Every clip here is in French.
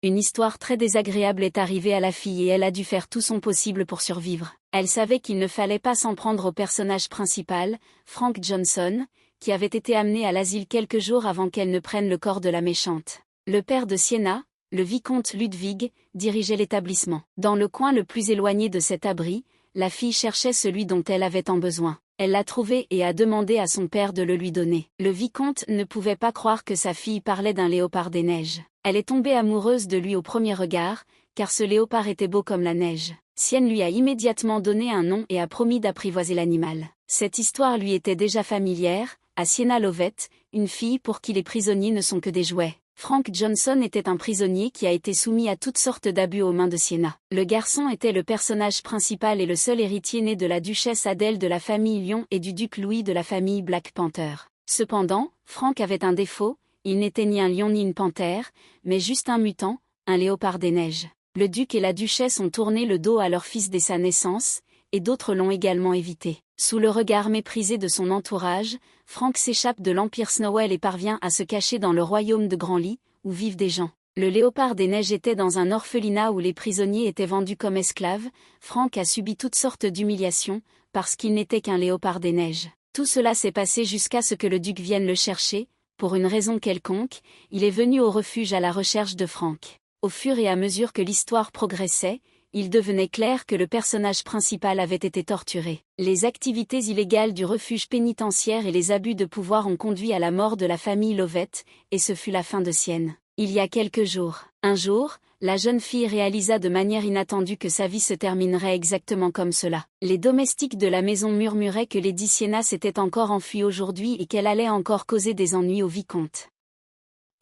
Une histoire très désagréable est arrivée à la fille et elle a dû faire tout son possible pour survivre. Elle savait qu'il ne fallait pas s'en prendre au personnage principal, Frank Johnson, qui avait été amené à l'asile quelques jours avant qu'elle ne prenne le corps de la méchante. Le père de Sienna, le vicomte Ludwig, dirigeait l'établissement. Dans le coin le plus éloigné de cet abri, la fille cherchait celui dont elle avait tant besoin. Elle l'a trouvé et a demandé à son père de le lui donner. Le vicomte ne pouvait pas croire que sa fille parlait d'un léopard des neiges. Elle est tombée amoureuse de lui au premier regard, car ce léopard était beau comme la neige. Sienne lui a immédiatement donné un nom et a promis d'apprivoiser l'animal. Cette histoire lui était déjà familière, à Sienna Lovett, une fille pour qui les prisonniers ne sont que des jouets. Frank Johnson était un prisonnier qui a été soumis à toutes sortes d'abus aux mains de Sienna. Le garçon était le personnage principal et le seul héritier né de la duchesse Adèle de la famille Lion et du duc Louis de la famille Black Panther. Cependant, Frank avait un défaut, il n'était ni un lion ni une panthère, mais juste un mutant, un léopard des neiges. Le duc et la duchesse ont tourné le dos à leur fils dès sa naissance, et d'autres l'ont également évité. Sous le regard méprisé de son entourage, Frank s'échappe de l'Empire Snowell et parvient à se cacher dans le royaume de Grand-Lit, où vivent des gens. Le léopard des neiges était dans un orphelinat où les prisonniers étaient vendus comme esclaves. Frank a subi toutes sortes d'humiliations, parce qu'il n'était qu'un léopard des neiges. Tout cela s'est passé jusqu'à ce que le duc vienne le chercher. Pour une raison quelconque, il est venu au refuge à la recherche de Frank. Au fur et à mesure que l'histoire progressait, il devenait clair que le personnage principal avait été torturé. Les activités illégales du refuge pénitentiaire et les abus de pouvoir ont conduit à la mort de la famille Lovett, et ce fut la fin de Sienne. Il y a quelques jours. Un jour, la jeune fille réalisa de manière inattendue que sa vie se terminerait exactement comme cela. Les domestiques de la maison murmuraient que Lady Sienna s'était encore enfuie aujourd'hui et qu'elle allait encore causer des ennuis au vicomte.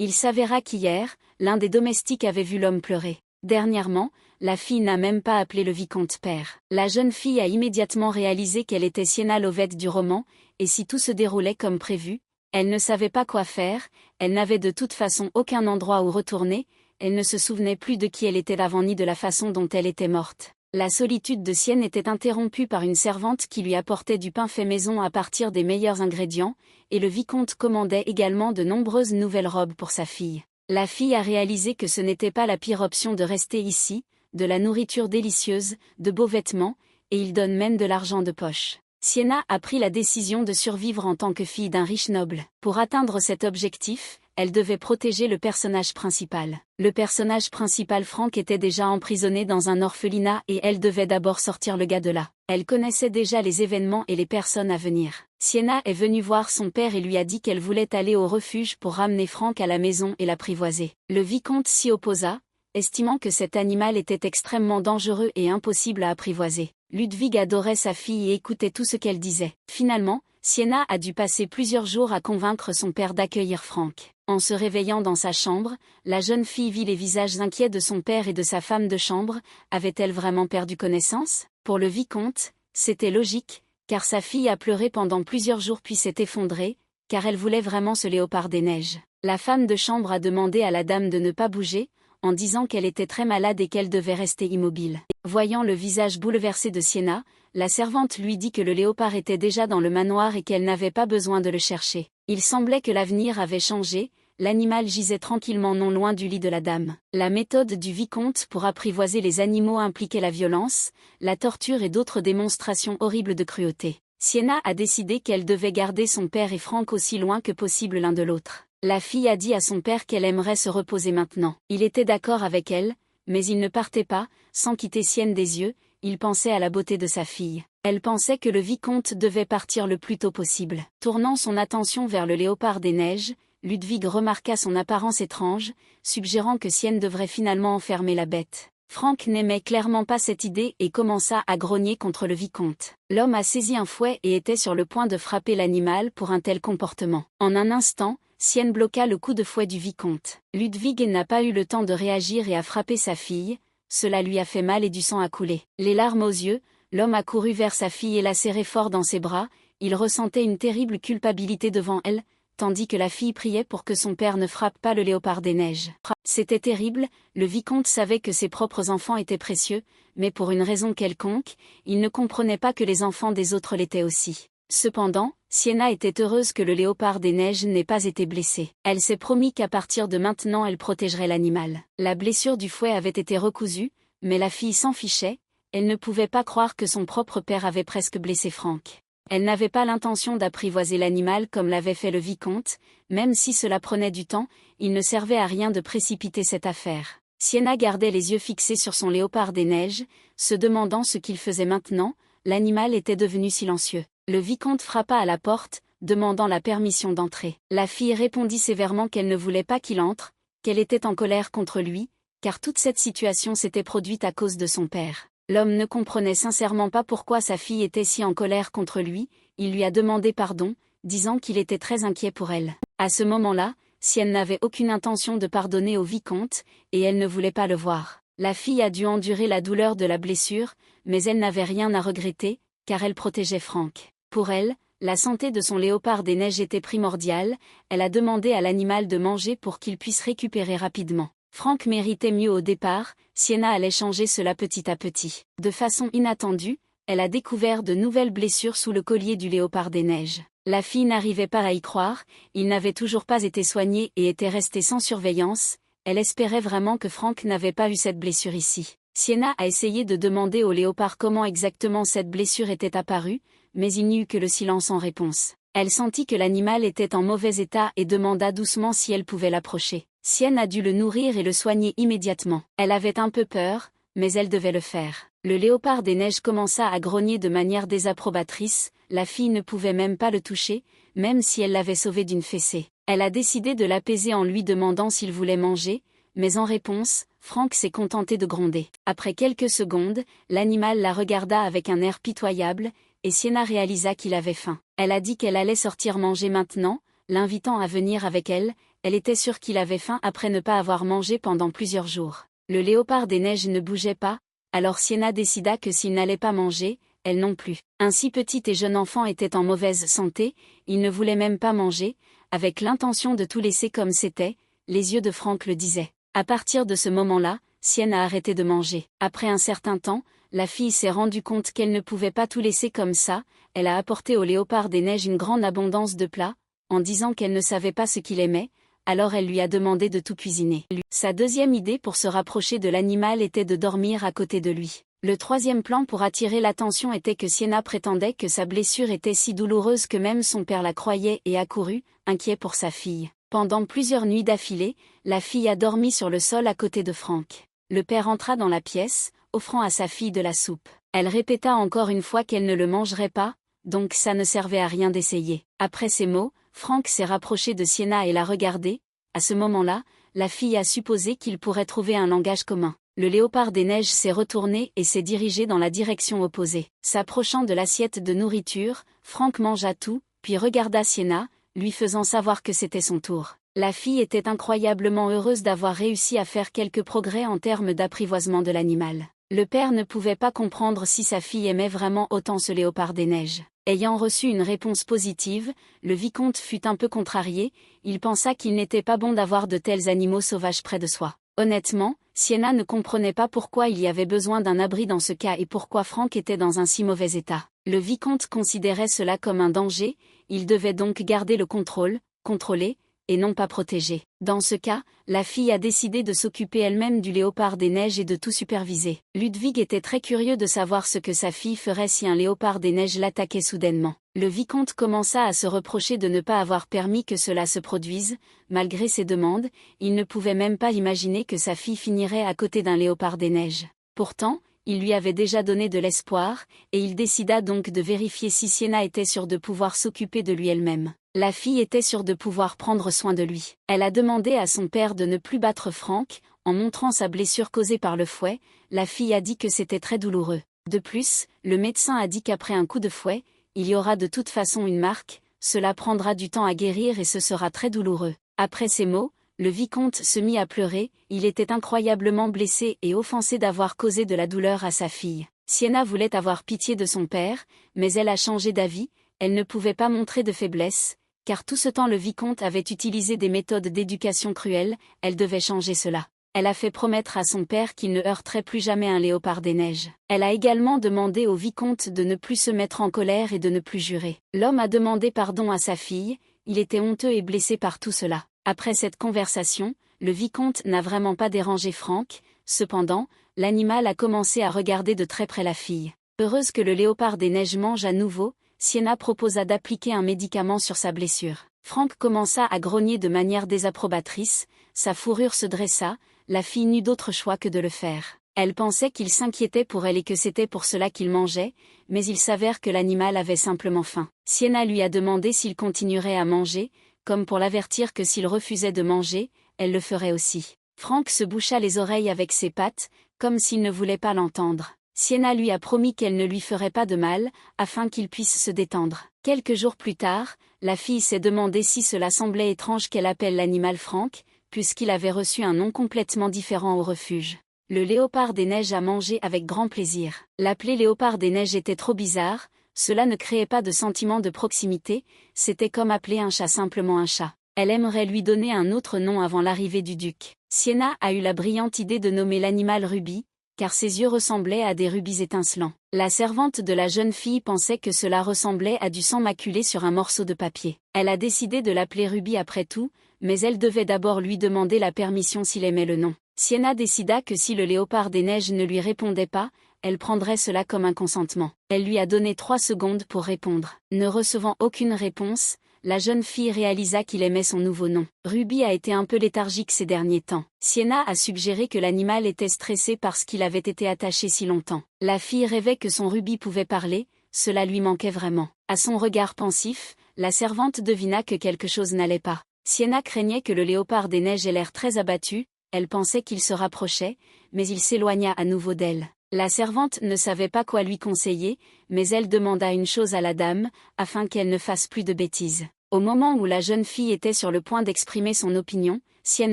Il s'avéra qu'hier, l'un des domestiques avait vu l'homme pleurer. Dernièrement, la fille n'a même pas appelé le vicomte père. La jeune fille a immédiatement réalisé qu'elle était Sienna Lovett du roman, et si tout se déroulait comme prévu, elle ne savait pas quoi faire, elle n'avait de toute façon aucun endroit où retourner, elle ne se souvenait plus de qui elle était avant ni de la façon dont elle était morte. La solitude de Sienne était interrompue par une servante qui lui apportait du pain fait maison à partir des meilleurs ingrédients, et le vicomte commandait également de nombreuses nouvelles robes pour sa fille. La fille a réalisé que ce n'était pas la pire option de rester ici, de la nourriture délicieuse, de beaux vêtements, et il donne même de l'argent de poche. Sienna a pris la décision de survivre en tant que fille d'un riche noble. Pour atteindre cet objectif, elle devait protéger le personnage principal. Le personnage principal Frank était déjà emprisonné dans un orphelinat et elle devait d'abord sortir le gars de là. Elle connaissait déjà les événements et les personnes à venir. Sienna est venue voir son père et lui a dit qu'elle voulait aller au refuge pour ramener Frank à la maison et l'apprivoiser. Le vicomte s'y opposa, estimant que cet animal était extrêmement dangereux et impossible à apprivoiser. Ludwig adorait sa fille et écoutait tout ce qu'elle disait. Finalement, Sienna a dû passer plusieurs jours à convaincre son père d'accueillir Frank. En se réveillant dans sa chambre, la jeune fille vit les visages inquiets de son père et de sa femme de chambre. Avait-elle vraiment perdu connaissance? Pour le vicomte, c'était logique, car sa fille a pleuré pendant plusieurs jours puis s'est effondrée, car elle voulait vraiment ce léopard des neiges. La femme de chambre a demandé à la dame de ne pas bouger, en disant qu'elle était très malade et qu'elle devait rester immobile. Voyant le visage bouleversé de Sienna, la servante lui dit que le léopard était déjà dans le manoir et qu'elle n'avait pas besoin de le chercher. Il semblait que l'avenir avait changé, l'animal gisait tranquillement non loin du lit de la dame. La méthode du vicomte pour apprivoiser les animaux impliquait la violence, la torture et d'autres démonstrations horribles de cruauté. Sienna a décidé qu'elle devait garder son père et Frank aussi loin que possible l'un de l'autre. La fille a dit à son père qu'elle aimerait se reposer maintenant. Il était d'accord avec elle, mais il ne partait pas, sans quitter Sienne des yeux, il pensait à la beauté de sa fille. Elle pensait que le vicomte devait partir le plus tôt possible. Tournant son attention vers le léopard des neiges, Ludwig remarqua son apparence étrange, suggérant que Sienne devrait finalement enfermer la bête. Frank n'aimait clairement pas cette idée et commença à grogner contre le vicomte. L'homme a saisi un fouet et était sur le point de frapper l'animal pour un tel comportement. En un instant, Sienne bloqua le coup de fouet du vicomte. Ludwig n'a pas eu le temps de réagir et a frappé sa fille, cela lui a fait mal et du sang a coulé. Les larmes aux yeux, l'homme a couru vers sa fille et l'a serrée fort dans ses bras, il ressentait une terrible culpabilité devant elle, tandis que la fille priait pour que son père ne frappe pas le léopard des neiges. C'était terrible, le vicomte savait que ses propres enfants étaient précieux, mais pour une raison quelconque, il ne comprenait pas que les enfants des autres l'étaient aussi. Cependant, Sienna était heureuse que le léopard des neiges n'ait pas été blessé. Elle s'est promis qu'à partir de maintenant elle protégerait l'animal. La blessure du fouet avait été recousue, mais la fille s'en fichait, elle ne pouvait pas croire que son propre père avait presque blessé Frank. Elle n'avait pas l'intention d'apprivoiser l'animal comme l'avait fait le vicomte, même si cela prenait du temps, il ne servait à rien de précipiter cette affaire. Sienna gardait les yeux fixés sur son léopard des neiges, se demandant ce qu'il faisait maintenant. L'animal était devenu silencieux. Le vicomte frappa à la porte, demandant la permission d'entrer. La fille répondit sévèrement qu'elle ne voulait pas qu'il entre, qu'elle était en colère contre lui, car toute cette situation s'était produite à cause de son père. L'homme ne comprenait sincèrement pas pourquoi sa fille était si en colère contre lui, il lui a demandé pardon, disant qu'il était très inquiet pour elle. À ce moment-là, Sienne n'avait aucune intention de pardonner au vicomte, et elle ne voulait pas le voir. La fille a dû endurer la douleur de la blessure, mais elle n'avait rien à regretter, car elle protégeait Frank. Pour elle, la santé de son léopard des neiges était primordiale, elle a demandé à l'animal de manger pour qu'il puisse récupérer rapidement. Frank méritait mieux au départ, Sienna allait changer cela petit à petit. De façon inattendue, elle a découvert de nouvelles blessures sous le collier du léopard des neiges. La fille n'arrivait pas à y croire, il n'avait toujours pas été soigné et était resté sans surveillance, elle espérait vraiment que Frank n'avait pas eu cette blessure ici. Sienna a essayé de demander au léopard comment exactement cette blessure était apparue, mais il n'y eut que le silence en réponse. Elle sentit que l'animal était en mauvais état et demanda doucement si elle pouvait l'approcher. Sienne a dû le nourrir et le soigner immédiatement. Elle avait un peu peur, mais elle devait le faire. Le léopard des neiges commença à grogner de manière désapprobatrice, la fille ne pouvait même pas le toucher, même si elle l'avait sauvé d'une fessée. Elle a décidé de l'apaiser en lui demandant s'il voulait manger, mais en réponse, Frank s'est contenté de gronder. Après quelques secondes, l'animal la regarda avec un air pitoyable, et Sienna réalisa qu'il avait faim. Elle a dit qu'elle allait sortir manger maintenant, l'invitant à venir avec elle, elle était sûre qu'il avait faim après ne pas avoir mangé pendant plusieurs jours. Le léopard des neiges ne bougeait pas, alors Sienna décida que s'il n'allait pas manger, elle non plus. Un si petit et jeune enfant était en mauvaise santé, il ne voulait même pas manger, avec l'intention de tout laisser comme c'était, les yeux de Frank le disaient. À partir de ce moment-là, Sienna a arrêté de manger. Après un certain temps, la fille s'est rendue compte qu'elle ne pouvait pas tout laisser comme ça, elle a apporté au léopard des neiges une grande abondance de plats, en disant qu'elle ne savait pas ce qu'il aimait, alors elle lui a demandé de tout cuisiner. Sa deuxième idée pour se rapprocher de l'animal était de dormir à côté de lui. Le troisième plan pour attirer l'attention était que Sienna prétendait que sa blessure était si douloureuse que même son père la croyait et accourut, inquiet pour sa fille. Pendant plusieurs nuits d'affilée, la fille a dormi sur le sol à côté de Frank. Le père entra dans la pièce, offrant à sa fille de la soupe. Elle répéta encore une fois qu'elle ne le mangerait pas, donc ça ne servait à rien d'essayer. Après ces mots, Frank s'est rapproché de Sienna et l'a regardée. À ce moment-là, la fille a supposé qu'ils pourraient trouver un langage commun. Le léopard des neiges s'est retourné et s'est dirigé dans la direction opposée. S'approchant de l'assiette de nourriture, Frank mangea tout, puis regarda Sienna, lui faisant savoir que c'était son tour. La fille était incroyablement heureuse d'avoir réussi à faire quelques progrès en termes d'apprivoisement de l'animal. Le père ne pouvait pas comprendre si sa fille aimait vraiment autant ce léopard des neiges. Ayant reçu une réponse positive, le vicomte fut un peu contrarié, il pensa qu'il n'était pas bon d'avoir de tels animaux sauvages près de soi. Honnêtement, Sienna ne comprenait pas pourquoi il y avait besoin d'un abri dans ce cas et pourquoi Frank était dans un si mauvais état. Le vicomte considérait cela comme un danger, il devait donc garder le contrôle, contrôler, et non pas protéger. Dans ce cas, la fille a décidé de s'occuper elle-même du léopard des neiges et de tout superviser. Ludwig était très curieux de savoir ce que sa fille ferait si un léopard des neiges l'attaquait soudainement. Le vicomte commença à se reprocher de ne pas avoir permis que cela se produise, malgré ses demandes, il ne pouvait même pas imaginer que sa fille finirait à côté d'un léopard des neiges. Pourtant, il lui avait déjà donné de l'espoir, et il décida donc de vérifier si Sienna était sûre de pouvoir s'occuper de lui elle-même. La fille était sûre de pouvoir prendre soin de lui. Elle a demandé à son père de ne plus battre Frank, en montrant sa blessure causée par le fouet, la fille a dit que c'était très douloureux. De plus, le médecin a dit qu'après un coup de fouet, il y aura de toute façon une marque, cela prendra du temps à guérir et ce sera très douloureux. Après ces mots, le vicomte se mit à pleurer, il était incroyablement blessé et offensé d'avoir causé de la douleur à sa fille. Sienna voulait avoir pitié de son père, mais elle a changé d'avis, elle ne pouvait pas montrer de faiblesse, car tout ce temps le vicomte avait utilisé des méthodes d'éducation cruelles, elle devait changer cela. Elle a fait promettre à son père qu'il ne heurterait plus jamais un léopard des neiges. Elle a également demandé au vicomte de ne plus se mettre en colère et de ne plus jurer. L'homme a demandé pardon à sa fille, il était honteux et blessé par tout cela. Après cette conversation, le vicomte n'a vraiment pas dérangé Frank, cependant, l'animal a commencé à regarder de très près la fille. Heureuse que le léopard des neiges mange à nouveau, Sienna proposa d'appliquer un médicament sur sa blessure. Frank commença à grogner de manière désapprobatrice, sa fourrure se dressa, la fille n'eut d'autre choix que de le faire. Elle pensait qu'il s'inquiétait pour elle et que c'était pour cela qu'il mangeait, mais il s'avère que l'animal avait simplement faim. Sienna lui a demandé s'il continuerait à manger, comme pour l'avertir que s'il refusait de manger, elle le ferait aussi. Frank se boucha les oreilles avec ses pattes, comme s'il ne voulait pas l'entendre. Sienna lui a promis qu'elle ne lui ferait pas de mal, afin qu'il puisse se détendre. Quelques jours plus tard, la fille s'est demandé si cela semblait étrange qu'elle appelle l'animal Frank, puisqu'il avait reçu un nom complètement différent au refuge. Le léopard des neiges a mangé avec grand plaisir. L'appeler léopard des neiges était trop bizarre, cela ne créait pas de sentiment de proximité, c'était comme appeler un chat simplement un chat. Elle aimerait lui donner un autre nom avant l'arrivée du duc. Sienna a eu la brillante idée de nommer l'animal Ruby, car ses yeux ressemblaient à des rubis étincelants. La servante de la jeune fille pensait que cela ressemblait à du sang maculé sur un morceau de papier. Elle a décidé de l'appeler Ruby après tout, mais elle devait d'abord lui demander la permission s'il aimait le nom. Sienna décida que si le léopard des neiges ne lui répondait pas, elle prendrait cela comme un consentement. Elle lui a donné 3 secondes pour répondre. Ne recevant aucune réponse, la jeune fille réalisa qu'il aimait son nouveau nom. Ruby a été un peu léthargique ces derniers temps. Sienna a suggéré que l'animal était stressé parce qu'il avait été attaché si longtemps. La fille rêvait que son Ruby pouvait parler, cela lui manquait vraiment. À son regard pensif, la servante devina que quelque chose n'allait pas. Sienna craignait que le léopard des neiges ait l'air très abattu, elle pensait qu'il se rapprochait, mais il s'éloigna à nouveau d'elle. La servante ne savait pas quoi lui conseiller, mais elle demanda une chose à la dame, afin qu'elle ne fasse plus de bêtises. Au moment où la jeune fille était sur le point d'exprimer son opinion, Sienne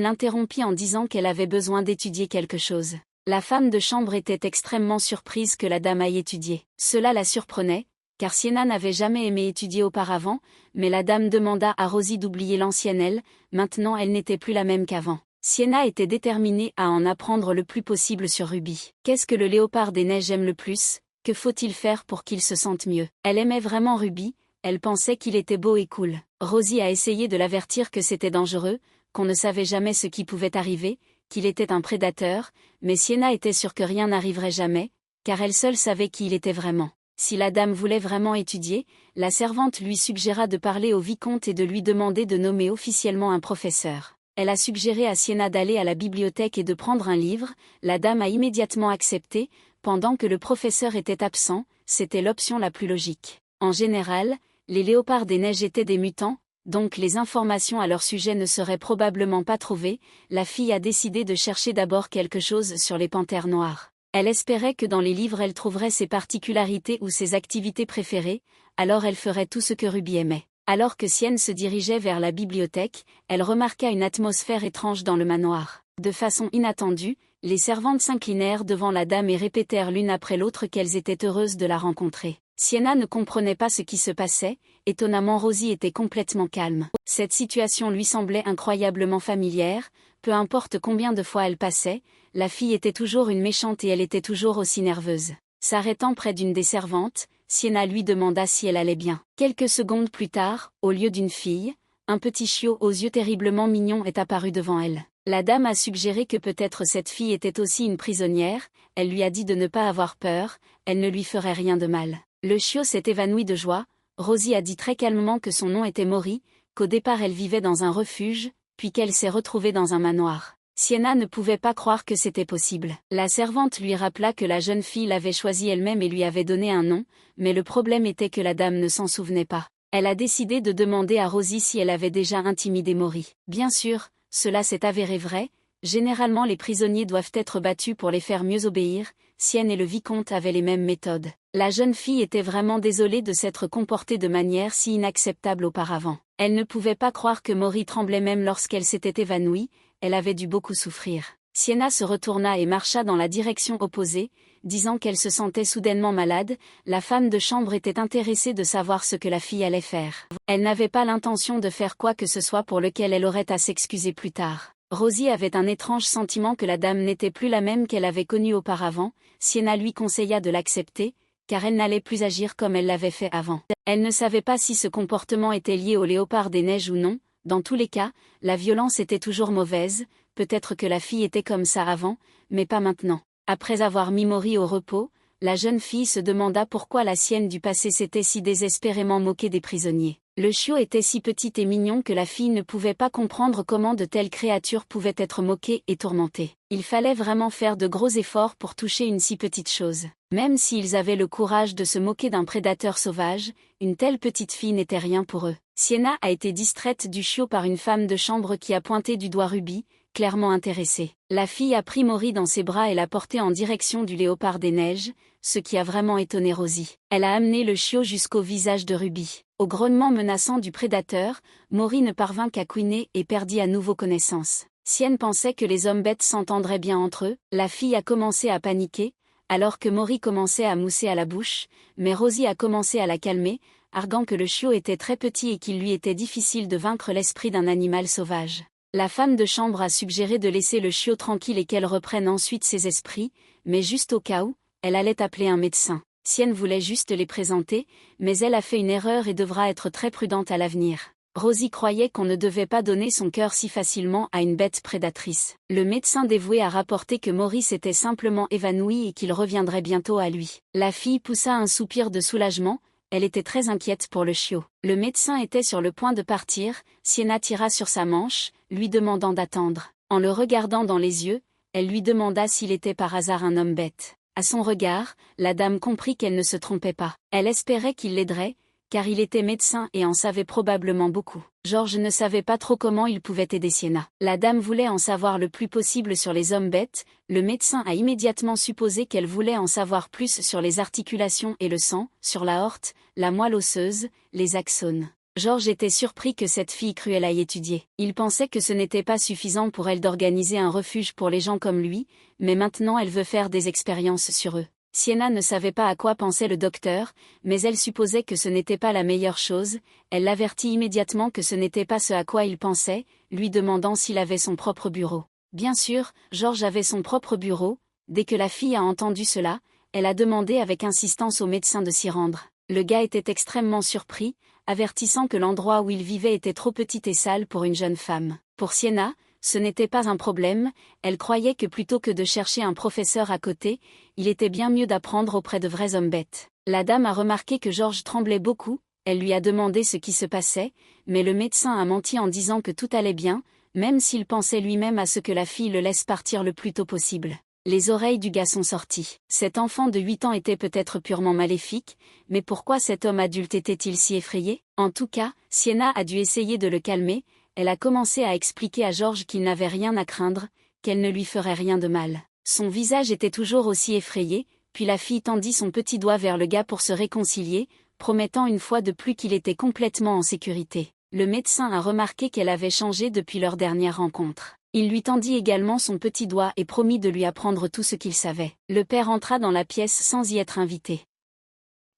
l'interrompit en disant qu'elle avait besoin d'étudier quelque chose. La femme de chambre était extrêmement surprise que la dame aille étudier. Cela la surprenait, car Sienna n'avait jamais aimé étudier auparavant, mais la dame demanda à Rosie d'oublier l'ancienne elle, maintenant elle n'était plus la même qu'avant. Sienna était déterminée à en apprendre le plus possible sur Ruby. Qu'est-ce que le léopard des neiges aime le plus? Que faut-il faire pour qu'il se sente mieux? Elle aimait vraiment Ruby, elle pensait qu'il était beau et cool. Rosie a essayé de l'avertir que c'était dangereux, qu'on ne savait jamais ce qui pouvait arriver, qu'il était un prédateur, mais Sienna était sûre que rien n'arriverait jamais, car elle seule savait qui il était vraiment. Si la dame voulait vraiment étudier, la servante lui suggéra de parler au vicomte et de lui demander de nommer officiellement un professeur. Elle a suggéré à Sienna d'aller à la bibliothèque et de prendre un livre, la dame a immédiatement accepté, pendant que le professeur était absent, c'était l'option la plus logique. En général, les léopards des neiges étaient des mutants, donc les informations à leur sujet ne seraient probablement pas trouvées, la fille a décidé de chercher d'abord quelque chose sur les panthères noires. Elle espérait que dans les livres elle trouverait ses particularités ou ses activités préférées, alors elle ferait tout ce que Ruby aimait. Alors que Sienne se dirigeait vers la bibliothèque, elle remarqua une atmosphère étrange dans le manoir. De façon inattendue, les servantes s'inclinèrent devant la dame et répétèrent l'une après l'autre qu'elles étaient heureuses de la rencontrer. Sienna ne comprenait pas ce qui se passait, étonnamment Rosie était complètement calme. Cette situation lui semblait incroyablement familière, peu importe combien de fois elle passait, la fille était toujours une méchante et elle était toujours aussi nerveuse. S'arrêtant près d'une des servantes, Sienna lui demanda si elle allait bien. Quelques secondes plus tard, au lieu d'une fille, un petit chiot aux yeux terriblement mignons est apparu devant elle. La dame a suggéré que peut-être cette fille était aussi une prisonnière, elle lui a dit de ne pas avoir peur, elle ne lui ferait rien de mal. Le chiot s'est évanoui de joie, Rosie a dit très calmement que son nom était Maury, qu'au départ elle vivait dans un refuge, puis qu'elle s'est retrouvée dans un manoir. Sienna ne pouvait pas croire que c'était possible. La servante lui rappela que la jeune fille l'avait choisi elle-même et lui avait donné un nom, mais le problème était que la dame ne s'en souvenait pas. Elle a décidé de demander à Rosie si elle avait déjà intimidé Maury. Bien sûr, cela s'est avéré vrai, généralement les prisonniers doivent être battus pour les faire mieux obéir, Sienne et le vicomte avaient les mêmes méthodes. La jeune fille était vraiment désolée de s'être comportée de manière si inacceptable auparavant. Elle ne pouvait pas croire que Maury tremblait même lorsqu'elle s'était évanouie, elle avait dû beaucoup souffrir. Sienna se retourna et marcha dans la direction opposée, disant qu'elle se sentait soudainement malade, la femme de chambre était intéressée de savoir ce que la fille allait faire. Elle n'avait pas l'intention de faire quoi que ce soit pour lequel elle aurait à s'excuser plus tard. Rosie avait un étrange sentiment que la dame n'était plus la même qu'elle avait connue auparavant. Sienna lui conseilla de l'accepter, car elle n'allait plus agir comme elle l'avait fait avant. Elle ne savait pas si ce comportement était lié au léopard des neiges ou non. Dans tous les cas, la violence était toujours mauvaise, peut-être que la fille était comme ça avant, mais pas maintenant. Après avoir mis Maury au repos, la jeune fille se demanda pourquoi la sienne du passé s'était si désespérément moquée des prisonniers. Le chiot était si petit et mignon que la fille ne pouvait pas comprendre comment de telles créatures pouvaient être moquées et tourmentées. Il fallait vraiment faire de gros efforts pour toucher une si petite chose. Même s'ils avaient le courage de se moquer d'un prédateur sauvage, une telle petite fille n'était rien pour eux. Sienna a été distraite du chiot par une femme de chambre qui a pointé du doigt Ruby, clairement intéressée. La fille a pris Maury dans ses bras et l'a porté en direction du léopard des neiges, ce qui a vraiment étonné Rosie. Elle a amené le chiot jusqu'au visage de Ruby. Au grognement menaçant du prédateur, Maury ne parvint qu'à couiner et perdit à nouveau connaissance. Sienne pensait que les hommes bêtes s'entendraient bien entre eux. La fille a commencé à paniquer, alors que Maury commençait à mousser à la bouche, mais Rosie a commencé à la calmer, arguant que le chiot était très petit et qu'il lui était difficile de vaincre l'esprit d'un animal sauvage. La femme de chambre a suggéré de laisser le chiot tranquille et qu'elle reprenne ensuite ses esprits, mais juste au cas où, elle allait appeler un médecin. Sienne voulait juste les présenter, mais elle a fait une erreur et devra être très prudente à l'avenir. Rosie croyait qu'on ne devait pas donner son cœur si facilement à une bête prédatrice. Le médecin dévoué a rapporté que Maury s'était simplement évanoui et qu'il reviendrait bientôt à lui. La fille poussa un soupir de soulagement, elle était très inquiète pour le chiot. Le médecin était sur le point de partir, Sienna tira sur sa manche, lui demandant d'attendre. En le regardant dans les yeux, elle lui demanda s'il était par hasard un homme bête. À son regard, la dame comprit qu'elle ne se trompait pas. Elle espérait qu'il l'aiderait, car il était médecin et en savait probablement beaucoup. George ne savait pas trop comment il pouvait aider Sienna. La dame voulait en savoir le plus possible sur les hommes bêtes, le médecin a immédiatement supposé qu'elle voulait en savoir plus sur les articulations et le sang, sur l'aorte, la moelle osseuse, les axones. George était surpris que cette fille cruelle aille étudier. Il pensait que ce n'était pas suffisant pour elle d'organiser un refuge pour les gens comme lui, mais maintenant elle veut faire des expériences sur eux. Sienna ne savait pas à quoi pensait le docteur, mais elle supposait que ce n'était pas la meilleure chose. Elle l'avertit immédiatement que ce n'était pas ce à quoi il pensait, lui demandant s'il avait son propre bureau. Bien sûr, George avait son propre bureau. Dès que la fille a entendu cela, elle a demandé avec insistance au médecin de s'y rendre. Le gars était extrêmement surpris, avertissant que l'endroit où il vivait était trop petit et sale pour une jeune femme. Pour Sienna, ce n'était pas un problème, elle croyait que plutôt que de chercher un professeur à côté, il était bien mieux d'apprendre auprès de vrais hommes bêtes. La dame a remarqué que George tremblait beaucoup, elle lui a demandé ce qui se passait, mais le médecin a menti en disant que tout allait bien, même s'il pensait lui-même à ce que la fille le laisse partir le plus tôt possible. Les oreilles du gars sont sorties. Cet enfant de 8 ans était peut-être purement maléfique, mais pourquoi cet homme adulte était-il si effrayé? En tout cas, Sienna a dû essayer de le calmer. Elle a commencé à expliquer à George qu'il n'avait rien à craindre, qu'elle ne lui ferait rien de mal. Son visage était toujours aussi effrayé, puis la fille tendit son petit doigt vers le gars pour se réconcilier, promettant une fois de plus qu'il était complètement en sécurité. Le médecin a remarqué qu'elle avait changé depuis leur dernière rencontre. Il lui tendit également son petit doigt et promit de lui apprendre tout ce qu'il savait. Le père entra dans la pièce sans y être invité.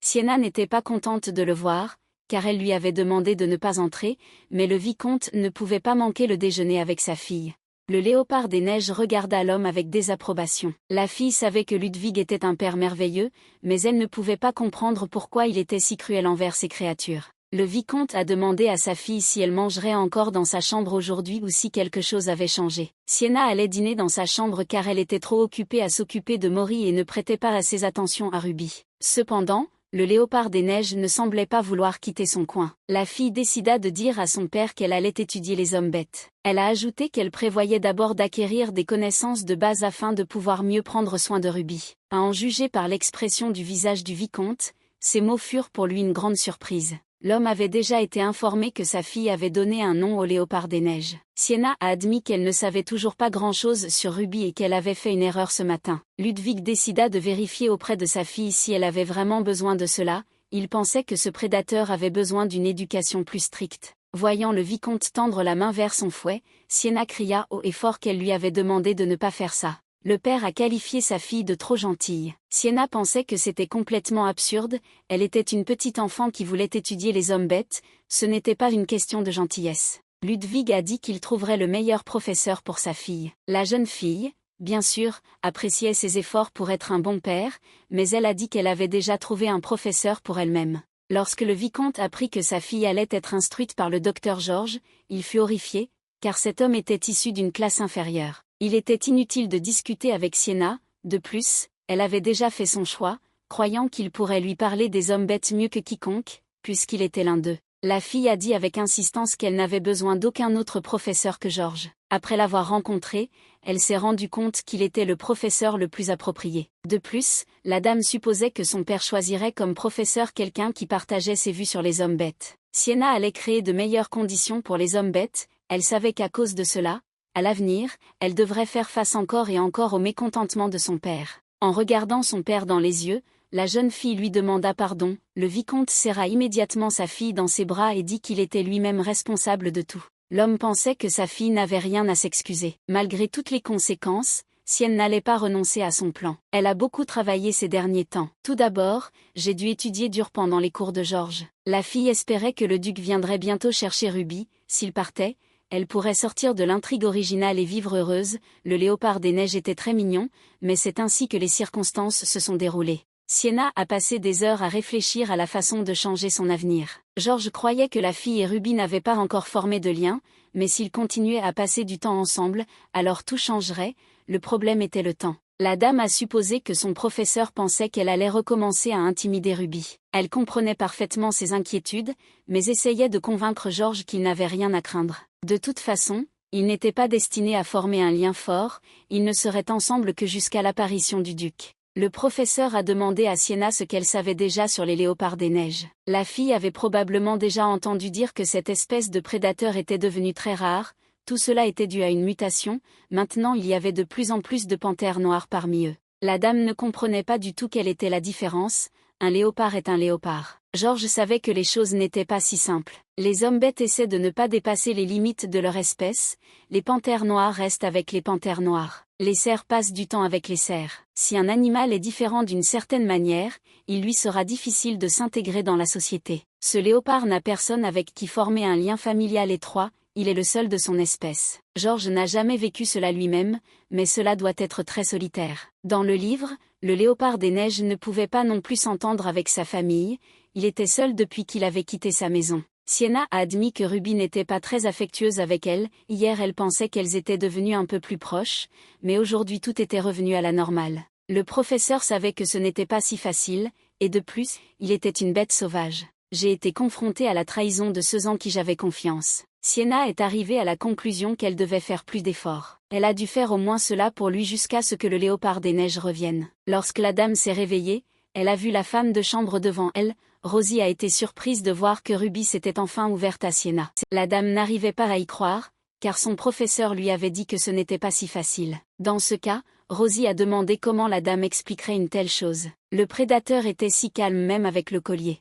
Sienna n'était pas contente de le voir, car elle lui avait demandé de ne pas entrer, mais le vicomte ne pouvait pas manquer le déjeuner avec sa fille. Le léopard des neiges regarda l'homme avec désapprobation. La fille savait que Ludwig était un père merveilleux, mais elle ne pouvait pas comprendre pourquoi il était si cruel envers ses créatures. Le vicomte a demandé à sa fille si elle mangerait encore dans sa chambre aujourd'hui ou si quelque chose avait changé. Sienna allait dîner dans sa chambre car elle était trop occupée à s'occuper de Maury et ne prêtait pas assez attention à Ruby. Cependant, le léopard des neiges ne semblait pas vouloir quitter son coin. La fille décida de dire à son père qu'elle allait étudier les hommes bêtes. Elle a ajouté qu'elle prévoyait d'abord d'acquérir des connaissances de base afin de pouvoir mieux prendre soin de Ruby. À en juger par l'expression du visage du vicomte, ces mots furent pour lui une grande surprise. L'homme avait déjà été informé que sa fille avait donné un nom au léopard des neiges. Sienna a admis qu'elle ne savait toujours pas grand-chose sur Ruby et qu'elle avait fait une erreur ce matin. Ludwig décida de vérifier auprès de sa fille si elle avait vraiment besoin de cela. Il pensait que ce prédateur avait besoin d'une éducation plus stricte. Voyant le vicomte tendre la main vers son fouet, Sienna cria haut et fort qu'elle lui avait demandé de ne pas faire ça. Le père a qualifié sa fille de trop gentille. Sienna pensait que c'était complètement absurde, elle était une petite enfant qui voulait étudier les hommes bêtes, ce n'était pas une question de gentillesse. Ludwig a dit qu'il trouverait le meilleur professeur pour sa fille. La jeune fille, bien sûr, appréciait ses efforts pour être un bon père, mais elle a dit qu'elle avait déjà trouvé un professeur pour elle-même. Lorsque le vicomte apprit que sa fille allait être instruite par le docteur George, il fut horrifié, car cet homme était issu d'une classe inférieure. Il était inutile de discuter avec Sienna, de plus, elle avait déjà fait son choix, croyant qu'il pourrait lui parler des hommes bêtes mieux que quiconque, puisqu'il était l'un d'eux. La fille a dit avec insistance qu'elle n'avait besoin d'aucun autre professeur que George. Après l'avoir rencontré, elle s'est rendue compte qu'il était le professeur le plus approprié. De plus, la dame supposait que son père choisirait comme professeur quelqu'un qui partageait ses vues sur les hommes bêtes. Sienna allait créer de meilleures conditions pour les hommes bêtes, elle savait qu'à cause de cela, à l'avenir, elle devrait faire face encore et encore au mécontentement de son père. En regardant son père dans les yeux, la jeune fille lui demanda pardon, le vicomte serra immédiatement sa fille dans ses bras et dit qu'il était lui-même responsable de tout. L'homme pensait que sa fille n'avait rien à s'excuser. Malgré toutes les conséquences, Sienne n'allait pas renoncer à son plan. Elle a beaucoup travaillé ces derniers temps. Tout d'abord, j'ai dû étudier dur pendant les cours de Georges. La fille espérait que le duc viendrait bientôt chercher Ruby. S'il partait, elle pourrait sortir de l'intrigue originale et vivre heureuse. Le léopard des neiges était très mignon, mais c'est ainsi que les circonstances se sont déroulées. Sienna a passé des heures à réfléchir à la façon de changer son avenir. Georges croyait que la fille et Ruby n'avaient pas encore formé de lien, mais s'ils continuaient à passer du temps ensemble, alors tout changerait, le problème était le temps. La dame a supposé que son professeur pensait qu'elle allait recommencer à intimider Ruby. Elle comprenait parfaitement ses inquiétudes, mais essayait de convaincre Georges qu'il n'avait rien à craindre. De toute façon, ils n'étaient pas destinés à former un lien fort, ils ne seraient ensemble que jusqu'à l'apparition du duc. Le professeur a demandé à Sienna ce qu'elle savait déjà sur les léopards des neiges. La fille avait probablement déjà entendu dire que cette espèce de prédateur était devenue très rare, tout cela était dû à une mutation, maintenant il y avait de plus en plus de panthères noires parmi eux. La dame ne comprenait pas du tout quelle était la différence, un léopard est un léopard. Georges savait que les choses n'étaient pas si simples. Les hommes bêtes essaient de ne pas dépasser les limites de leur espèce, les panthères noires restent avec les panthères noires. Les cerfs passent du temps avec les cerfs. Si un animal est différent d'une certaine manière, il lui sera difficile de s'intégrer dans la société. Ce léopard n'a personne avec qui former un lien familial étroit, il est le seul de son espèce. Georges n'a jamais vécu cela lui-même, mais cela doit être très solitaire. Dans le livre, le léopard des neiges ne pouvait pas non plus s'entendre avec sa famille, il était seul depuis qu'il avait quitté sa maison. Sienna a admis que Ruby n'était pas très affectueuse avec elle, hier elle pensait qu'elles étaient devenues un peu plus proches, mais aujourd'hui tout était revenu à la normale. Le professeur savait que ce n'était pas si facile, et de plus, il était une bête sauvage. J'ai été confrontée à la trahison de ceux en qui j'avais confiance. Sienna est arrivée à la conclusion qu'elle devait faire plus d'efforts. Elle a dû faire au moins cela pour lui jusqu'à ce que le léopard des neiges revienne. Lorsque la dame s'est réveillée, elle a vu la femme de chambre devant elle. Rosie a été surprise de voir que Ruby s'était enfin ouverte à Sienna. La dame n'arrivait pas à y croire, car son professeur lui avait dit que ce n'était pas si facile. Dans ce cas, Rosie a demandé comment la dame expliquerait une telle chose. Le prédateur était si calme même avec le collier.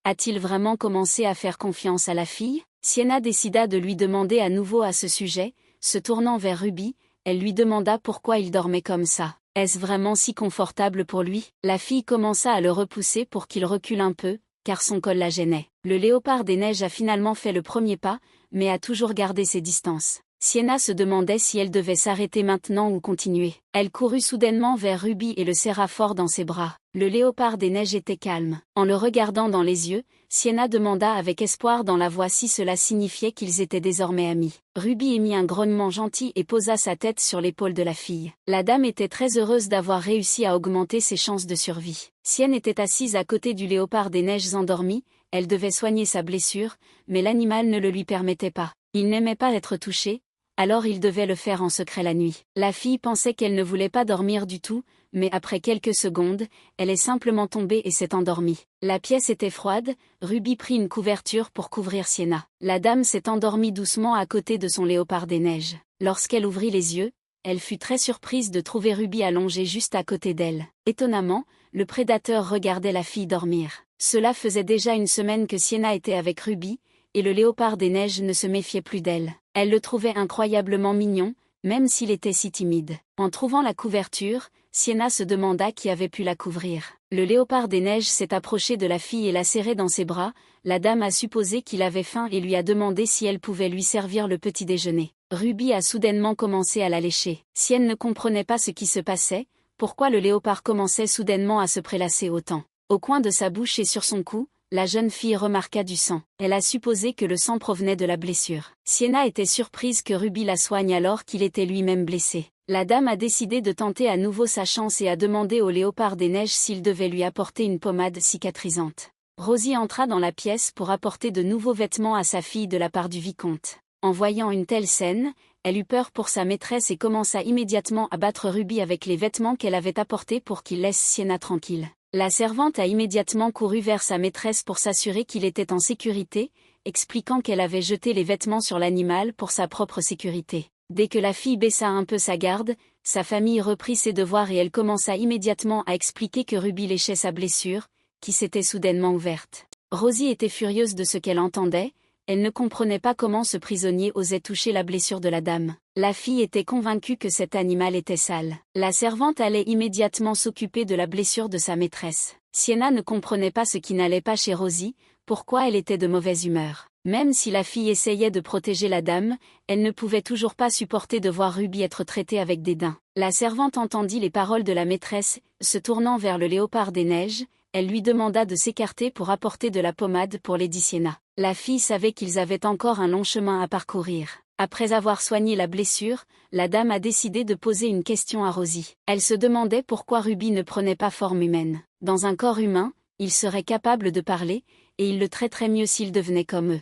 A-t-il vraiment commencé à faire confiance à la fille? Sienna décida de lui demander à nouveau à ce sujet, se tournant vers Ruby, elle lui demanda pourquoi il dormait comme ça. Est-ce vraiment si confortable pour lui? La fille commença à le repousser pour qu'il recule un peu, car son col la gênait. Le léopard des neiges a finalement fait le premier pas, mais a toujours gardé ses distances. Sienna se demandait si elle devait s'arrêter maintenant ou continuer. Elle courut soudainement vers Ruby et le serra fort dans ses bras. Le léopard des neiges était calme. En le regardant dans les yeux, Sienna demanda avec espoir dans la voix si cela signifiait qu'ils étaient désormais amis. Ruby émit un grognement gentil et posa sa tête sur l'épaule de la fille. La dame était très heureuse d'avoir réussi à augmenter ses chances de survie. Sienne était assise à côté du léopard des neiges endormi, elle devait soigner sa blessure, mais l'animal ne le lui permettait pas. Il n'aimait pas être touché, alors il devait le faire en secret la nuit. La fille pensait qu'elle ne voulait pas dormir du tout, mais après quelques secondes, elle est simplement tombée et s'est endormie. La pièce était froide, Ruby prit une couverture pour couvrir Sienna. La dame s'est endormie doucement à côté de son léopard des neiges. Lorsqu'elle ouvrit les yeux, elle fut très surprise de trouver Ruby allongée juste à côté d'elle. Étonnamment, le prédateur regardait la fille dormir. Cela faisait déjà une semaine que Sienna était avec Ruby, et le léopard des neiges ne se méfiait plus d'elle. Elle le trouvait incroyablement mignon, même s'il était si timide. En trouvant la couverture, Sienna se demanda qui avait pu la couvrir. Le léopard des neiges s'est approché de la fille et l'a serrée dans ses bras. La dame a supposé qu'il avait faim et lui a demandé si elle pouvait lui servir le petit déjeuner. Ruby a soudainement commencé à la lécher. Sienna ne comprenait pas ce qui se passait, pourquoi le léopard commençait soudainement à se prélasser autant. Au coin de sa bouche et sur son cou, la jeune fille remarqua du sang. Elle a supposé que le sang provenait de la blessure. Sienna était surprise que Ruby la soigne alors qu'il était lui-même blessé. La dame a décidé de tenter à nouveau sa chance et a demandé au léopard des neiges s'il devait lui apporter une pommade cicatrisante. Rosie entra dans la pièce pour apporter de nouveaux vêtements à sa fille de la part du vicomte. En voyant une telle scène, elle eut peur pour sa maîtresse et commença immédiatement à battre Ruby avec les vêtements qu'elle avait apportés pour qu'il laisse Sienna tranquille. La servante a immédiatement couru vers sa maîtresse pour s'assurer qu'il était en sécurité, expliquant qu'elle avait jeté les vêtements sur l'animal pour sa propre sécurité. Dès que la fille baissa un peu sa garde, sa famille reprit ses devoirs et elle commença immédiatement à expliquer que Ruby léchait sa blessure, qui s'était soudainement ouverte. Rosie était furieuse de ce qu'elle entendait, elle ne comprenait pas comment ce prisonnier osait toucher la blessure de la dame. La fille était convaincue que cet animal était sale. La servante allait immédiatement s'occuper de la blessure de sa maîtresse. Sienna ne comprenait pas ce qui n'allait pas chez Rosie, pourquoi elle était de mauvaise humeur. Même si la fille essayait de protéger la dame, elle ne pouvait toujours pas supporter de voir Ruby être traitée avec dédain. La servante entendit les paroles de la maîtresse, se tournant vers le léopard des neiges, elle lui demanda de s'écarter pour apporter de la pommade pour Lady Sienna. La fille savait qu'ils avaient encore un long chemin à parcourir. Après avoir soigné la blessure, la dame a décidé de poser une question à Rosie. Elle se demandait pourquoi Ruby ne prenait pas forme humaine. Dans un corps humain, il serait capable de parler, et il le traiterait mieux s'il devenait comme eux.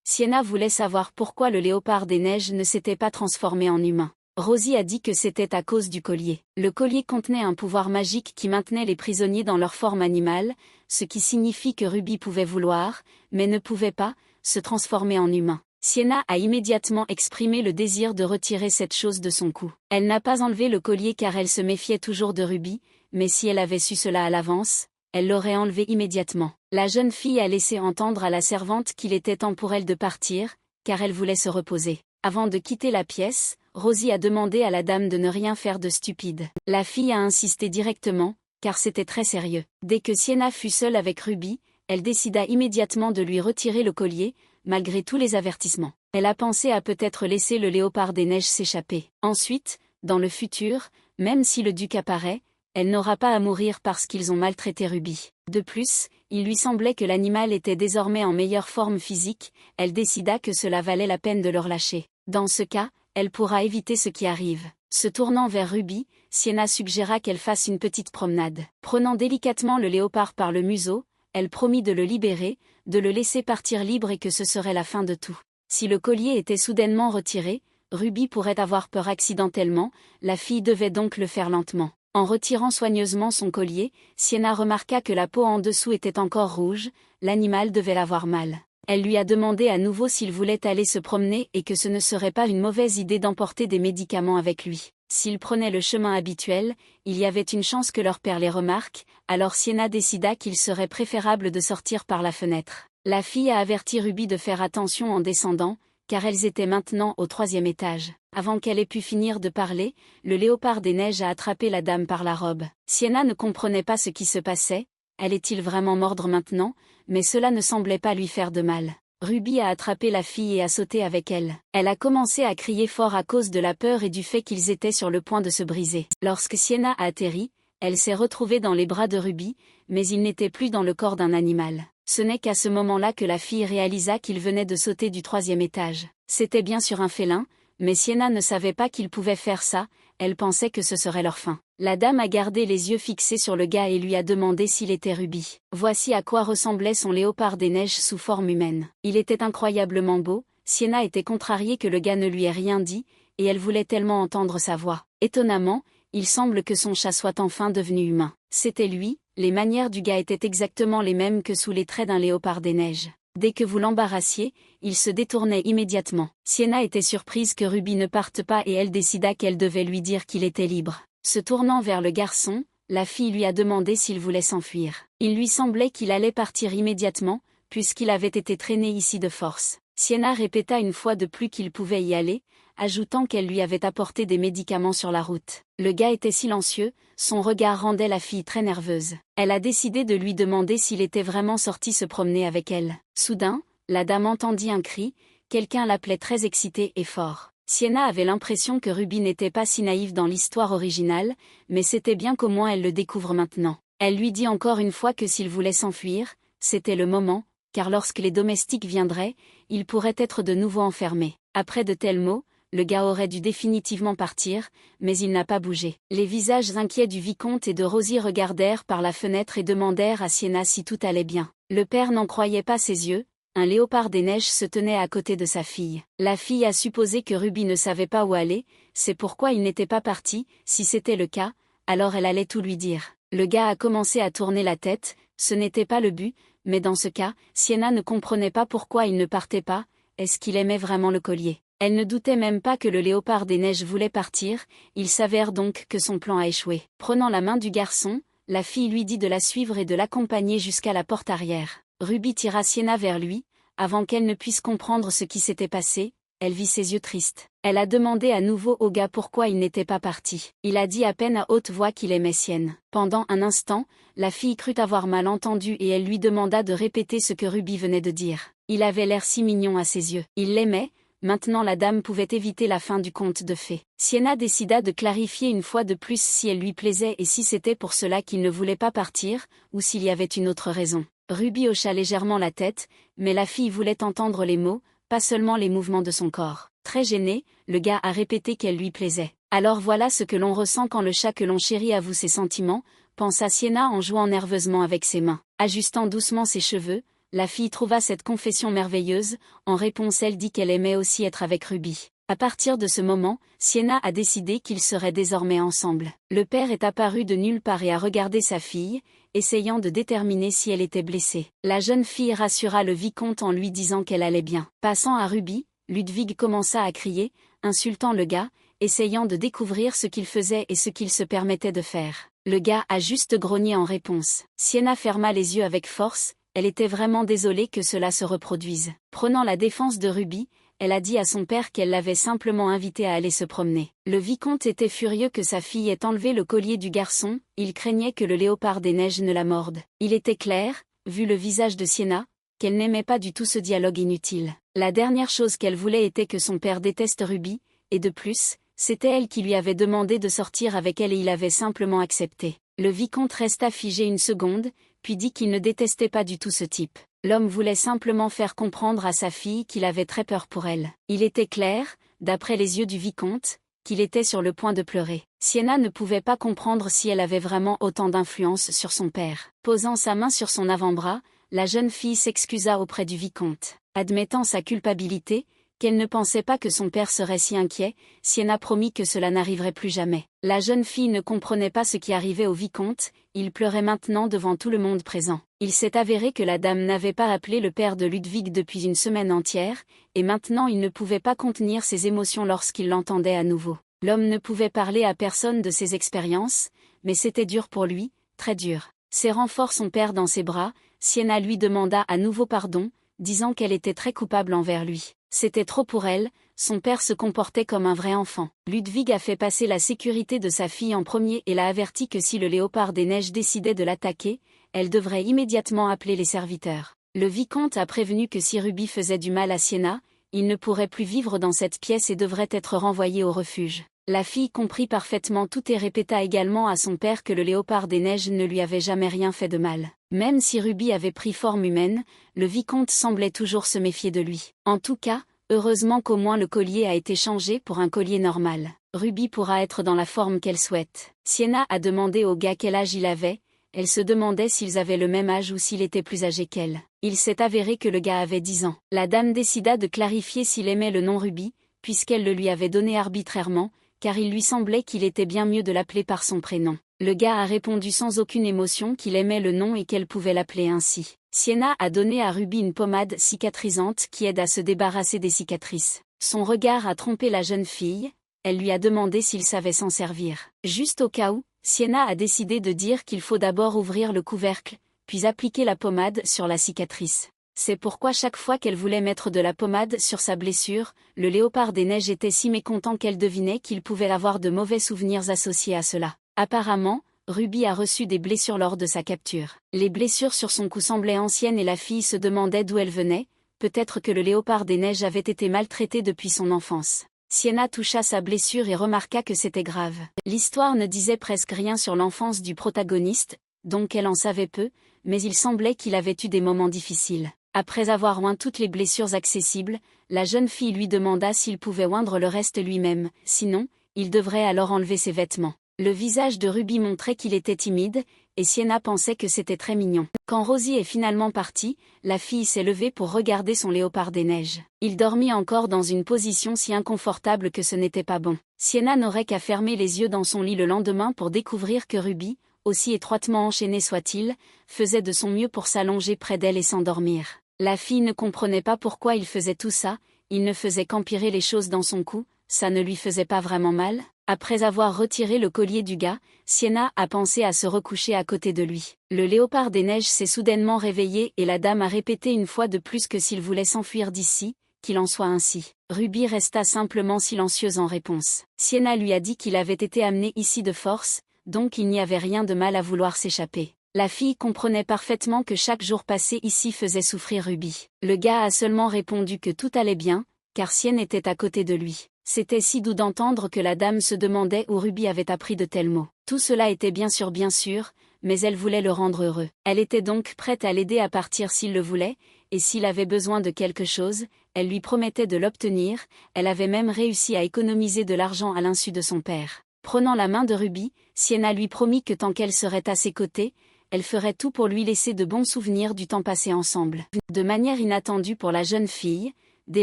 Sienna voulait savoir pourquoi le léopard des neiges ne s'était pas transformé en humain. Rosie a dit que c'était à cause du collier. Le collier contenait un pouvoir magique qui maintenait les prisonniers dans leur forme animale, ce qui signifie que Ruby pouvait vouloir, mais ne pouvait pas, se transformer en humain. Sienna a immédiatement exprimé le désir de retirer cette chose de son cou. Elle n'a pas enlevé le collier car elle se méfiait toujours de Ruby, mais si elle avait su cela à l'avance, elle l'aurait enlevé immédiatement. La jeune fille a laissé entendre à la servante qu'il était temps pour elle de partir, car elle voulait se reposer. Avant de quitter la pièce, Rosie a demandé à la dame de ne rien faire de stupide. La fille a insisté directement, car c'était très sérieux. Dès que Sienna fut seule avec Ruby, elle décida immédiatement de lui retirer le collier, malgré tous les avertissements. Elle a pensé à peut-être laisser le léopard des neiges s'échapper. Ensuite, dans le futur, même si le duc apparaît, elle n'aura pas à mourir parce qu'ils ont maltraité Ruby. De plus, il lui semblait que l'animal était désormais en meilleure forme physique, elle décida que cela valait la peine de le relâcher. Dans ce cas, elle pourra éviter ce qui arrive. Se tournant vers Ruby, Sienna suggéra qu'elle fasse une petite promenade. Prenant délicatement le léopard par le museau, elle promit de le libérer, de le laisser partir libre et que ce serait la fin de tout. Si le collier était soudainement retiré, Ruby pourrait avoir peur accidentellement, la fille devait donc le faire lentement. En retirant soigneusement son collier, Sienna remarqua que la peau en dessous était encore rouge, l'animal devait l'avoir mal. Elle lui a demandé à nouveau s'il voulait aller se promener et que ce ne serait pas une mauvaise idée d'emporter des médicaments avec lui. S'il prenait le chemin habituel, il y avait une chance que leur père les remarque, alors Sienna décida qu'il serait préférable de sortir par la fenêtre. La fille a averti Ruby de faire attention en descendant, car elles étaient maintenant au 3e étage. Avant qu'elle ait pu finir de parler, le léopard des neiges a attrapé la dame par la robe. Sienna ne comprenait pas ce qui se passait, allait-il vraiment mordre maintenant, mais cela ne semblait pas lui faire de mal. Ruby a attrapé la fille et a sauté avec elle. Elle a commencé à crier fort à cause de la peur et du fait qu'ils étaient sur le point de se briser. Lorsque Sienna a atterri, elle s'est retrouvée dans les bras de Ruby, mais il n'était plus dans le corps d'un animal. Ce n'est qu'à ce moment-là que la fille réalisa qu'il venait de sauter du 3e étage. C'était bien sûr un félin, mais Sienna ne savait pas qu'il pouvait faire ça, elle pensait que ce serait leur fin. La dame a gardé les yeux fixés sur le gars et lui a demandé s'il était Ruby. Voici à quoi ressemblait son léopard des neiges sous forme humaine. Il était incroyablement beau, Sienna était contrariée que le gars ne lui ait rien dit, et elle voulait tellement entendre sa voix. Étonnamment, il semble que son chat soit enfin devenu humain. C'était lui, les manières du gars étaient exactement les mêmes que sous les traits d'un léopard des neiges. Dès que vous l'embarrassiez, il se détournait immédiatement. Sienna était surprise que Ruby ne parte pas et elle décida qu'elle devait lui dire qu'il était libre. Se tournant vers le garçon, la fille lui a demandé s'il voulait s'enfuir. Il lui semblait qu'il allait partir immédiatement, puisqu'il avait été traîné ici de force. Sienna répéta une fois de plus qu'il pouvait y aller, ajoutant qu'elle lui avait apporté des médicaments sur la route. Le gars était silencieux, son regard rendait la fille très nerveuse. Elle a décidé de lui demander s'il était vraiment sorti se promener avec elle. Soudain, la dame entendit un cri, quelqu'un l'appelait très excité et fort. Sienna avait l'impression que Ruby n'était pas si naïve dans l'histoire originale, mais c'était bien qu'au moins elle le découvre maintenant. Elle lui dit encore une fois que s'il voulait s'enfuir, c'était le moment, car lorsque les domestiques viendraient, il pourrait être de nouveau enfermé. Après de tels mots, le gars aurait dû définitivement partir, mais il n'a pas bougé. Les visages inquiets du vicomte et de Rosie regardèrent par la fenêtre et demandèrent à Sienna si tout allait bien. Le père n'en croyait pas ses yeux. Un léopard des neiges se tenait à côté de sa fille. La fille a supposé que Ruby ne savait pas où aller, c'est pourquoi il n'était pas parti. Si c'était le cas, alors elle allait tout lui dire. Le gars a commencé à tourner la tête, ce n'était pas le but, mais dans ce cas, Sienna ne comprenait pas pourquoi il ne partait pas. Est-ce qu'il aimait vraiment le collier? Elle ne doutait même pas que le léopard des neiges voulait partir, il s'avère donc que son plan a échoué. Prenant la main du garçon, la fille lui dit de la suivre et de l'accompagner jusqu'à la porte arrière. Ruby tira Sienna vers lui, avant qu'elle ne puisse comprendre ce qui s'était passé, elle vit ses yeux tristes. Elle a demandé à nouveau au gars pourquoi il n'était pas parti. Il a dit à peine à haute voix qu'il aimait Sienne. Pendant un instant, la fille crut avoir mal entendu et elle lui demanda de répéter ce que Ruby venait de dire. Il avait l'air si mignon à ses yeux. Il l'aimait, maintenant la dame pouvait éviter la fin du conte de fées. Sienna décida de clarifier une fois de plus si elle lui plaisait et si c'était pour cela qu'il ne voulait pas partir, ou s'il y avait une autre raison. Ruby hocha légèrement la tête, mais la fille voulait entendre les mots, pas seulement les mouvements de son corps. Très gêné, le gars a répété qu'elle lui plaisait. Alors voilà ce que l'on ressent quand le chat que l'on chérit avoue ses sentiments, pensa Sienna en jouant nerveusement avec ses mains. Ajustant doucement ses cheveux, la fille trouva cette confession merveilleuse. En réponse, elle dit qu'elle aimait aussi être avec Ruby. À partir de ce moment, Sienna a décidé qu'ils seraient désormais ensemble. Le père est apparu de nulle part et a regardé sa fille, essayant de déterminer si elle était blessée. La jeune fille rassura le vicomte en lui disant qu'elle allait bien. Passant à Ruby, Ludwig commença à crier, insultant le gars, essayant de découvrir ce qu'il faisait et ce qu'il se permettait de faire. Le gars a juste grogné en réponse. Sienna ferma les yeux avec force, elle était vraiment désolée que cela se reproduise. Prenant la défense de Ruby, elle a dit à son père qu'elle l'avait simplement invité à aller se promener. Le vicomte était furieux que sa fille ait enlevé le collier du garçon, il craignait que le léopard des neiges ne la morde. Il était clair, vu le visage de Sienna, qu'elle n'aimait pas du tout ce dialogue inutile. La dernière chose qu'elle voulait était que son père déteste Ruby, et de plus, c'était elle qui lui avait demandé de sortir avec elle et il avait simplement accepté. Le vicomte resta figé une seconde, puis dit qu'il ne détestait pas du tout ce type. L'homme voulait simplement faire comprendre à sa fille qu'il avait très peur pour elle. Il était clair, d'après les yeux du vicomte, qu'il était sur le point de pleurer. Sienna ne pouvait pas comprendre si elle avait vraiment autant d'influence sur son père. Posant sa main sur son avant-bras, la jeune fille s'excusa auprès du vicomte. Admettant sa culpabilité, qu'elle ne pensait pas que son père serait si inquiet, Sienna promit que cela n'arriverait plus jamais. La jeune fille ne comprenait pas ce qui arrivait au vicomte, il pleurait maintenant devant tout le monde présent. Il s'est avéré que la dame n'avait pas appelé le père de Ludwig depuis une semaine entière, et maintenant il ne pouvait pas contenir ses émotions lorsqu'il l'entendait à nouveau. L'homme ne pouvait parler à personne de ses expériences, mais c'était dur pour lui, très dur. Serrant fort son père dans ses bras, Sienna lui demanda à nouveau pardon, disant qu'elle était très coupable envers lui. C'était trop pour elle, son père se comportait comme un vrai enfant. Ludwig a fait passer la sécurité de sa fille en premier et l'a averti que si le léopard des neiges décidait de l'attaquer, elle devrait immédiatement appeler les serviteurs. Le vicomte a prévenu que si Ruby faisait du mal à Sienna, il ne pourrait plus vivre dans cette pièce et devrait être renvoyé au refuge. La fille comprit parfaitement tout et répéta également à son père que le léopard des neiges ne lui avait jamais rien fait de mal. Même si Ruby avait pris forme humaine, le vicomte semblait toujours se méfier de lui. En tout cas, heureusement qu'au moins le collier a été changé pour un collier normal. Ruby pourra être dans la forme qu'elle souhaite. Sienna a demandé au gars quel âge il avait, elle se demandait s'ils avaient le même âge ou s'il était plus âgé qu'elle. Il s'est avéré que le gars avait 10 ans. La dame décida de clarifier s'il aimait le nom Ruby, puisqu'elle le lui avait donné arbitrairement, car il lui semblait qu'il était bien mieux de l'appeler par son prénom. Le gars a répondu sans aucune émotion qu'il aimait le nom et qu'elle pouvait l'appeler ainsi. Sienna a donné à Ruby une pommade cicatrisante qui aide à se débarrasser des cicatrices. Son regard a trompé la jeune fille, elle lui a demandé s'il savait s'en servir. Juste au cas où, Sienna a décidé de dire qu'il faut d'abord ouvrir le couvercle, puis appliquer la pommade sur la cicatrice. C'est pourquoi chaque fois qu'elle voulait mettre de la pommade sur sa blessure, le léopard des neiges était si mécontent qu'elle devinait qu'il pouvait avoir de mauvais souvenirs associés à cela. Apparemment, Ruby a reçu des blessures lors de sa capture. Les blessures sur son cou semblaient anciennes et la fille se demandait d'où elles venaient, peut-être que le léopard des neiges avait été maltraité depuis son enfance. Sienna toucha sa blessure et remarqua que c'était grave. L'histoire ne disait presque rien sur l'enfance du protagoniste, donc elle en savait peu, mais il semblait qu'il avait eu des moments difficiles. Après avoir oint toutes les blessures accessibles, la jeune fille lui demanda s'il pouvait oindre le reste lui-même, sinon, il devrait alors enlever ses vêtements. Le visage de Ruby montrait qu'il était timide, et Sienna pensait que c'était très mignon. Quand Rosie est finalement partie, la fille s'est levée pour regarder son léopard des neiges. Il dormit encore dans une position si inconfortable que ce n'était pas bon. Sienna n'aurait qu'à fermer les yeux dans son lit le lendemain pour découvrir que Ruby, aussi étroitement enchaîné soit-il, faisait de son mieux pour s'allonger près d'elle et s'endormir. La fille ne comprenait pas pourquoi il faisait tout ça, il ne faisait qu'empirer les choses dans son cou, ça ne lui faisait pas vraiment mal. Après avoir retiré le collier du gars, Sienna a pensé à se recoucher à côté de lui. Le léopard des neiges s'est soudainement réveillé et la dame a répété une fois de plus que s'il voulait s'enfuir d'ici, qu'il en soit ainsi. Ruby resta simplement silencieuse en réponse. Sienna lui a dit qu'il avait été amené ici de force, donc il n'y avait rien de mal à vouloir s'échapper. La fille comprenait parfaitement que chaque jour passé ici faisait souffrir Ruby. Le gars a seulement répondu que tout allait bien, car Sienna était à côté de lui. C'était si doux d'entendre que la dame se demandait où Ruby avait appris de tels mots. Tout cela était bien sûr, mais elle voulait le rendre heureux. Elle était donc prête à l'aider à partir s'il le voulait, et s'il avait besoin de quelque chose, elle lui promettait de l'obtenir, elle avait même réussi à économiser de l'argent à l'insu de son père. Prenant la main de Ruby, Sienna lui promit que tant qu'elle serait à ses côtés, elle ferait tout pour lui laisser de bons souvenirs du temps passé ensemble. De manière inattendue pour la jeune fille, des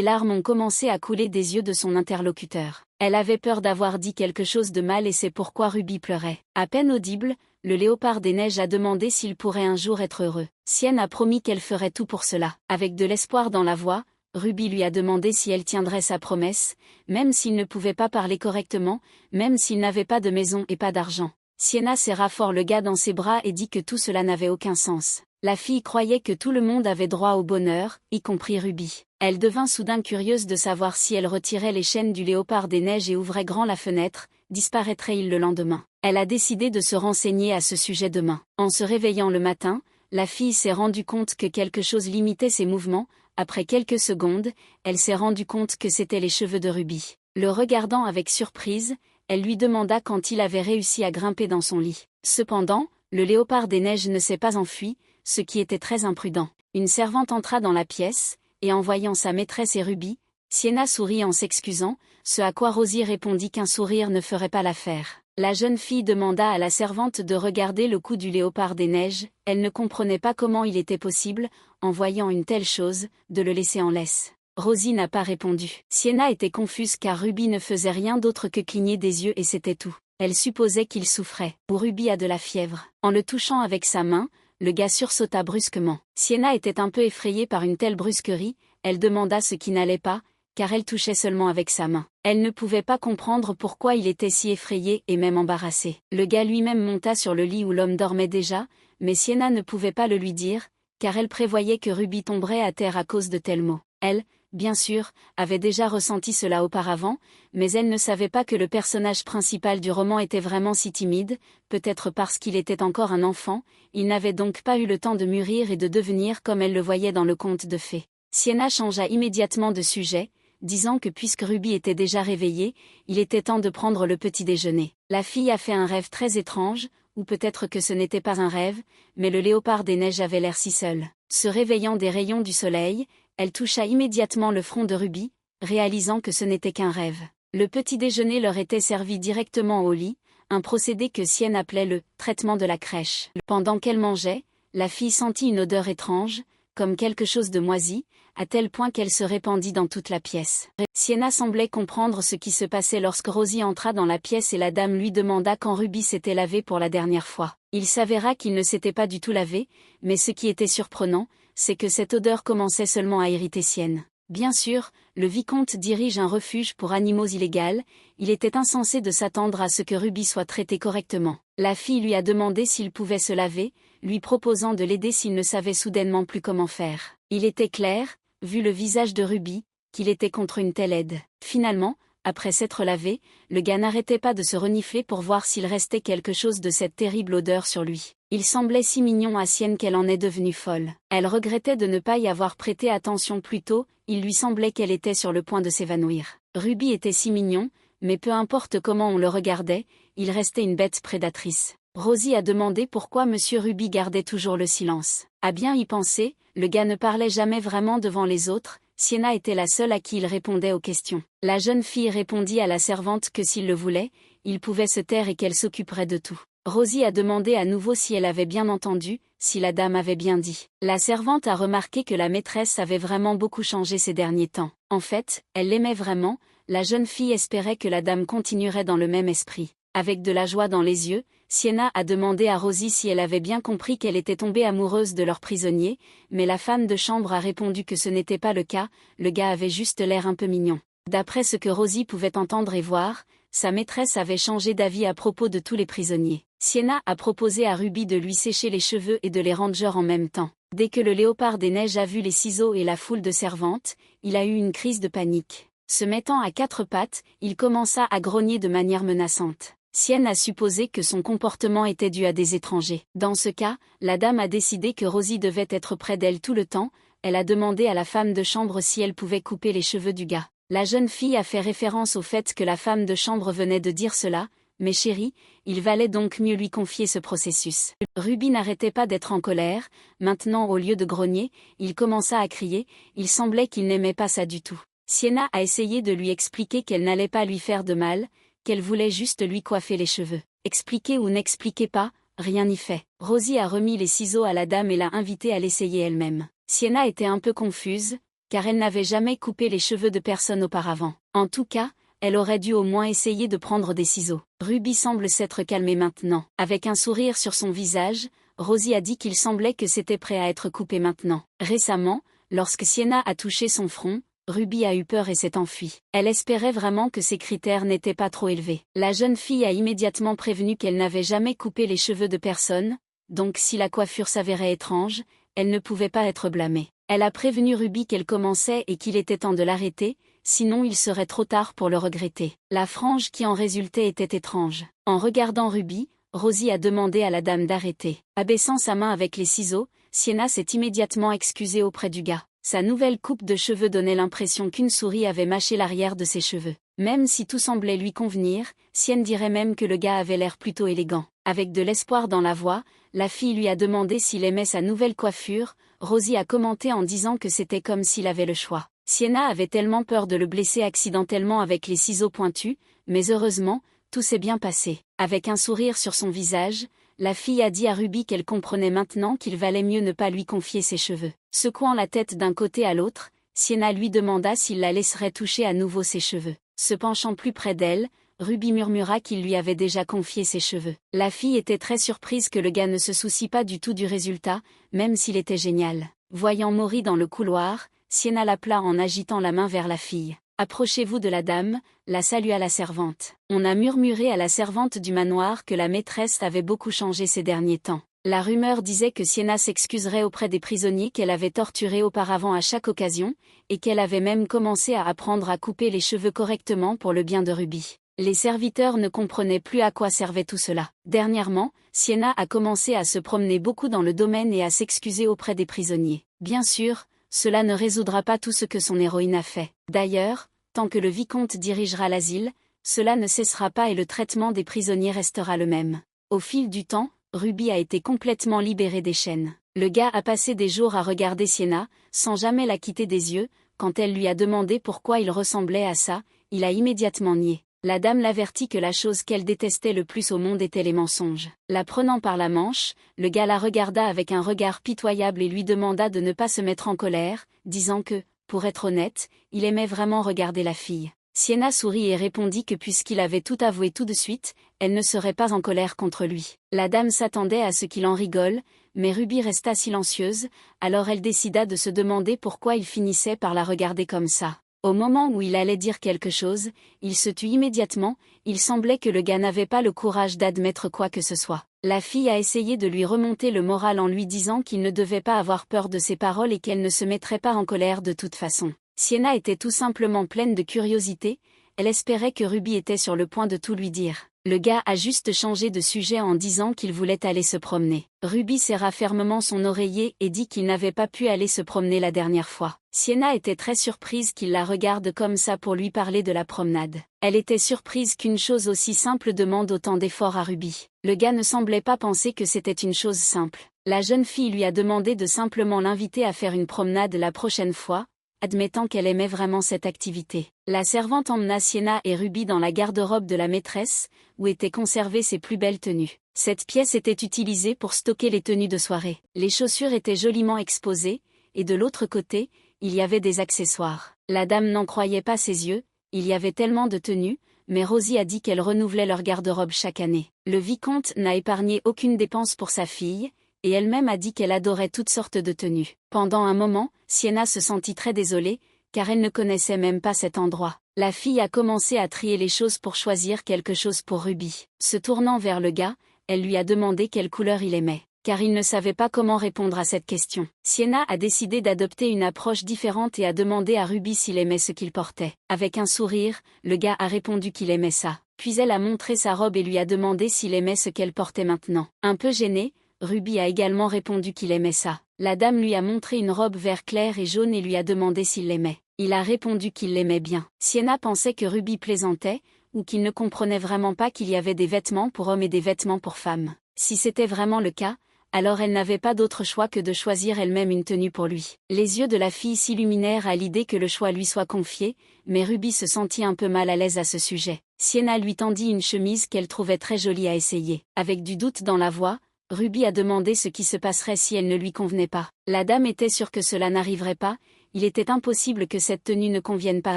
larmes ont commencé à couler des yeux de son interlocuteur. Elle avait peur d'avoir dit quelque chose de mal et c'est pourquoi Ruby pleurait. À peine audible, le léopard des neiges a demandé s'il pourrait un jour être heureux. Sienna a promis qu'elle ferait tout pour cela. Avec de l'espoir dans la voix, Ruby lui a demandé si elle tiendrait sa promesse, même s'il ne pouvait pas parler correctement, même s'il n'avait pas de maison et pas d'argent. Sienna serra fort le gars dans ses bras et dit que tout cela n'avait aucun sens. La fille croyait que tout le monde avait droit au bonheur, y compris Ruby. Elle devint soudain curieuse de savoir si elle retirait les chaînes du léopard des neiges et ouvrait grand la fenêtre, disparaîtrait-il le lendemain. Elle a décidé de se renseigner à ce sujet demain. En se réveillant le matin, la fille s'est rendue compte que quelque chose limitait ses mouvements. Après quelques secondes, elle s'est rendue compte que c'étaient les cheveux de Ruby. Le regardant avec surprise, elle lui demanda quand il avait réussi à grimper dans son lit. Cependant, le léopard des neiges ne s'est pas enfui, ce qui était très imprudent. Une servante entra dans la pièce, et en voyant sa maîtresse et Ruby, Sienna sourit en s'excusant, ce à quoi Rosie répondit qu'un sourire ne ferait pas l'affaire. La jeune fille demanda à la servante de regarder le cou du léopard des neiges, elle ne comprenait pas comment il était possible, en voyant une telle chose, de le laisser en laisse. Rosie n'a pas répondu. Sienna était confuse car Ruby ne faisait rien d'autre que cligner des yeux et c'était tout. Elle supposait qu'il souffrait. Ou Ruby a de la fièvre. En le touchant avec sa main, le gars sursauta brusquement. Sienna était un peu effrayée par une telle brusquerie, elle demanda ce qui n'allait pas, car elle touchait seulement avec sa main. Elle ne pouvait pas comprendre pourquoi il était si effrayé et même embarrassé. Le gars lui-même monta sur le lit où l'homme dormait déjà, mais Sienna ne pouvait pas le lui dire, car elle prévoyait que Ruby tomberait à terre à cause de tels mots. Elle, bien sûr, avait déjà ressenti cela auparavant, mais elle ne savait pas que le personnage principal du roman était vraiment si timide, peut-être parce qu'il était encore un enfant, il n'avait donc pas eu le temps de mûrir et de devenir comme elle le voyait dans le conte de fées. Sienna changea immédiatement de sujet, disant que puisque Ruby était déjà réveillée, il était temps de prendre le petit déjeuner. La fille a fait un rêve très étrange, ou peut-être que ce n'était pas un rêve, mais le léopard des neiges avait l'air si seul. Se réveillant des rayons du soleil, elle toucha immédiatement le front de Ruby, réalisant que ce n'était qu'un rêve. Le petit déjeuner leur était servi directement au lit, un procédé que Sienna appelait le « traitement de la crèche ». Pendant qu'elle mangeait, la fille sentit une odeur étrange, comme quelque chose de moisi, à tel point qu'elle se répandit dans toute la pièce. Sienna semblait comprendre ce qui se passait lorsque Rosie entra dans la pièce et la dame lui demanda quand Ruby s'était lavé pour la dernière fois. Il s'avéra qu'il ne s'était pas du tout lavé, mais ce qui était surprenant, c'est que cette odeur commençait seulement à irriter Sienna. Bien sûr, le vicomte dirige un refuge pour animaux illégaux, il était insensé de s'attendre à ce que Ruby soit traitée correctement. La fille lui a demandé s'il pouvait se laver, lui proposant de l'aider s'il ne savait soudainement plus comment faire. Il était clair, vu le visage de Ruby, qu'il était contre une telle aide. Finalement, après s'être lavé, le gars n'arrêtait pas de se renifler pour voir s'il restait quelque chose de cette terrible odeur sur lui. Il semblait si mignon à Sienne qu'elle en est devenue folle. Elle regrettait de ne pas y avoir prêté attention plus tôt, il lui semblait qu'elle était sur le point de s'évanouir. Ruby était si mignon, mais peu importe comment on le regardait, il restait une bête prédatrice. Rosie a demandé pourquoi Monsieur Ruby gardait toujours le silence. À bien y penser, le gars ne parlait jamais vraiment devant les autres, Sienna était la seule à qui il répondait aux questions. La jeune fille répondit à la servante que s'il le voulait, il pouvait se taire et qu'elle s'occuperait de tout. Rosie a demandé à nouveau si elle avait bien entendu, si la dame avait bien dit. La servante a remarqué que la maîtresse avait vraiment beaucoup changé ces derniers temps. En fait, elle l'aimait vraiment, la jeune fille espérait que la dame continuerait dans le même esprit. Avec de la joie dans les yeux, Sienna a demandé à Rosie si elle avait bien compris qu'elle était tombée amoureuse de leur prisonnier, mais la femme de chambre a répondu que ce n'était pas le cas, le gars avait juste l'air un peu mignon. D'après ce que Rosie pouvait entendre et voir, sa maîtresse avait changé d'avis à propos de tous les prisonniers. Sienna a proposé à Ruby de lui sécher les cheveux et de les ranger en même temps. Dès que le léopard des neiges a vu les ciseaux et la foule de servantes, il a eu une crise de panique. Se mettant à quatre pattes, il commença à grogner de manière menaçante. Sienne a supposé que son comportement était dû à des étrangers. Dans ce cas, la dame a décidé que Rosie devait être près d'elle tout le temps, elle a demandé à la femme de chambre si elle pouvait couper les cheveux du gars. La jeune fille a fait référence au fait que la femme de chambre venait de dire cela, mais chérie, il valait donc mieux lui confier ce processus. Ruby n'arrêtait pas d'être en colère, maintenant au lieu de grogner, il commença à crier, il semblait qu'il n'aimait pas ça du tout. Sienna a essayé de lui expliquer qu'elle n'allait pas lui faire de mal, qu'elle voulait juste lui coiffer les cheveux. Expliquer ou n'expliquer pas, rien n'y fait. Rosie a remis les ciseaux à la dame et l'a invitée à l'essayer elle-même. Sienna était un peu confuse, car elle n'avait jamais coupé les cheveux de personne auparavant. En tout cas, elle aurait dû au moins essayer de prendre des ciseaux. Ruby semble s'être calmée maintenant. Avec un sourire sur son visage, Rosie a dit qu'il semblait que c'était prêt à être coupé maintenant. Récemment, lorsque Sienna a touché son front, Ruby a eu peur et s'est enfuie. Elle espérait vraiment que ses critères n'étaient pas trop élevés. La jeune fille a immédiatement prévenu qu'elle n'avait jamais coupé les cheveux de personne, donc si la coiffure s'avérait étrange, elle ne pouvait pas être blâmée. Elle a prévenu Ruby qu'elle commençait et qu'il était temps de l'arrêter, sinon il serait trop tard pour le regretter. La frange qui en résultait était étrange. En regardant Ruby, Rosie a demandé à la dame d'arrêter. Abaissant sa main avec les ciseaux, Sienna s'est immédiatement excusée auprès du gars. Sa nouvelle coupe de cheveux donnait l'impression qu'une souris avait mâché l'arrière de ses cheveux. Même si tout semblait lui convenir, Sienne dirait même que le gars avait l'air plutôt élégant. Avec de l'espoir dans la voix, la fille lui a demandé s'il aimait sa nouvelle coiffure, Rosie a commenté en disant que c'était comme s'il avait le choix. Sienna avait tellement peur de le blesser accidentellement avec les ciseaux pointus, mais heureusement, tout s'est bien passé. Avec un sourire sur son visage, la fille a dit à Ruby qu'elle comprenait maintenant qu'il valait mieux ne pas lui confier ses cheveux. Secouant la tête d'un côté à l'autre, Sienna lui demanda s'il la laisserait toucher à nouveau ses cheveux. Se penchant plus près d'elle, Ruby murmura qu'il lui avait déjà confié ses cheveux. La fille était très surprise que le gars ne se soucie pas du tout du résultat, même s'il était génial. Voyant Maury dans le couloir, Sienna l'appela en agitant la main vers la fille. « Approchez-vous de la dame », la salua la servante. On a murmuré à la servante du manoir que la maîtresse avait beaucoup changé ces derniers temps. La rumeur disait que Sienna s'excuserait auprès des prisonniers qu'elle avait torturés auparavant à chaque occasion, et qu'elle avait même commencé à apprendre à couper les cheveux correctement pour le bien de Ruby. Les serviteurs ne comprenaient plus à quoi servait tout cela. Dernièrement, Sienna a commencé à se promener beaucoup dans le domaine et à s'excuser auprès des prisonniers. Bien sûr, cela ne résoudra pas tout ce que son héroïne a fait. D'ailleurs, tant que le vicomte dirigera l'asile, cela ne cessera pas et le traitement des prisonniers restera le même. Au fil du temps, Ruby a été complètement libérée des chaînes. Le gars a passé des jours à regarder Sienna, sans jamais la quitter des yeux. Quand elle lui a demandé pourquoi il ressemblait à ça, il a immédiatement nié. La dame l'avertit que la chose qu'elle détestait le plus au monde était les mensonges. La prenant par la manche, le gars la regarda avec un regard pitoyable et lui demanda de ne pas se mettre en colère, disant que, pour être honnête, il aimait vraiment regarder la fille. Sienna sourit et répondit que puisqu'il avait tout avoué tout de suite, elle ne serait pas en colère contre lui. La dame s'attendait à ce qu'il en rigole, mais Ruby resta silencieuse, alors elle décida de se demander pourquoi il finissait par la regarder comme ça. Au moment où il allait dire quelque chose, il se tut immédiatement, il semblait que le gars n'avait pas le courage d'admettre quoi que ce soit. La fille a essayé de lui remonter le moral en lui disant qu'il ne devait pas avoir peur de ses paroles et qu'elle ne se mettrait pas en colère de toute façon. Sienna était tout simplement pleine de curiosité, elle espérait que Ruby était sur le point de tout lui dire. Le gars a juste changé de sujet en disant qu'il voulait aller se promener. Ruby serra fermement son oreiller et dit qu'il n'avait pas pu aller se promener la dernière fois. Sienna était très surprise qu'il la regarde comme ça pour lui parler de la promenade. Elle était surprise qu'une chose aussi simple demande autant d'efforts à Ruby. Le gars ne semblait pas penser que c'était une chose simple. La jeune fille lui a demandé de simplement l'inviter à faire une promenade la prochaine fois, admettant qu'elle aimait vraiment cette activité. La servante emmena Sienna et Ruby dans la garde-robe de la maîtresse, où étaient conservées ses plus belles tenues. Cette pièce était utilisée pour stocker les tenues de soirée. Les chaussures étaient joliment exposées, et de l'autre côté, il y avait des accessoires. La dame n'en croyait pas ses yeux, il y avait tellement de tenues, mais Rosie a dit qu'elle renouvelait leur garde-robe chaque année. Le vicomte n'a épargné aucune dépense pour sa fille, et elle-même a dit qu'elle adorait toutes sortes de tenues. Pendant un moment, Sienna se sentit très désolée, car elle ne connaissait même pas cet endroit. La fille a commencé à trier les choses pour choisir quelque chose pour Ruby. Se tournant vers le gars, elle lui a demandé quelle couleur il aimait, car il ne savait pas comment répondre à cette question. Sienna a décidé d'adopter une approche différente et a demandé à Ruby s'il aimait ce qu'il portait. Avec un sourire, le gars a répondu qu'il aimait ça. Puis elle a montré sa robe et lui a demandé s'il aimait ce qu'elle portait maintenant. Un peu gênée, Ruby a également répondu qu'il aimait ça. La dame lui a montré une robe vert clair et jaune et lui a demandé s'il l'aimait. Il a répondu qu'il l'aimait bien. Sienna pensait que Ruby plaisantait, ou qu'il ne comprenait vraiment pas qu'il y avait des vêtements pour hommes et des vêtements pour femmes. Si c'était vraiment le cas, alors elle n'avait pas d'autre choix que de choisir elle-même une tenue pour lui. Les yeux de la fille s'illuminèrent à l'idée que le choix lui soit confié, mais Ruby se sentit un peu mal à l'aise à ce sujet. Sienna lui tendit une chemise qu'elle trouvait très jolie à essayer. Avec du doute dans la voix, Ruby a demandé ce qui se passerait si elle ne lui convenait pas. La dame était sûre que cela n'arriverait pas, il était impossible que cette tenue ne convienne pas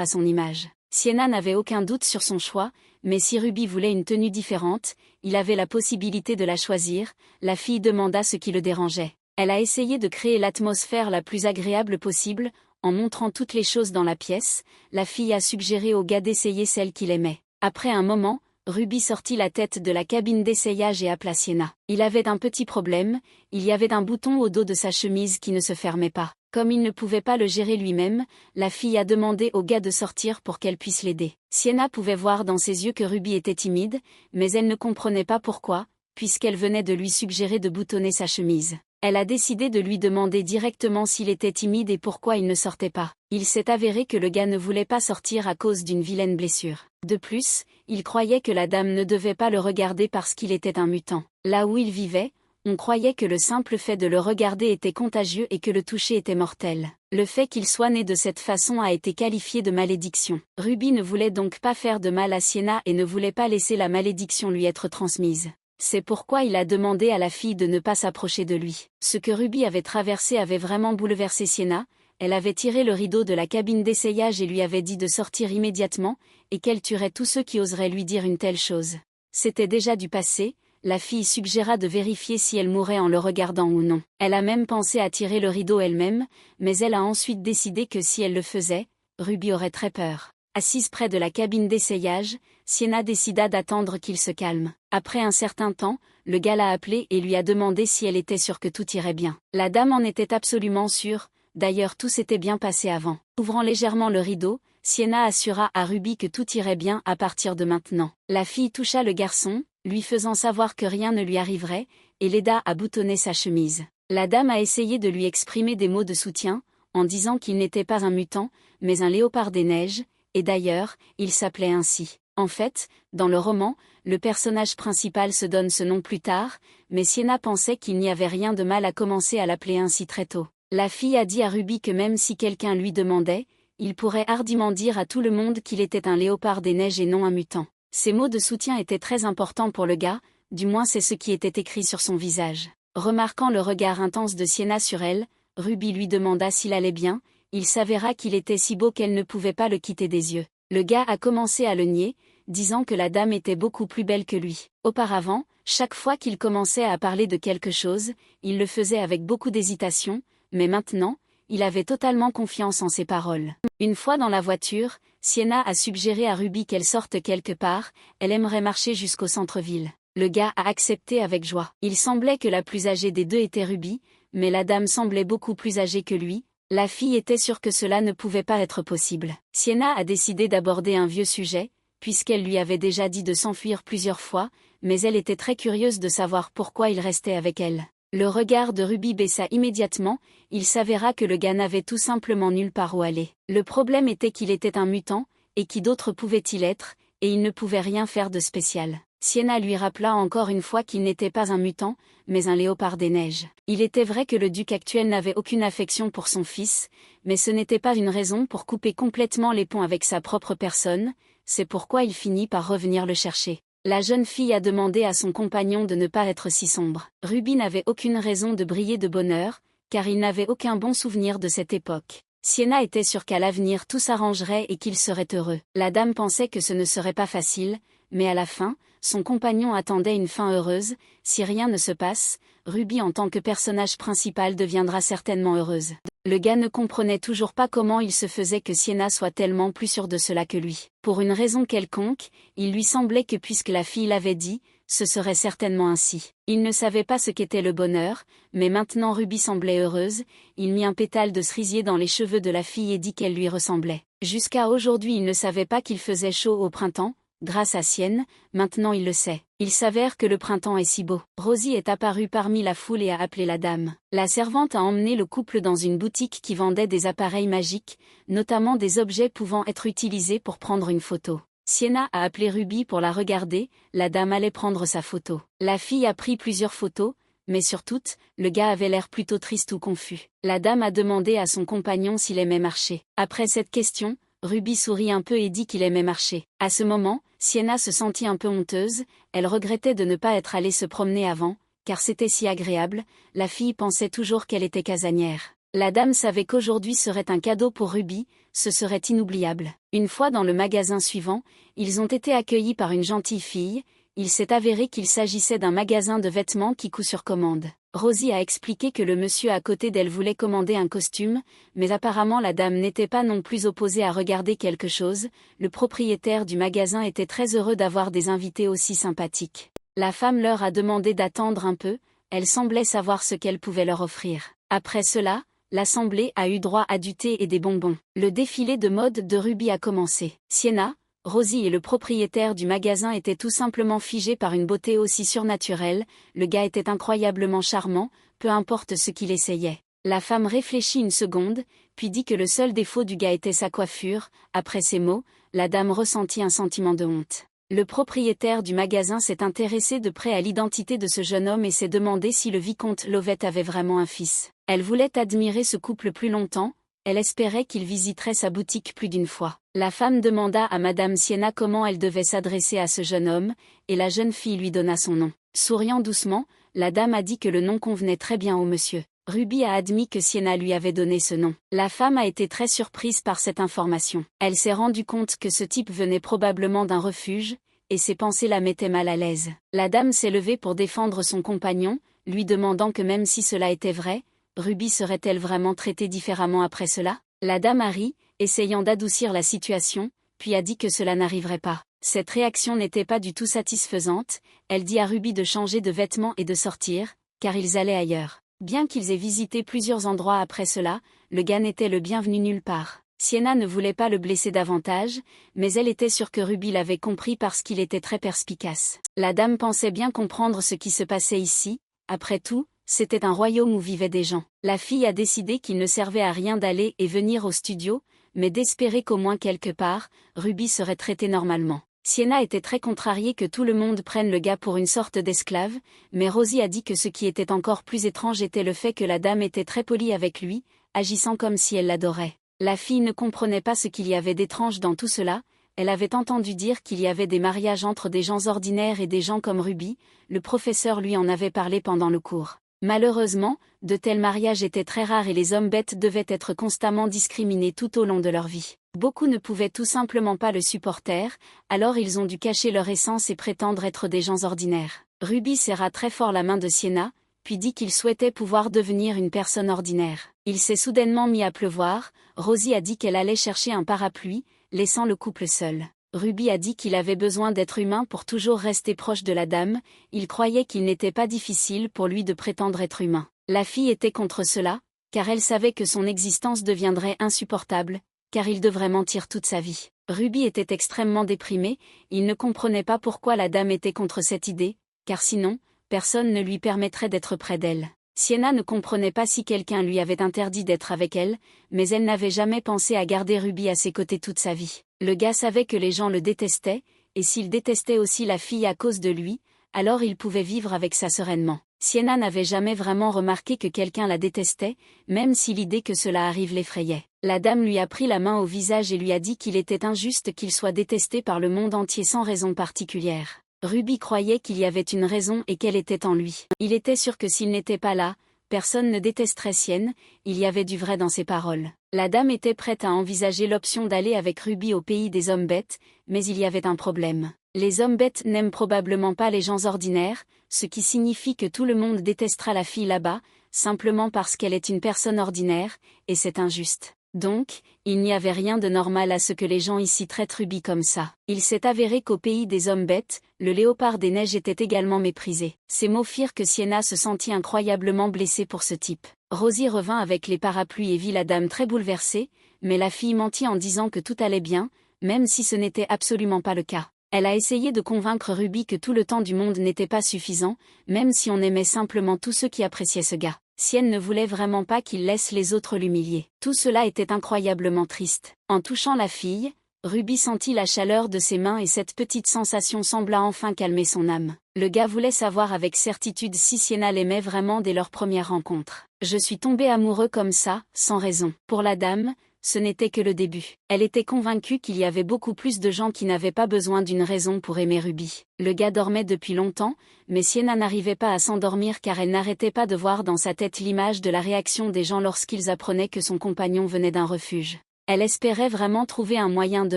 à son image. Sienna n'avait aucun doute sur son choix, mais si Ruby voulait une tenue différente, il avait la possibilité de la choisir. La fille demanda ce qui le dérangeait. Elle a essayé de créer l'atmosphère la plus agréable possible, en montrant toutes les choses dans la pièce. La fille a suggéré au gars d'essayer celle qu'il aimait. Après un moment, Ruby sortit la tête de la cabine d'essayage et appela Sienna. Il avait un petit problème, il y avait un bouton au dos de sa chemise qui ne se fermait pas. Comme il ne pouvait pas le gérer lui-même, la fille a demandé au gars de sortir pour qu'elle puisse l'aider. Sienna pouvait voir dans ses yeux que Ruby était timide, mais elle ne comprenait pas pourquoi, puisqu'elle venait de lui suggérer de boutonner sa chemise. Elle a décidé de lui demander directement s'il était timide et pourquoi il ne sortait pas. Il s'est avéré que le gars ne voulait pas sortir à cause d'une vilaine blessure. De plus, il croyait que la dame ne devait pas le regarder parce qu'il était un mutant. Là où il vivait, on croyait que le simple fait de le regarder était contagieux et que le toucher était mortel. Le fait qu'il soit né de cette façon a été qualifié de malédiction. Ruby ne voulait donc pas faire de mal à Sienna et ne voulait pas laisser la malédiction lui être transmise. C'est pourquoi il a demandé à la fille de ne pas s'approcher de lui. Ce que Ruby avait traversé avait vraiment bouleversé Sienna. Elle avait tiré le rideau de la cabine d'essayage et lui avait dit de sortir immédiatement, et qu'elle tuerait tous ceux qui oseraient lui dire une telle chose. C'était déjà du passé, la fille suggéra de vérifier si elle mourrait en le regardant ou non. Elle a même pensé à tirer le rideau elle-même, mais elle a ensuite décidé que si elle le faisait, Ruby aurait très peur. Assise près de la cabine d'essayage, Sienna décida d'attendre qu'il se calme. Après un certain temps, le gars l'a appelée et lui a demandé si elle était sûre que tout irait bien. La dame en était absolument sûre, d'ailleurs tout s'était bien passé avant. Ouvrant légèrement le rideau, Sienna assura à Ruby que tout irait bien à partir de maintenant. La fille toucha le garçon, lui faisant savoir que rien ne lui arriverait, et l'aida à boutonner sa chemise. La dame a essayé de lui exprimer des mots de soutien, en disant qu'il n'était pas un mutant, mais un léopard des neiges, et d'ailleurs, il s'appelait ainsi. En fait, dans le roman, le personnage principal se donne ce nom plus tard, mais Sienna pensait qu'il n'y avait rien de mal à commencer à l'appeler ainsi très tôt. La fille a dit à Ruby que même si quelqu'un lui demandait, il pourrait hardiment dire à tout le monde qu'il était un léopard des neiges et non un mutant. Ces mots de soutien étaient très importants pour le gars, du moins c'est ce qui était écrit sur son visage. Remarquant le regard intense de Sienna sur elle, Ruby lui demanda s'il allait bien. Il s'avéra qu'il était si beau qu'elle ne pouvait pas le quitter des yeux. Le gars a commencé à le nier, disant que la dame était beaucoup plus belle que lui. Auparavant, chaque fois qu'il commençait à parler de quelque chose, il le faisait avec beaucoup d'hésitation, mais maintenant, il avait totalement confiance en ses paroles. Une fois dans la voiture, Sienna a suggéré à Ruby qu'elle sorte quelque part, elle aimerait marcher jusqu'au centre-ville. Le gars a accepté avec joie. Il semblait que la plus âgée des deux était Ruby, mais la dame semblait beaucoup plus âgée que lui. La fille était sûre que cela ne pouvait pas être possible. Sienna a décidé d'aborder un vieux sujet, puisqu'elle lui avait déjà dit de s'enfuir plusieurs fois, mais elle était très curieuse de savoir pourquoi il restait avec elle. Le regard de Ruby baissa immédiatement, il s'avéra que le gars n'avait tout simplement nulle part où aller. Le problème était qu'il était un mutant, et qui d'autre pouvait-il être, et il ne pouvait rien faire de spécial. Sienna lui rappela encore une fois qu'il n'était pas un mutant, mais un léopard des neiges. Il était vrai que le duc actuel n'avait aucune affection pour son fils, mais ce n'était pas une raison pour couper complètement les ponts avec sa propre personne, c'est pourquoi il finit par revenir le chercher. La jeune fille a demandé à son compagnon de ne pas être si sombre. Ruby n'avait aucune raison de briller de bonheur, car il n'avait aucun bon souvenir de cette époque. Sienna était sûre qu'à l'avenir tout s'arrangerait et qu'il serait heureux. La dame pensait que ce ne serait pas facile, mais à la fin, son compagnon attendait une fin heureuse. Si rien ne se passe, Ruby en tant que personnage principal deviendra certainement heureuse. Le gars ne comprenait toujours pas comment il se faisait que Sienna soit tellement plus sûre de cela que lui. Pour une raison quelconque, il lui semblait que puisque la fille l'avait dit, ce serait certainement ainsi. Il ne savait pas ce qu'était le bonheur, mais maintenant Ruby semblait heureuse, il mit un pétale de cerisier dans les cheveux de la fille et dit qu'elle lui ressemblait. Jusqu'à aujourd'hui il ne savait pas qu'il faisait chaud au printemps. Grâce à Sienne, maintenant il le sait. Il s'avère que le printemps est si beau. Rosie est apparue parmi la foule et a appelé la dame. La servante a emmené le couple dans une boutique qui vendait des appareils magiques, notamment des objets pouvant être utilisés pour prendre une photo. Sienna a appelé Ruby pour la regarder, la dame allait prendre sa photo. La fille a pris plusieurs photos, mais sur toutes, le gars avait l'air plutôt triste ou confus. La dame a demandé à son compagnon s'il aimait marcher. Après cette question, Ruby sourit un peu et dit qu'il aimait marcher. À ce moment, Sienna se sentit un peu honteuse, elle regrettait de ne pas être allée se promener avant, car c'était si agréable, la fille pensait toujours qu'elle était casanière. La dame savait qu'aujourd'hui serait un cadeau pour Ruby, ce serait inoubliable. Une fois dans le magasin suivant, ils ont été accueillis par une gentille fille, il s'est avéré qu'il s'agissait d'un magasin de vêtements qui coud sur commande. Rosie a expliqué que le monsieur à côté d'elle voulait commander un costume, mais apparemment la dame n'était pas non plus opposée à regarder quelque chose, le propriétaire du magasin était très heureux d'avoir des invités aussi sympathiques. La femme leur a demandé d'attendre un peu, elle semblait savoir ce qu'elle pouvait leur offrir. Après cela, l'assemblée a eu droit à du thé et des bonbons. Le défilé de mode de Ruby a commencé. Sienna, Rosie et le propriétaire du magasin étaient tout simplement figés par une beauté aussi surnaturelle, le gars était incroyablement charmant, peu importe ce qu'il essayait. La femme réfléchit une seconde, puis dit que le seul défaut du gars était sa coiffure. Après ces mots, la dame ressentit un sentiment de honte. Le propriétaire du magasin s'est intéressé de près à l'identité de ce jeune homme et s'est demandé si le vicomte Lovett avait vraiment un fils. Elle voulait admirer ce couple plus longtemps, elle espérait qu'il visiterait sa boutique plus d'une fois. La femme demanda à Madame Sienna comment elle devait s'adresser à ce jeune homme, et la jeune fille lui donna son nom. Souriant doucement, la dame a dit que le nom convenait très bien au monsieur. Ruby a admis que Sienna lui avait donné ce nom. La femme a été très surprise par cette information. Elle s'est rendue compte que ce type venait probablement d'un refuge, et ses pensées la mettaient mal à l'aise. La dame s'est levée pour défendre son compagnon, lui demandant que même si cela était vrai, Ruby serait-elle vraiment traitée différemment après cela? La dame a ri, essayant d'adoucir la situation, puis a dit que cela n'arriverait pas. Cette réaction n'était pas du tout satisfaisante, elle dit à Ruby de changer de vêtements et de sortir, car ils allaient ailleurs. Bien qu'ils aient visité plusieurs endroits après cela, le gars n'était le bienvenu nulle part. Sienna ne voulait pas le blesser davantage, mais elle était sûre que Ruby l'avait compris parce qu'il était très perspicace. La dame pensait bien comprendre ce qui se passait ici, après tout, c'était un royaume où vivaient des gens. La fille a décidé qu'il ne servait à rien d'aller et venir au studio, mais d'espérer qu'au moins quelque part, Ruby serait traitée normalement. Sienna était très contrariée que tout le monde prenne le gars pour une sorte d'esclave, mais Rosie a dit que ce qui était encore plus étrange était le fait que la dame était très polie avec lui, agissant comme si elle l'adorait. La fille ne comprenait pas ce qu'il y avait d'étrange dans tout cela, elle avait entendu dire qu'il y avait des mariages entre des gens ordinaires et des gens comme Ruby, le professeur lui en avait parlé pendant le cours. Malheureusement, de tels mariages étaient très rares et les hommes bêtes devaient être constamment discriminés tout au long de leur vie. Beaucoup ne pouvaient tout simplement pas le supporter, alors ils ont dû cacher leur essence et prétendre être des gens ordinaires. Ruby serra très fort la main de Sienna, puis dit qu'il souhaitait pouvoir devenir une personne ordinaire. Il s'est soudainement mis à pleuvoir, Rosie a dit qu'elle allait chercher un parapluie, laissant le couple seul. Ruby a dit qu'il avait besoin d'être humain pour toujours rester proche de la dame, il croyait qu'il n'était pas difficile pour lui de prétendre être humain. La fille était contre cela, car elle savait que son existence deviendrait insupportable, car il devrait mentir toute sa vie. Ruby était extrêmement déprimée, il ne comprenait pas pourquoi la dame était contre cette idée, car sinon, personne ne lui permettrait d'être près d'elle. Sienna ne comprenait pas si quelqu'un lui avait interdit d'être avec elle, mais elle n'avait jamais pensé à garder Ruby à ses côtés toute sa vie. Le gars savait que les gens le détestaient, et s'il détestait aussi la fille à cause de lui, alors il pouvait vivre avec ça sereinement. Sienna n'avait jamais vraiment remarqué que quelqu'un la détestait, même si l'idée que cela arrive l'effrayait. La dame lui a pris la main au visage et lui a dit qu'il était injuste qu'il soit détesté par le monde entier sans raison particulière. Ruby croyait qu'il y avait une raison et qu'elle était en lui. Il était sûr que s'il n'était pas là, personne ne détesterait Sienne, il y avait du vrai dans ses paroles. La dame était prête à envisager l'option d'aller avec Ruby au pays des hommes bêtes, mais il y avait un problème. Les hommes bêtes n'aiment probablement pas les gens ordinaires, ce qui signifie que tout le monde détestera la fille là-bas, simplement parce qu'elle est une personne ordinaire, et c'est injuste. Donc, il n'y avait rien de normal à ce que les gens ici traitent Ruby comme ça. Il s'est avéré qu'au pays des hommes bêtes, le léopard des neiges était également méprisé. Ces mots firent que Sienna se sentit incroyablement blessée pour ce type. Rosie revint avec les parapluies et vit la dame très bouleversée, mais la fille mentit en disant que tout allait bien, même si ce n'était absolument pas le cas. Elle a essayé de convaincre Ruby que tout le temps du monde n'était pas suffisant, même si on aimait simplement tous ceux qui appréciaient ce gars. Sienne ne voulait vraiment pas qu'il laisse les autres l'humilier. Tout cela était incroyablement triste. En touchant la fille, Ruby sentit la chaleur de ses mains et cette petite sensation sembla enfin calmer son âme. Le gars voulait savoir avec certitude si Sienna l'aimait vraiment dès leur première rencontre. « Je suis tombé amoureux comme ça, sans raison. » Pour la dame, ce n'était que le début. Elle était convaincue qu'il y avait beaucoup plus de gens qui n'avaient pas besoin d'une raison pour aimer Ruby. Le gars dormait depuis longtemps, mais Sienna n'arrivait pas à s'endormir car elle n'arrêtait pas de voir dans sa tête l'image de la réaction des gens lorsqu'ils apprenaient que son compagnon venait d'un refuge. Elle espérait vraiment trouver un moyen de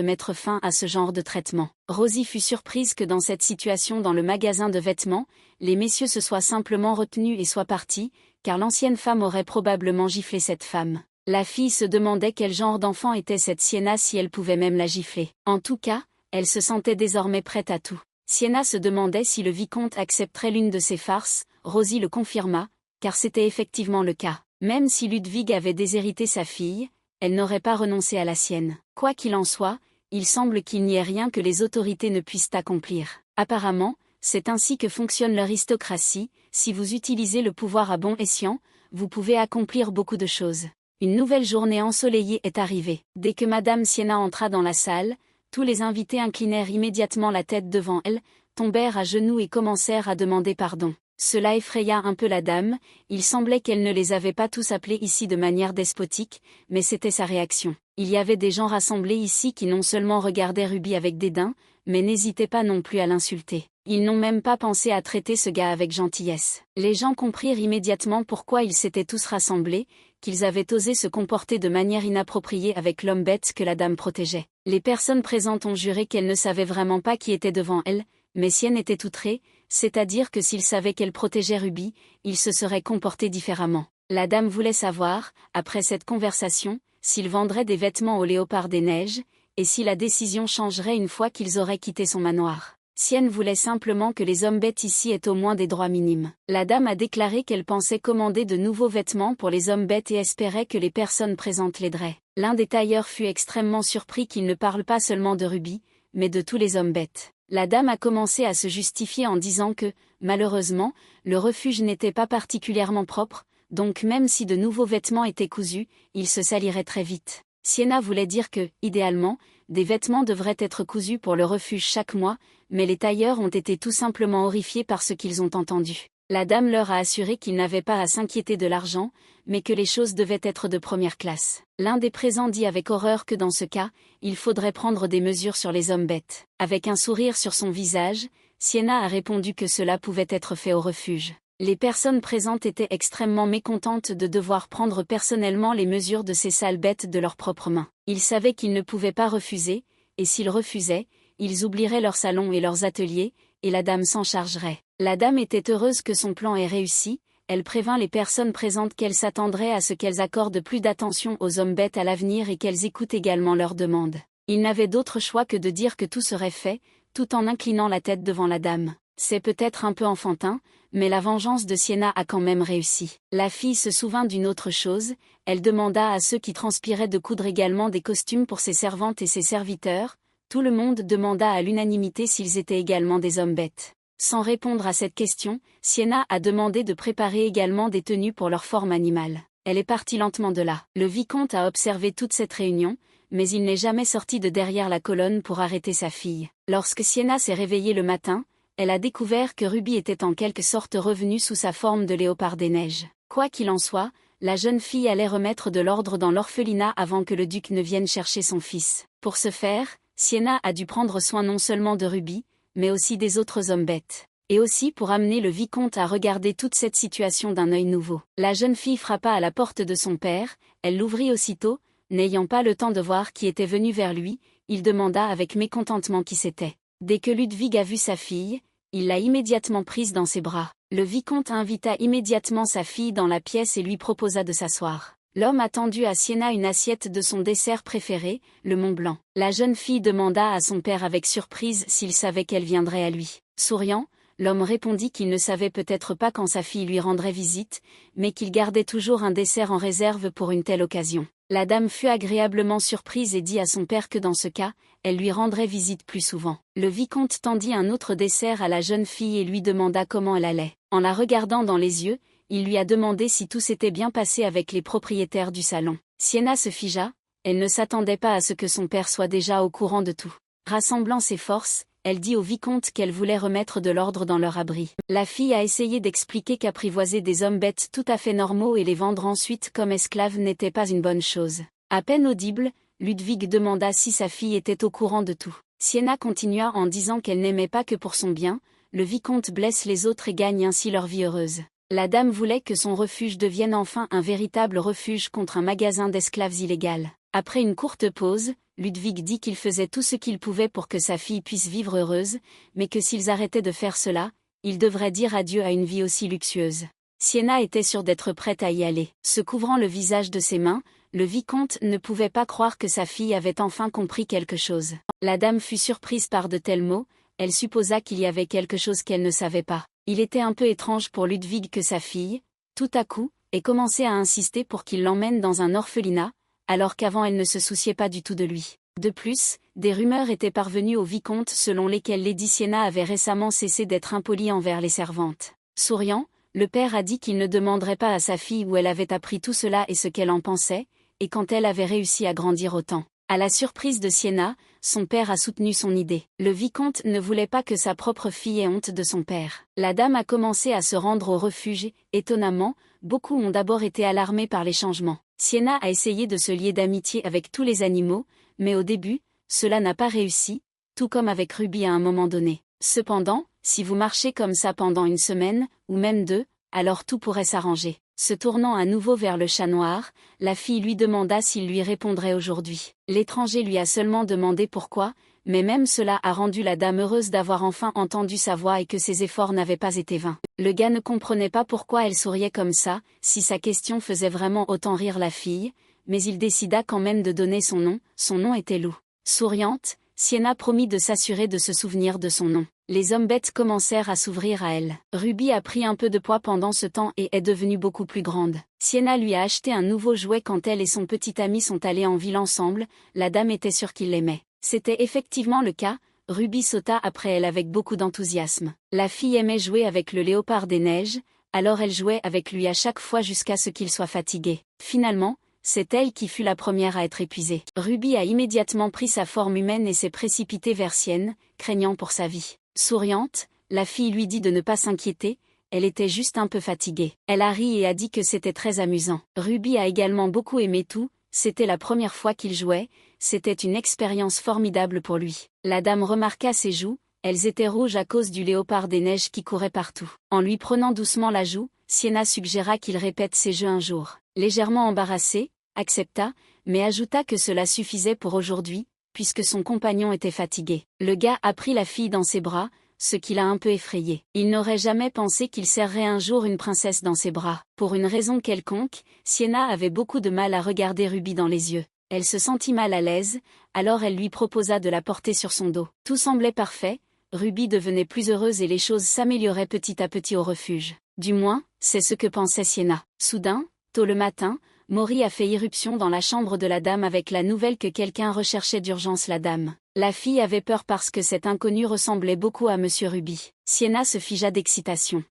mettre fin à ce genre de traitement. Rosie fut surprise que dans cette situation dans le magasin de vêtements, les messieurs se soient simplement retenus et soient partis, car l'ancienne femme aurait probablement giflé cette femme. La fille se demandait quel genre d'enfant était cette Sienna si elle pouvait même la gifler. En tout cas, elle se sentait désormais prête à tout. Sienna se demandait si le vicomte accepterait l'une de ses farces, Rosie le confirma, car c'était effectivement le cas. Même si Ludwig avait déshérité sa fille, elle n'aurait pas renoncé à la sienne. Quoi qu'il en soit, il semble qu'il n'y ait rien que les autorités ne puissent accomplir. Apparemment, c'est ainsi que fonctionne l'aristocratie, si vous utilisez le pouvoir à bon escient, vous pouvez accomplir beaucoup de choses. Une nouvelle journée ensoleillée est arrivée. Dès que Madame Sienna entra dans la salle, tous les invités inclinèrent immédiatement la tête devant elle, tombèrent à genoux et commencèrent à demander pardon. Cela effraya un peu la dame, il semblait qu'elle ne les avait pas tous appelés ici de manière despotique, mais c'était sa réaction. Il y avait des gens rassemblés ici qui non seulement regardaient Ruby avec dédain, mais n'hésitaient pas non plus à l'insulter. Ils n'ont même pas pensé à traiter ce gars avec gentillesse. Les gens comprirent immédiatement pourquoi ils s'étaient tous rassemblés, qu'ils avaient osé se comporter de manière inappropriée avec l'homme bête que la dame protégeait. Les personnes présentes ont juré qu'elles ne savaient vraiment pas qui était devant elles, mais Sienne était outrée, c'est-à-dire que s'ils savaient qu'elle protégeait Ruby, ils se seraient comportés différemment. La dame voulait savoir, après cette conversation, s'ils vendraient des vêtements au léopard des neiges, et si la décision changerait une fois qu'ils auraient quitté son manoir. Sienne voulait simplement que les hommes bêtes ici aient au moins des droits minimes. La dame a déclaré qu'elle pensait commander de nouveaux vêtements pour les hommes bêtes et espérait que les personnes présentes l'aideraient. L'un des tailleurs fut extrêmement surpris qu'il ne parle pas seulement de Ruby, mais de tous les hommes bêtes. La dame a commencé à se justifier en disant que, malheureusement, le refuge n'était pas particulièrement propre, donc même si de nouveaux vêtements étaient cousus, ils se saliraient très vite. Sienna voulait dire que, idéalement, des vêtements devraient être cousus pour le refuge chaque mois, mais les tailleurs ont été tout simplement horrifiés par ce qu'ils ont entendu. La dame leur a assuré qu'ils n'avaient pas à s'inquiéter de l'argent, mais que les choses devaient être de première classe. L'un des présents dit avec horreur que dans ce cas, il faudrait prendre des mesures sur les hommes bêtes. Avec un sourire sur son visage, Sienna a répondu que cela pouvait être fait au refuge. Les personnes présentes étaient extrêmement mécontentes de devoir prendre personnellement les mesures de ces sales bêtes de leurs propres mains. Ils savaient qu'ils ne pouvaient pas refuser, et s'ils refusaient, ils oublieraient leur salon et leurs ateliers, et la dame s'en chargerait. La dame était heureuse que son plan ait réussi, elle prévint les personnes présentes qu'elle s'attendrait à ce qu'elles accordent plus d'attention aux hommes bêtes à l'avenir et qu'elles écoutent également leurs demandes. Il n'avait d'autre choix que de dire que tout serait fait, tout en inclinant la tête devant la dame. C'est peut-être un peu enfantin, mais la vengeance de Sienna a quand même réussi. La fille se souvint d'une autre chose, elle demanda à ceux qui transpiraient de coudre également des costumes pour ses servantes et ses serviteurs. Tout le monde demanda à l'unanimité s'ils étaient également des hommes bêtes. Sans répondre à cette question, Sienna a demandé de préparer également des tenues pour leur forme animale. Elle est partie lentement de là. Le vicomte a observé toute cette réunion, mais il n'est jamais sorti de derrière la colonne pour arrêter sa fille. Lorsque Sienna s'est réveillée le matin, elle a découvert que Ruby était en quelque sorte revenue sous sa forme de léopard des neiges. Quoi qu'il en soit, la jeune fille allait remettre de l'ordre dans l'orphelinat avant que le duc ne vienne chercher son fils. Pour ce faire, Sienna a dû prendre soin non seulement de Ruby, mais aussi des autres hommes bêtes. Et aussi pour amener le vicomte à regarder toute cette situation d'un œil nouveau. La jeune fille frappa à la porte de son père, elle l'ouvrit aussitôt, n'ayant pas le temps de voir qui était venu vers lui, il demanda avec mécontentement qui c'était. Dès que Ludwig a vu sa fille, il l'a immédiatement prise dans ses bras. Le vicomte invita immédiatement sa fille dans la pièce et lui proposa de s'asseoir. L'homme a tendu à Sienna une assiette de son dessert préféré, le Mont Blanc. La jeune fille demanda à son père avec surprise s'il savait qu'elle viendrait à lui. Souriant, l'homme répondit qu'il ne savait peut-être pas quand sa fille lui rendrait visite, mais qu'il gardait toujours un dessert en réserve pour une telle occasion. La dame fut agréablement surprise et dit à son père que dans ce cas, elle lui rendrait visite plus souvent. Le vicomte tendit un autre dessert à la jeune fille et lui demanda comment elle allait. En la regardant dans les yeux, il lui a demandé si tout s'était bien passé avec les propriétaires du salon. Sienna se figea, elle ne s'attendait pas à ce que son père soit déjà au courant de tout. Rassemblant ses forces, elle dit au vicomte qu'elle voulait remettre de l'ordre dans leur abri. La fille a essayé d'expliquer qu'apprivoiser des hommes bêtes tout à fait normaux et les vendre ensuite comme esclaves n'était pas une bonne chose. À peine audible, Ludwig demanda si sa fille était au courant de tout. Sienna continua en disant qu'elle n'aimait pas que pour son bien, le vicomte blesse les autres et gagne ainsi leur vie heureuse. La dame voulait que son refuge devienne enfin un véritable refuge contre un magasin d'esclaves illégal. Après une courte pause, Ludwig dit qu'il faisait tout ce qu'il pouvait pour que sa fille puisse vivre heureuse, mais que s'ils arrêtaient de faire cela, ils devraient dire adieu à une vie aussi luxueuse. Sienna était sûre d'être prête à y aller. Se couvrant le visage de ses mains, le vicomte ne pouvait pas croire que sa fille avait enfin compris quelque chose. La dame fut surprise par de tels mots, elle supposa qu'il y avait quelque chose qu'elle ne savait pas. Il était un peu étrange pour Ludwig que sa fille, tout à coup, ait commencé à insister pour qu'il l'emmène dans un orphelinat, alors qu'avant elle ne se souciait pas du tout de lui. De plus, des rumeurs étaient parvenues au vicomte selon lesquelles Lady Sienna avait récemment cessé d'être impolie envers les servantes. Souriant, le père a dit qu'il ne demanderait pas à sa fille où elle avait appris tout cela et ce qu'elle en pensait, et quand elle avait réussi à grandir autant. À la surprise de Sienna, son père a soutenu son idée. Le vicomte ne voulait pas que sa propre fille ait honte de son père. La dame a commencé à se rendre au refuge. Étonnamment, beaucoup ont d'abord été alarmés par les changements. Sienna a essayé de se lier d'amitié avec tous les animaux, mais au début, cela n'a pas réussi, tout comme avec Ruby à un moment donné. Cependant, si vous marchez comme ça pendant une semaine, ou même deux, alors tout pourrait s'arranger. Se tournant à nouveau vers le chat noir, la fille lui demanda s'il lui répondrait aujourd'hui. L'étranger lui a seulement demandé pourquoi, mais même cela a rendu la dame heureuse d'avoir enfin entendu sa voix et que ses efforts n'avaient pas été vains. Le gars ne comprenait pas pourquoi elle souriait comme ça, si sa question faisait vraiment autant rire la fille, mais il décida quand même de donner son nom était Lou. Souriante, Sienna promit de s'assurer de se souvenir de son nom. Les hommes bêtes commencèrent à s'ouvrir à elle. Ruby a pris un peu de poids pendant ce temps et est devenue beaucoup plus grande. Sienna lui a acheté un nouveau jouet quand elle et son petit ami sont allés en ville ensemble, la dame était sûre qu'il l'aimait. C'était effectivement le cas, Ruby sauta après elle avec beaucoup d'enthousiasme. La fille aimait jouer avec le léopard des neiges, alors elle jouait avec lui à chaque fois jusqu'à ce qu'il soit fatigué. Finalement, c'est elle qui fut la première à être épuisée. Ruby a immédiatement pris sa forme humaine et s'est précipitée vers Sienne, craignant pour sa vie. Souriante, la fille lui dit de ne pas s'inquiéter, elle était juste un peu fatiguée. Elle a ri et a dit que c'était très amusant. Ruby a également beaucoup aimé tout, c'était la première fois qu'il jouait, c'était une expérience formidable pour lui. La dame remarqua ses joues, elles étaient rouges à cause du léopard des neiges qui courait partout. En lui prenant doucement la joue, Sienna suggéra qu'il répète ses jeux un jour. Légèrement embarrassé, accepta, mais ajouta que cela suffisait pour aujourd'hui, puisque son compagnon était fatigué. Le gars a pris la fille dans ses bras, ce qui l'a un peu effrayé. Il n'aurait jamais pensé qu'il serrerait un jour une princesse dans ses bras. Pour une raison quelconque, Sienna avait beaucoup de mal à regarder Ruby dans les yeux. Elle se sentit mal à l'aise, alors elle lui proposa de la porter sur son dos. Tout semblait parfait, Ruby devenait plus heureuse et les choses s'amélioraient petit à petit au refuge. Du moins, c'est ce que pensait Sienna. Soudain, tôt le matin, Maury a fait irruption dans la chambre de la dame avec la nouvelle que quelqu'un recherchait d'urgence la dame. La fille avait peur parce que cet inconnu ressemblait beaucoup à Monsieur Ruby. Sienna se figea d'excitation.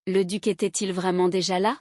Le duc était-il vraiment déjà là?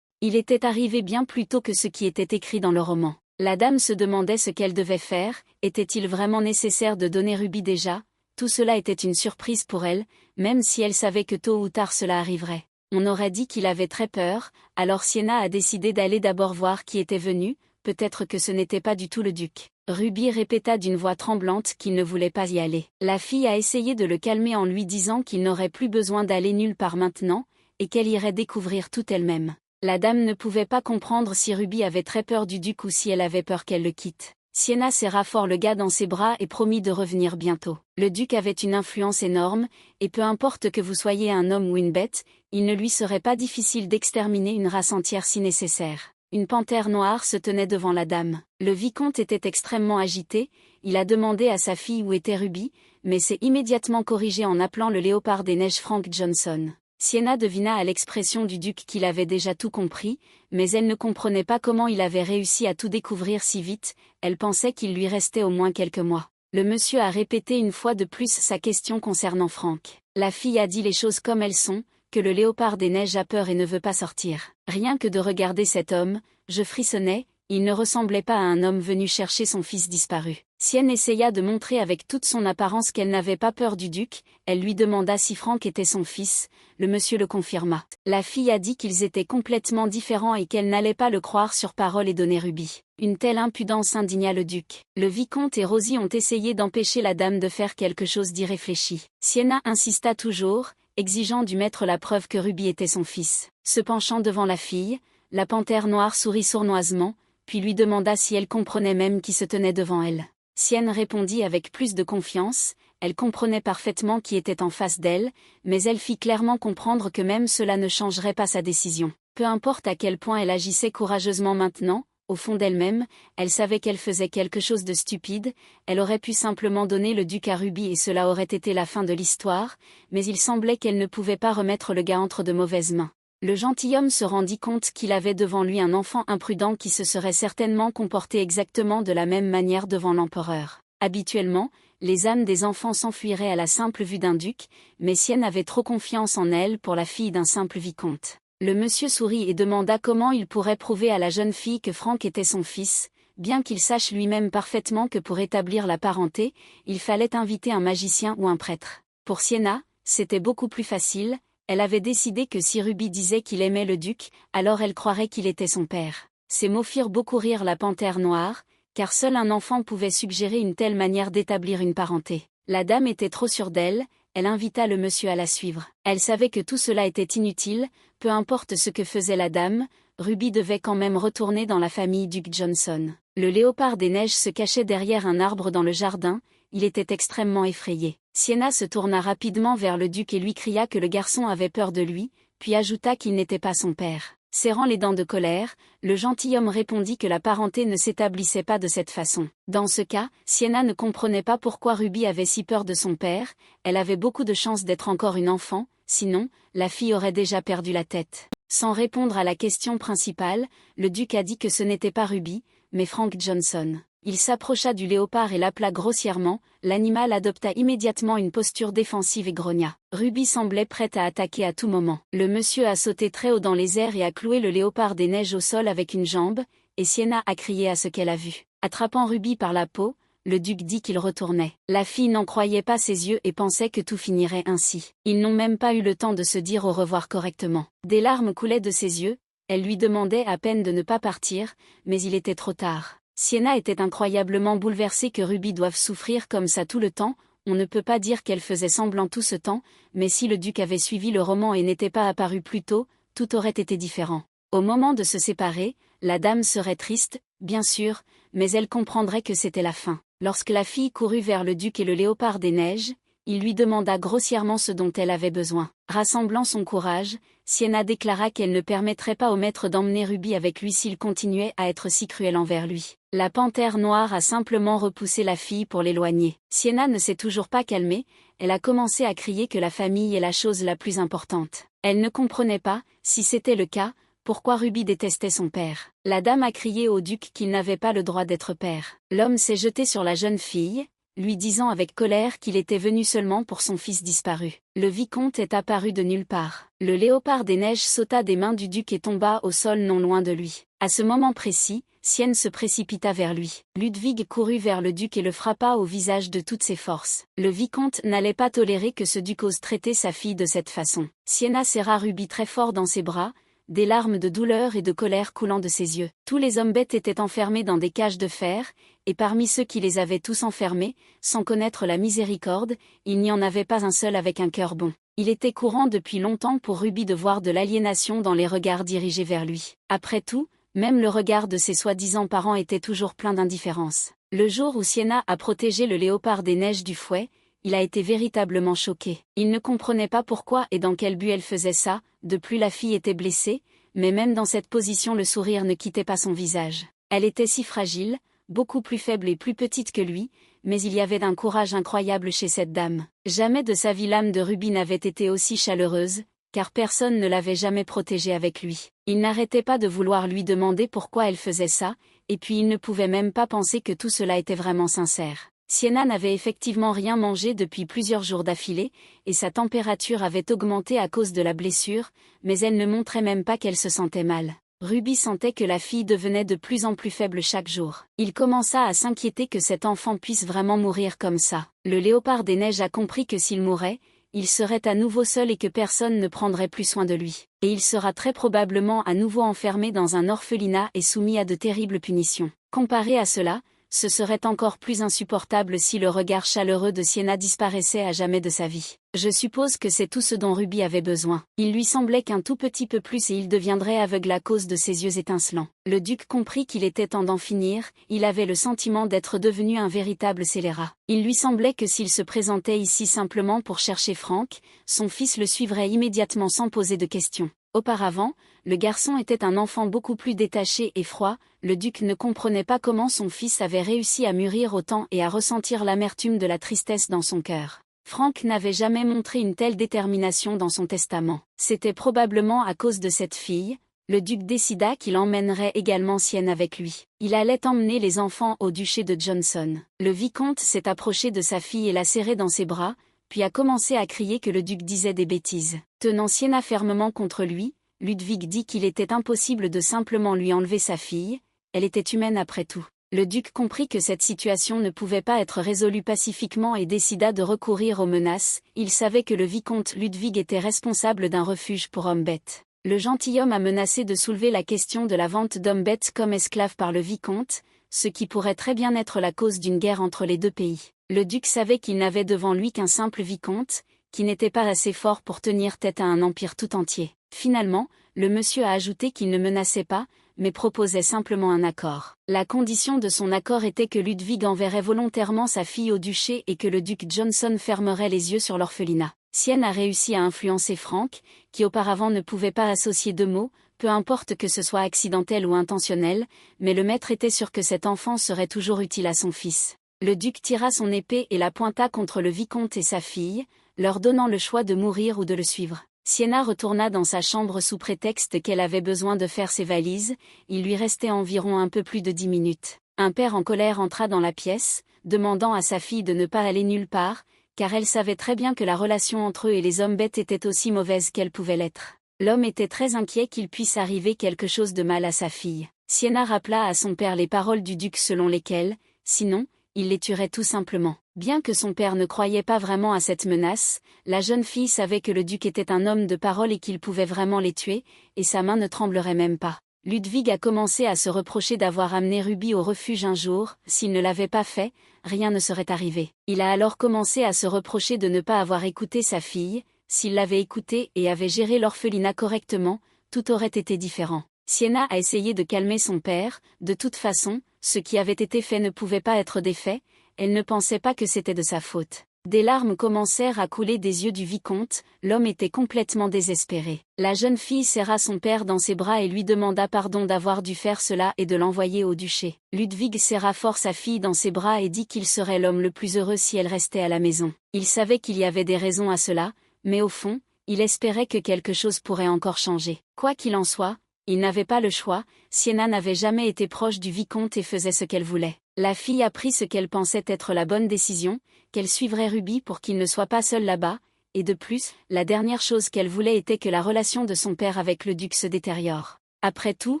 Il était arrivé bien plus tôt que ce qui était écrit dans le roman. La dame se demandait ce qu'elle devait faire, était-il vraiment nécessaire de donner Ruby déjà? Tout cela était une surprise pour elle, même si elle savait que tôt ou tard cela arriverait. On aurait dit qu'il avait très peur, alors Sienna a décidé d'aller d'abord voir qui était venu, peut-être que ce n'était pas du tout le duc. Ruby répéta d'une voix tremblante qu'il ne voulait pas y aller. La fille a essayé de le calmer en lui disant qu'il n'aurait plus besoin d'aller nulle part maintenant, et qu'elle irait découvrir tout elle-même. La dame ne pouvait pas comprendre si Ruby avait très peur du duc ou si elle avait peur qu'elle le quitte. Sienna serra fort le gars dans ses bras et promit de revenir bientôt. Le duc avait une influence énorme, et peu importe que vous soyez un homme ou une bête, il ne lui serait pas difficile d'exterminer une race entière si nécessaire. Une panthère noire se tenait devant la dame. Le vicomte était extrêmement agité, il a demandé à sa fille où était Ruby, mais s'est immédiatement corrigé en appelant le léopard des neiges Frank Johnson. Sienna devina à l'expression du duc qu'il avait déjà tout compris, mais elle ne comprenait pas comment il avait réussi à tout découvrir si vite, elle pensait qu'il lui restait au moins quelques mois. Le monsieur a répété une fois de plus sa question concernant Frank. La fille a dit les choses comme elles sont, que le léopard des neiges a peur et ne veut pas sortir. Rien que de regarder cet homme, je frissonnais, il ne ressemblait pas à un homme venu chercher son fils disparu. Sienne essaya de montrer avec toute son apparence qu'elle n'avait pas peur du duc, elle lui demanda si Frank était son fils, le monsieur le confirma. La fille a dit qu'ils étaient complètement différents et qu'elle n'allait pas le croire sur parole et donner Ruby. Une telle impudence indigna le duc. Le vicomte et Rosie ont essayé d'empêcher la dame de faire quelque chose d'irréfléchi. Sienna insista toujours, exigeant du maître la preuve que Ruby était son fils. Se penchant devant la fille, la panthère noire sourit sournoisement, puis lui demanda si elle comprenait même qui se tenait devant elle. Sienne répondit avec plus de confiance, elle comprenait parfaitement qui était en face d'elle, mais elle fit clairement comprendre que même cela ne changerait pas sa décision. Peu importe à quel point elle agissait courageusement maintenant, au fond d'elle-même, elle savait qu'elle faisait quelque chose de stupide, elle aurait pu simplement donner le duc à Ruby et cela aurait été la fin de l'histoire, mais il semblait qu'elle ne pouvait pas remettre le gars entre de mauvaises mains. Le gentilhomme se rendit compte qu'il avait devant lui un enfant imprudent qui se serait certainement comporté exactement de la même manière devant l'empereur. Habituellement, les âmes des enfants s'enfuiraient à la simple vue d'un duc, mais Sienne avait trop confiance en elle pour la fille d'un simple vicomte. Le monsieur sourit et demanda comment il pourrait prouver à la jeune fille que Frank était son fils, bien qu'il sache lui-même parfaitement que pour établir la parenté, il fallait inviter un magicien ou un prêtre. Pour Sienna, c'était beaucoup plus facile. Elle avait décidé que si Ruby disait qu'il aimait le duc, alors elle croirait qu'il était son père. Ces mots firent beaucoup rire la panthère noire, car seul un enfant pouvait suggérer une telle manière d'établir une parenté. La dame était trop sûre d'elle, elle invita le monsieur à la suivre. Elle savait que tout cela était inutile, peu importe ce que faisait la dame, Ruby devait quand même retourner dans la famille Duc Johnson. Le léopard des neiges se cachait derrière un arbre dans le jardin, il était extrêmement effrayé. Sienna se tourna rapidement vers le duc et lui cria que le garçon avait peur de lui, puis ajouta qu'il n'était pas son père. Serrant les dents de colère, le gentilhomme répondit que la parenté ne s'établissait pas de cette façon. Dans ce cas, Sienna ne comprenait pas pourquoi Ruby avait si peur de son père, elle avait beaucoup de chances d'être encore une enfant, sinon, la fille aurait déjà perdu la tête. Sans répondre à la question principale, le duc a dit que ce n'était pas Ruby, mais Frank Johnson. Il s'approcha du léopard et l'appela grossièrement, l'animal adopta immédiatement une posture défensive et grogna. Ruby semblait prête à attaquer à tout moment. Le monsieur a sauté très haut dans les airs et a cloué le léopard des neiges au sol avec une jambe, et Sienna a crié à ce qu'elle a vu. Attrapant Ruby par la peau, le duc dit qu'il retournait. La fille n'en croyait pas ses yeux et pensait que tout finirait ainsi. Ils n'ont même pas eu le temps de se dire au revoir correctement. Des larmes coulaient de ses yeux, elle lui demandait à peine de ne pas partir, mais il était trop tard. Sienna était incroyablement bouleversée que Ruby doive souffrir comme ça tout le temps, on ne peut pas dire qu'elle faisait semblant tout ce temps, mais si le duc avait suivi le roman et n'était pas apparu plus tôt, tout aurait été différent. Au moment de se séparer, la dame serait triste, bien sûr, mais elle comprendrait que c'était la fin. Lorsque la fille courut vers le duc et le léopard des neiges, il lui demanda grossièrement ce dont elle avait besoin. Rassemblant son courage, Sienna déclara qu'elle ne permettrait pas au maître d'emmener Ruby avec lui s'il continuait à être si cruel envers lui. La panthère noire a simplement repoussé la fille pour l'éloigner. Sienna ne s'est toujours pas calmée, elle a commencé à crier que la famille est la chose la plus importante. Elle ne comprenait pas, si c'était le cas, pourquoi Ruby détestait son père. La dame a crié au duc qu'il n'avait pas le droit d'être père. L'homme s'est jeté sur la jeune fille, lui disant avec colère qu'il était venu seulement pour son fils disparu. Le vicomte est apparu de nulle part. Le léopard des neiges sauta des mains du duc et tomba au sol non loin de lui. À ce moment précis, Sienne se précipita vers lui. Ludwig courut vers le duc et le frappa au visage de toutes ses forces. Le vicomte n'allait pas tolérer que ce duc ose traiter sa fille de cette façon. Sienna serra Ruby très fort dans ses bras, des larmes de douleur et de colère coulant de ses yeux. Tous les hommes bêtes étaient enfermés dans des cages de fer, et parmi ceux qui les avaient tous enfermés, sans connaître la miséricorde, il n'y en avait pas un seul avec un cœur bon. Il était courant depuis longtemps pour Ruby de voir de l'aliénation dans les regards dirigés vers lui. Après tout, même le regard de ses soi-disant parents était toujours plein d'indifférence. Le jour où Sienna a protégé le léopard des neiges du fouet, il a été véritablement choqué. Il ne comprenait pas pourquoi et dans quel but elle faisait ça, de plus la fille était blessée, mais même dans cette position le sourire ne quittait pas son visage. Elle était si fragile, beaucoup plus faible et plus petite que lui, mais il y avait d'un courage incroyable chez cette dame. Jamais de sa vie l'âme de Ruby n'avait été aussi chaleureuse, car personne ne l'avait jamais protégée avec lui. Il n'arrêtait pas de vouloir lui demander pourquoi elle faisait ça, et puis il ne pouvait même pas penser que tout cela était vraiment sincère. Sienna n'avait effectivement rien mangé depuis plusieurs jours d'affilée, et sa température avait augmenté à cause de la blessure, mais elle ne montrait même pas qu'elle se sentait mal. Ruby sentait que la fille devenait de plus en plus faible chaque jour. Il commença à s'inquiéter que cet enfant puisse vraiment mourir comme ça. Le léopard des neiges a compris que s'il mourait, il serait à nouveau seul et que personne ne prendrait plus soin de lui. Et il sera très probablement à nouveau enfermé dans un orphelinat et soumis à de terribles punitions. Comparé à cela, ce serait encore plus insupportable si le regard chaleureux de Sienna disparaissait à jamais de sa vie. Je suppose que c'est tout ce dont Ruby avait besoin. Il lui semblait qu'un tout petit peu plus et il deviendrait aveugle à cause de ses yeux étincelants. Le duc comprit qu'il était temps d'en finir, il avait le sentiment d'être devenu un véritable scélérat. Il lui semblait que s'il se présentait ici simplement pour chercher Frank, son fils le suivrait immédiatement sans poser de questions. Auparavant, le garçon était un enfant beaucoup plus détaché et froid, le duc ne comprenait pas comment son fils avait réussi à mûrir autant et à ressentir l'amertume de la tristesse dans son cœur. Frank n'avait jamais montré une telle détermination dans son testament. C'était probablement à cause de cette fille. Le duc décida qu'il emmènerait également Sienne avec lui. Il allait emmener les enfants au duché de Johnson. Le vicomte s'est approché de sa fille et l'a serrée dans ses bras, puis a commencé à crier que le duc disait des bêtises. Tenant Sienna fermement contre lui, Ludwig dit qu'il était impossible de simplement lui enlever sa fille, elle était humaine après tout. Le duc comprit que cette situation ne pouvait pas être résolue pacifiquement et décida de recourir aux menaces. Il savait que le vicomte Ludwig était responsable d'un refuge pour hommes bêtes. Le gentilhomme a menacé de soulever la question de la vente d'hommes bêtes comme esclaves par le vicomte, ce qui pourrait très bien être la cause d'une guerre entre les deux pays. Le duc savait qu'il n'avait devant lui qu'un simple vicomte, qui n'était pas assez fort pour tenir tête à un empire tout entier. Finalement, le monsieur a ajouté qu'il ne menaçait pas, mais proposait simplement un accord. La condition de son accord était que Ludwig enverrait volontairement sa fille au duché et que le duc Johnson fermerait les yeux sur l'orphelinat. Sienne a réussi à influencer Frank, qui auparavant ne pouvait pas associer deux mots, peu importe que ce soit accidentel ou intentionnel, mais le maître était sûr que cet enfant serait toujours utile à son fils. Le duc tira son épée et la pointa contre le vicomte et sa fille, leur donnant le choix de mourir ou de le suivre. Sienna retourna dans sa chambre sous prétexte qu'elle avait besoin de faire ses valises, il lui restait environ un peu plus de 10 minutes. Un père en colère entra dans la pièce, demandant à sa fille de ne pas aller nulle part, car elle savait très bien que la relation entre eux et les hommes bêtes était aussi mauvaise qu'elle pouvait l'être. L'homme était très inquiet qu'il puisse arriver quelque chose de mal à sa fille. Sienna rappela à son père les paroles du duc selon lesquelles, sinon, il les tuerait tout simplement. Bien que son père ne croyait pas vraiment à cette menace, la jeune fille savait que le duc était un homme de parole et qu'il pouvait vraiment les tuer, et sa main ne tremblerait même pas. Ludwig a commencé à se reprocher d'avoir amené Ruby au refuge un jour. S'il ne l'avait pas fait, rien ne serait arrivé. Il a alors commencé à se reprocher de ne pas avoir écouté sa fille. S'il l'avait écoutée et avait géré l'orphelinat correctement, tout aurait été différent. Sienna a essayé de calmer son père. De toute façon, ce qui avait été fait ne pouvait pas être défait, elle ne pensait pas que c'était de sa faute. Des larmes commencèrent à couler des yeux du vicomte, l'homme était complètement désespéré. La jeune fille serra son père dans ses bras et lui demanda pardon d'avoir dû faire cela et de l'envoyer au duché. Ludwig serra fort sa fille dans ses bras et dit qu'il serait l'homme le plus heureux si elle restait à la maison. Il savait qu'il y avait des raisons à cela, mais au fond, il espérait que quelque chose pourrait encore changer. Quoi qu'il en soit, il n'avait pas le choix, Sienna n'avait jamais été proche du vicomte et faisait ce qu'elle voulait. La fille apprit ce qu'elle pensait être la bonne décision, qu'elle suivrait Ruby pour qu'il ne soit pas seul là-bas, et de plus, la dernière chose qu'elle voulait était que la relation de son père avec le duc se détériore. Après tout,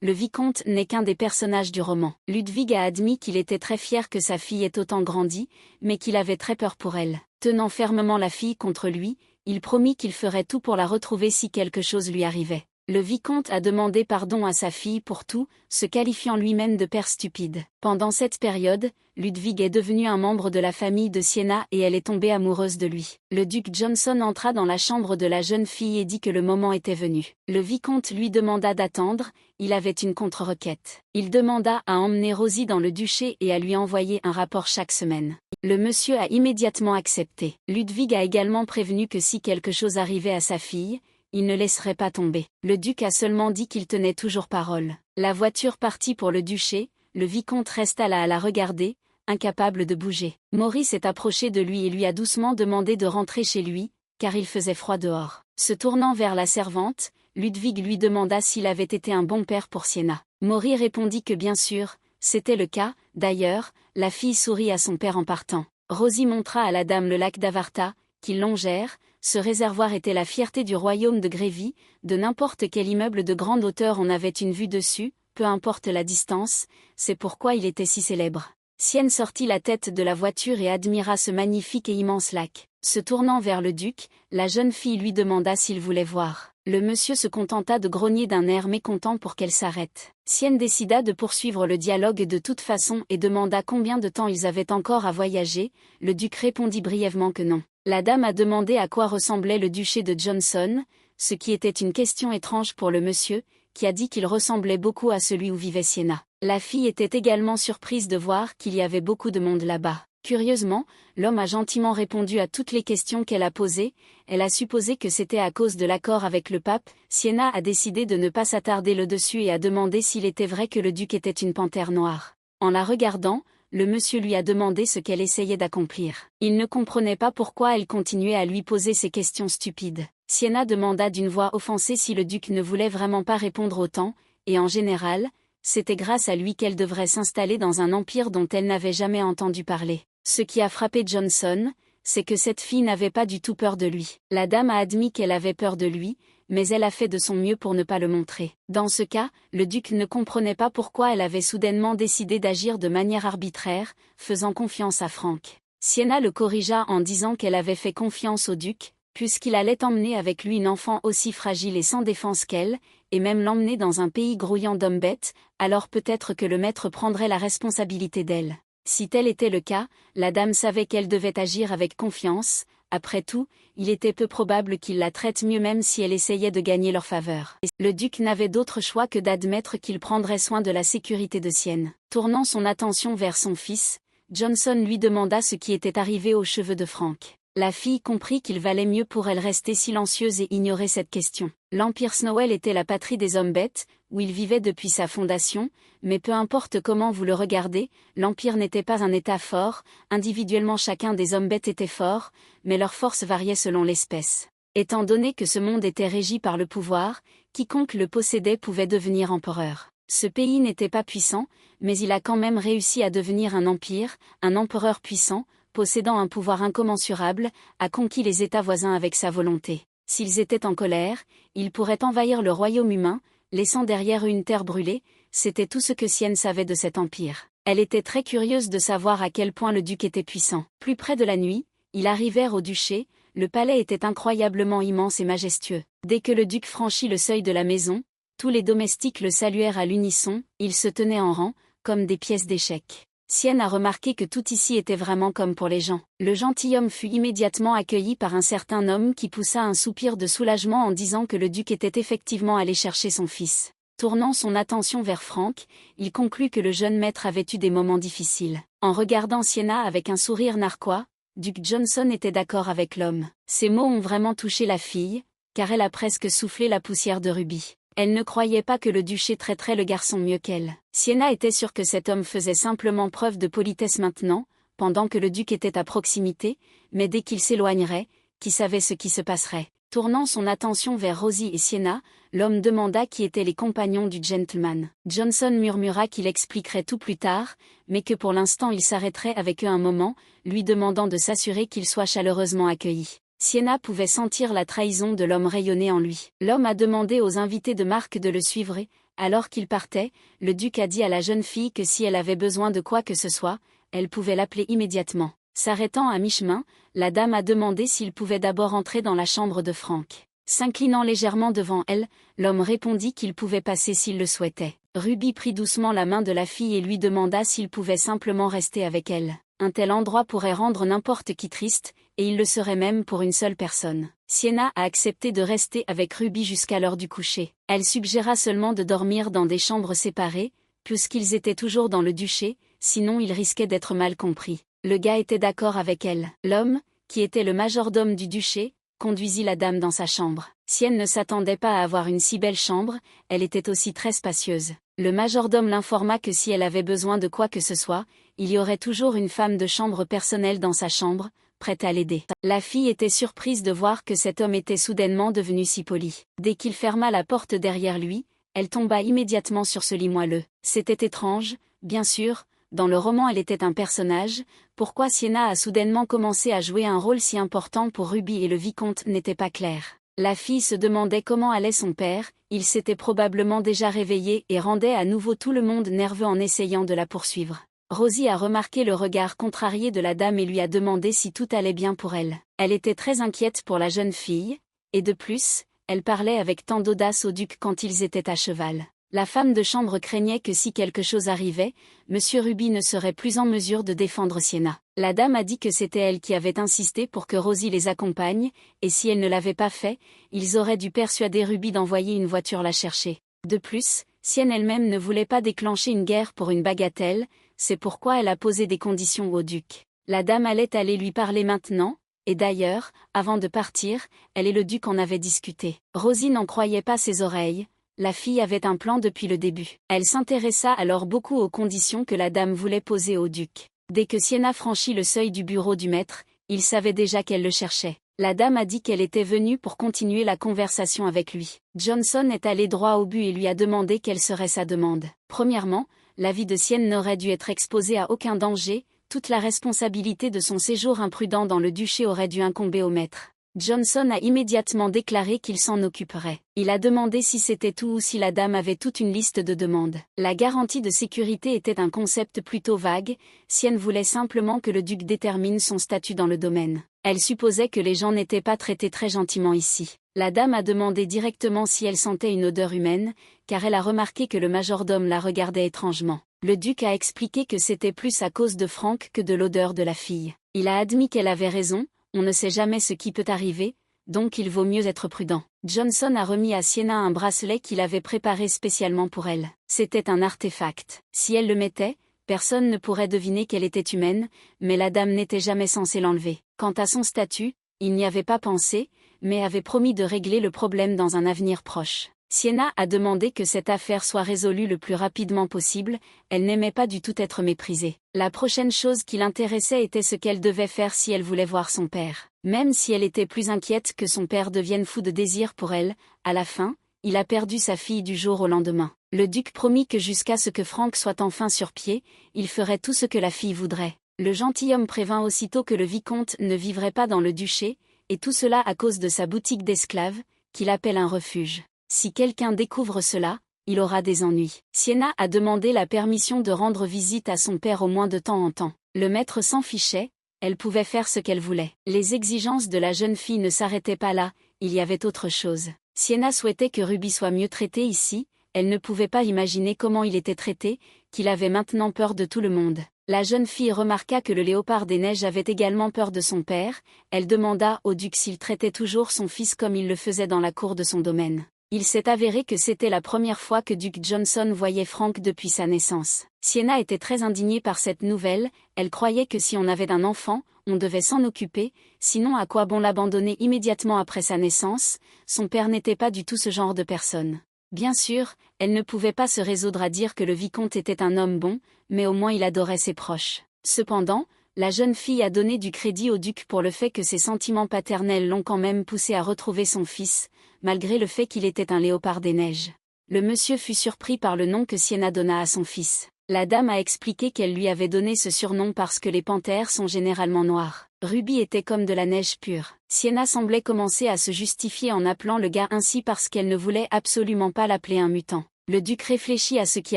le vicomte n'est qu'un des personnages du roman. Ludwig a admis qu'il était très fier que sa fille ait autant grandi, mais qu'il avait très peur pour elle. Tenant fermement la fille contre lui, il promit qu'il ferait tout pour la retrouver si quelque chose lui arrivait. Le vicomte a demandé pardon à sa fille pour tout, se qualifiant lui-même de père stupide. Pendant cette période, Ludwig est devenu un membre de la famille de Sienna et elle est tombée amoureuse de lui. Le duc Johnson entra dans la chambre de la jeune fille et dit que le moment était venu. Le vicomte lui demanda d'attendre, il avait une contre-requête. Il demanda à emmener Rosie dans le duché et à lui envoyer un rapport chaque semaine. Le monsieur a immédiatement accepté. Ludwig a également prévenu que si quelque chose arrivait à sa fille, il ne laisserait pas tomber. Le duc a seulement dit qu'il tenait toujours parole. La voiture partit pour le duché, le vicomte resta là à la regarder, incapable de bouger. Maurice est approché de lui et lui a doucement demandé de rentrer chez lui, car il faisait froid dehors. Se tournant vers la servante, Ludwig lui demanda s'il avait été un bon père pour Sienna. Maurice répondit que bien sûr, c'était le cas. D'ailleurs, la fille sourit à son père en partant. Rosie montra à la dame le lac d'Avarta, qu'ils longèrent. Ce réservoir était la fierté du royaume de Grévy, de n'importe quel immeuble de grande hauteur on avait une vue dessus, peu importe la distance, c'est pourquoi il était si célèbre. Sienne sortit la tête de la voiture et admira ce magnifique et immense lac. Se tournant vers le duc, la jeune fille lui demanda s'il voulait voir. Le monsieur se contenta de grogner d'un air mécontent pour qu'elle s'arrête. Sienne décida de poursuivre le dialogue de toute façon et demanda combien de temps ils avaient encore à voyager. Le duc répondit brièvement que non. La dame a demandé à quoi ressemblait le duché de Johnson, ce qui était une question étrange pour le monsieur, qui a dit qu'il ressemblait beaucoup à celui où vivait Sienna. La fille était également surprise de voir qu'il y avait beaucoup de monde là-bas. Curieusement, l'homme a gentiment répondu à toutes les questions qu'elle a posées, elle a supposé que c'était à cause de l'accord avec le pape. Sienna a décidé de ne pas s'attarder là-dessus et a demandé s'il était vrai que le duc était une panthère noire. En la regardant, le monsieur lui a demandé ce qu'elle essayait d'accomplir. Il ne comprenait pas pourquoi elle continuait à lui poser ces questions stupides. Sienna demanda d'une voix offensée si le duc ne voulait vraiment pas répondre autant, et en général, c'était grâce à lui qu'elle devrait s'installer dans un empire dont elle n'avait jamais entendu parler. Ce qui a frappé Johnson, c'est que cette fille n'avait pas du tout peur de lui. La dame a admis qu'elle avait peur de lui, mais elle a fait de son mieux pour ne pas le montrer. Dans ce cas, le duc ne comprenait pas pourquoi elle avait soudainement décidé d'agir de manière arbitraire, faisant confiance à Frank. Sienna le corrigea en disant qu'elle avait fait confiance au duc, puisqu'il allait emmener avec lui une enfant aussi fragile et sans défense qu'elle, et même l'emmener dans un pays grouillant d'hommes bêtes, alors peut-être que le maître prendrait la responsabilité d'elle. Si tel était le cas, la dame savait qu'elle devait agir avec confiance. Après tout, il était peu probable qu'il la traite mieux même si elle essayait de gagner leur faveur. Le duc n'avait d'autre choix que d'admettre qu'il prendrait soin de la sécurité de Sienne. Tournant son attention vers son fils, Johnson lui demanda ce qui était arrivé aux cheveux de Frank. La fille comprit qu'il valait mieux pour elle rester silencieuse et ignorer cette question. L'Empire Snowell était la patrie des hommes bêtes, où il vivait depuis sa fondation, mais peu importe comment vous le regardez, l'Empire n'était pas un État fort, individuellement chacun des hommes bêtes était fort, mais leur force variait selon l'espèce. Étant donné que ce monde était régi par le pouvoir, quiconque le possédait pouvait devenir empereur. Ce pays n'était pas puissant, mais il a quand même réussi à devenir un empire, un empereur puissant, possédant un pouvoir incommensurable, a conquis les États voisins avec sa volonté. S'ils étaient en colère, ils pourraient envahir le royaume humain, laissant derrière eux une terre brûlée. C'était tout ce que Sienne savait de cet empire. Elle était très curieuse de savoir à quel point le duc était puissant. Plus près de la nuit, ils arrivèrent au duché, le palais était incroyablement immense et majestueux. Dès que le duc franchit le seuil de la maison, tous les domestiques le saluèrent à l'unisson, ils se tenaient en rang, comme des pièces d'échecs. Sienne a remarqué que tout ici était vraiment comme pour les gens. Le gentilhomme fut immédiatement accueilli par un certain homme qui poussa un soupir de soulagement en disant que le duc était effectivement allé chercher son fils. Tournant son attention vers Frank, il conclut que le jeune maître avait eu des moments difficiles. En regardant Sienna avec un sourire narquois, Duc Johnson était d'accord avec l'homme. Ces mots ont vraiment touché la fille, car elle a presque soufflé la poussière de Ruby. Elle ne croyait pas que le duché traiterait le garçon mieux qu'elle. Sienna était sûre que cet homme faisait simplement preuve de politesse maintenant, pendant que le duc était à proximité, mais dès qu'il s'éloignerait, qui savait ce qui se passerait. Tournant son attention vers Rosie et Sienna, l'homme demanda qui étaient les compagnons du gentleman. Johnson murmura qu'il expliquerait tout plus tard, mais que pour l'instant il s'arrêterait avec eux un moment, lui demandant de s'assurer qu'ils soient chaleureusement accueillis. Sienna pouvait sentir la trahison de l'homme rayonner en lui. L'homme a demandé aux invités de Marc de le suivre et, alors qu'il partait, le duc a dit à la jeune fille que si elle avait besoin de quoi que ce soit, elle pouvait l'appeler immédiatement. S'arrêtant à mi-chemin, la dame a demandé s'il pouvait d'abord entrer dans la chambre de Frank. S'inclinant légèrement devant elle, l'homme répondit qu'il pouvait passer s'il le souhaitait. Ruby prit doucement la main de la fille et lui demanda s'il pouvait simplement rester avec elle. Un tel endroit pourrait rendre n'importe qui triste, et il le serait même pour une seule personne. Sienna a accepté de rester avec Ruby jusqu'à l'heure du coucher. Elle suggéra seulement de dormir dans des chambres séparées, puisqu'ils étaient toujours dans le duché, sinon ils risquaient d'être mal compris. Le gars était d'accord avec elle. L'homme, qui était le majordome du duché, conduisit la dame dans sa chambre. Sienne ne s'attendait pas à avoir une si belle chambre, elle était aussi très spacieuse. Le majordome l'informa que si elle avait besoin de quoi que ce soit, il y aurait toujours une femme de chambre personnelle dans sa chambre, prête à l'aider. La fille était surprise de voir que cet homme était soudainement devenu si poli. Dès qu'il ferma la porte derrière lui, elle tomba immédiatement sur ce lit moelleux. C'était étrange, bien sûr, dans le roman elle était un personnage, pourquoi Sienna a soudainement commencé à jouer un rôle si important pour Ruby et le vicomte n'était pas clair. La fille se demandait comment allait son père, il s'était probablement déjà réveillé et rendait à nouveau tout le monde nerveux en essayant de la poursuivre. Rosie a remarqué le regard contrarié de la dame et lui a demandé si tout allait bien pour elle. Elle était très inquiète pour la jeune fille, et de plus, elle parlait avec tant d'audace au duc quand ils étaient à cheval. La femme de chambre craignait que si quelque chose arrivait, Monsieur Ruby ne serait plus en mesure de défendre Sienna. La dame a dit que c'était elle qui avait insisté pour que Rosie les accompagne, et si elle ne l'avait pas fait, ils auraient dû persuader Ruby d'envoyer une voiture la chercher. De plus, Sienne elle-même ne voulait pas déclencher une guerre pour une bagatelle, c'est pourquoi elle a posé des conditions au duc. La dame allait aller lui parler maintenant, et d'ailleurs, avant de partir, elle et le duc en avaient discuté. Rosie n'en croyait pas ses oreilles. La fille avait un plan depuis le début. Elle s'intéressa alors beaucoup aux conditions que la dame voulait poser au duc. Dès que Sienna franchit le seuil du bureau du maître, il savait déjà qu'elle le cherchait. La dame a dit qu'elle était venue pour continuer la conversation avec lui. Johnson est allé droit au but et lui a demandé quelle serait sa demande. Premièrement, la vie de Sienne n'aurait dû être exposée à aucun danger, toute la responsabilité de son séjour imprudent dans le duché aurait dû incomber au maître. Johnson a immédiatement déclaré qu'il s'en occuperait. Il a demandé si c'était tout ou si la dame avait toute une liste de demandes. La garantie de sécurité était un concept plutôt vague, Sienne voulait simplement que le duc détermine son statut dans le domaine. Elle supposait que les gens n'étaient pas traités très gentiment ici. La dame a demandé directement si elle sentait une odeur humaine, car elle a remarqué que le majordome la regardait étrangement. Le duc a expliqué que c'était plus à cause de Frank que de l'odeur de la fille. Il a admis qu'elle avait raison. On ne sait jamais ce qui peut arriver, donc il vaut mieux être prudent. Johnson a remis à Sienna un bracelet qu'il avait préparé spécialement pour elle. C'était un artefact. Si elle le mettait, personne ne pourrait deviner qu'elle était humaine, mais la dame n'était jamais censée l'enlever. Quant à son statut, il n'y avait pas pensé, mais avait promis de régler le problème dans un avenir proche. Sienna a demandé que cette affaire soit résolue le plus rapidement possible, elle n'aimait pas du tout être méprisée. La prochaine chose qui l'intéressait était ce qu'elle devait faire si elle voulait voir son père. Même si elle était plus inquiète que son père devienne fou de désir pour elle, à la fin, il a perdu sa fille du jour au lendemain. Le duc promit que jusqu'à ce que Frank soit enfin sur pied, il ferait tout ce que la fille voudrait. Le gentilhomme prévint aussitôt que le vicomte ne vivrait pas dans le duché, et tout cela à cause de sa boutique d'esclaves, qu'il appelle un refuge. Si quelqu'un découvre cela, il aura des ennuis. Sienna a demandé la permission de rendre visite à son père au moins de temps en temps. Le maître s'en fichait, elle pouvait faire ce qu'elle voulait. Les exigences de la jeune fille ne s'arrêtaient pas là, il y avait autre chose. Sienna souhaitait que Ruby soit mieux traitée ici, elle ne pouvait pas imaginer comment il était traité, qu'il avait maintenant peur de tout le monde. La jeune fille remarqua que le léopard des neiges avait également peur de son père, elle demanda au duc s'il traitait toujours son fils comme il le faisait dans la cour de son domaine. Il s'est avéré que c'était la première fois que Duke Johnson voyait Frank depuis sa naissance. Sienna était très indignée par cette nouvelle, elle croyait que si on avait un enfant, on devait s'en occuper, sinon à quoi bon l'abandonner immédiatement après sa naissance, son père n'était pas du tout ce genre de personne. Bien sûr, elle ne pouvait pas se résoudre à dire que le vicomte était un homme bon, mais au moins il adorait ses proches. Cependant, la jeune fille a donné du crédit au duc pour le fait que ses sentiments paternels l'ont quand même poussé à retrouver son fils, malgré le fait qu'il était un léopard des neiges. Le monsieur fut surpris par le nom que Sienna donna à son fils. La dame a expliqué qu'elle lui avait donné ce surnom parce que les panthères sont généralement noires. Ruby était comme de la neige pure. Sienna semblait commencer à se justifier en appelant le gars ainsi parce qu'elle ne voulait absolument pas l'appeler un mutant. Le duc réfléchit à ce qui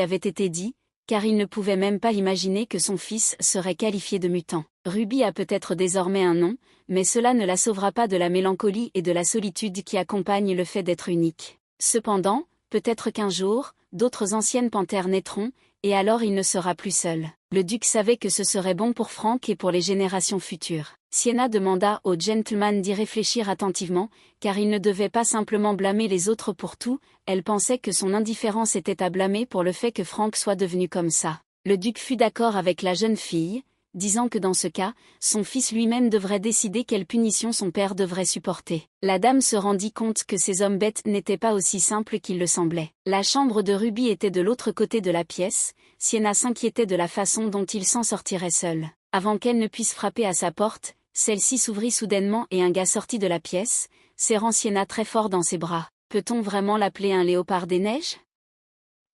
avait été dit, car il ne pouvait même pas imaginer que son fils serait qualifié de mutant. Ruby a peut-être désormais un nom, mais cela ne la sauvera pas de la mélancolie et de la solitude qui accompagnent le fait d'être unique. Cependant, peut-être qu'un jour, d'autres anciennes panthères naîtront, et alors il ne sera plus seul. Le duc savait que ce serait bon pour Frank et pour les générations futures. Sienna demanda au gentleman d'y réfléchir attentivement, car il ne devait pas simplement blâmer les autres pour tout, elle pensait que son indifférence était à blâmer pour le fait que Frank soit devenu comme ça. Le duc fut d'accord avec la jeune fille, disant que dans ce cas, son fils lui-même devrait décider quelle punition son père devrait supporter. La dame se rendit compte que ces hommes bêtes n'étaient pas aussi simples qu'il le semblait. La chambre de Ruby était de l'autre côté de la pièce, Sienna s'inquiétait de la façon dont il s'en sortirait seul. Avant qu'elle ne puisse frapper à sa porte, celle-ci s'ouvrit soudainement et un gars sortit de la pièce, serrant Sienna très fort dans ses bras. Peut-on vraiment l'appeler un léopard des neiges ?